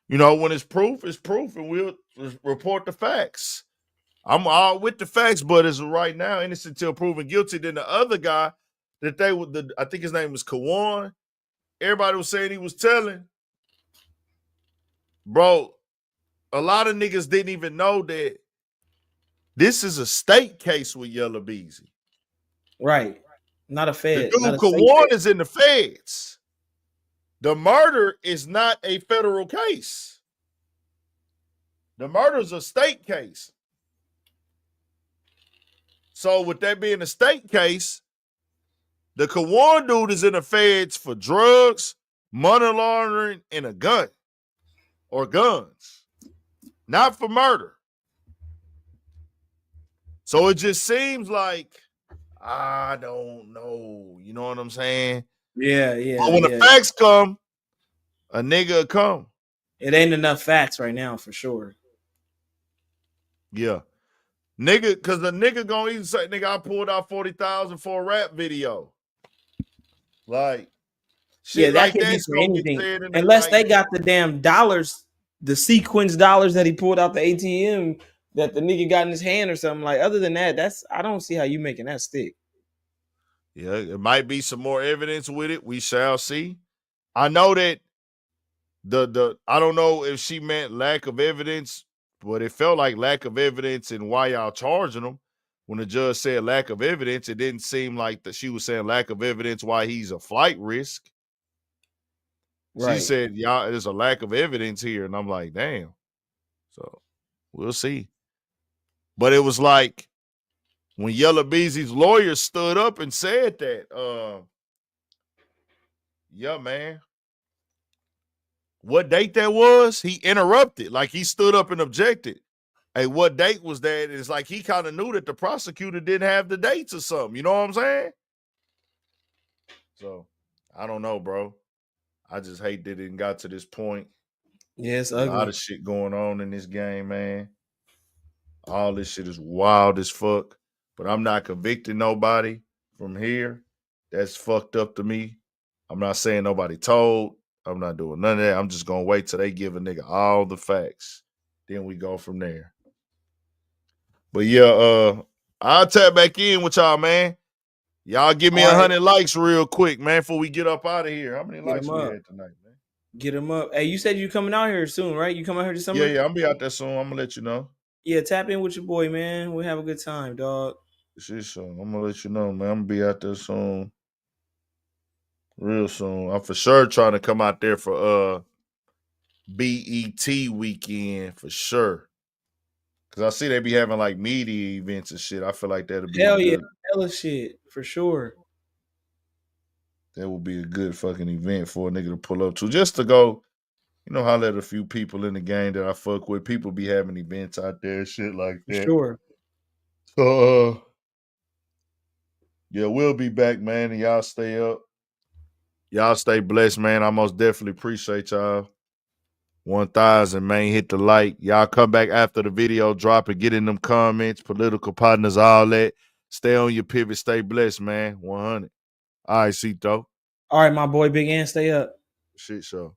when it's proof, and we'll report the facts. I'm all with the facts, but as of right now, innocent till proven guilty. Then the other guy that I think his name was Kawan. Everybody was saying he was telling. Bro, a lot of niggas didn't even know that this is a state case with Yella Beezy. Right. Not a Fed. The dude Kawan is in the feds. The murder is not a federal case. The murder is a state case. So with that being a state case, the Kawan dude is in the feds for drugs, money laundering, and a gun. Or guns. Not for murder. So it just seems like, I don't know. You know what I'm saying? Yeah. But when the facts come, a nigga will come. It ain't enough facts right now, for sure. Yeah. Nigga, because the nigga gonna even say, nigga, I pulled out 40,000 for a rap video. Like, shit, that like could be that's for gonna get anything. said in Unless they got the damn dollars, the sequence dollars that he pulled out the ATM that the nigga got in his hand or something. Like, other than that, I don't see how you making that stick. Yeah, it might be some more evidence with it. We shall see. I know that I don't know if she meant lack of evidence, but it felt like lack of evidence and why y'all charging him. When the judge said lack of evidence, it didn't seem like that she was saying lack of evidence why he's a flight risk. Right. She said, y'all, there's a lack of evidence here. And I'm like, damn. So we'll see. But it was like when Yella Beezy's lawyer stood up and said that, yeah, man. what date that was, he interrupted. Like he stood up and objected. Hey, what date was that? It's like he kind of knew that the prosecutor didn't have the dates or something. You know what I'm saying? So I don't know, bro. I just hate that it got to this point. Yeah, it's A lot ugly. of shit going on in this game, man. All this shit is wild as fuck. But I'm not convicting nobody from here. That's fucked up to me. I'm not saying nobody told. I'm not doing none of that. I'm just gonna wait till they give a nigga all the facts. Then we go from there. But yeah, I'll tap back in with y'all, man. Y'all give me All right. 100 likes real quick, man, before we get up out of here. How many Get likes 'em we up. had tonight, man? Get him up. Hey, you said you coming out here soon, right? You coming out here this summer? Yeah, I'm gonna be out there soon. I'm gonna let you know. Yeah, tap in with your boy, man. We'll have a good time, dog. Shit, so I'm gonna let you know, man. I'm gonna be out there soon. Real soon. I'm for sure trying to come out there for BET weekend for sure. Cause I see they be having like media events and shit. I feel like that'll be Hell a yeah, good, hella shit for sure. that would be a good fucking event for a nigga to pull up to. Just to go, you know, holler at a few people in the game that I fuck with. People be having events out there, shit like For that. sure. So yeah, we'll be back, man. And y'all stay up. Y'all stay blessed, man. I most definitely appreciate y'all. 1,000, man. Hit the like. Y'all come back after the video drop and get in them comments, political partners, all that. Stay on your pivot. Stay blessed, man. 100. All right, Cito. All right, my boy, Big Ant, stay up. Shit show.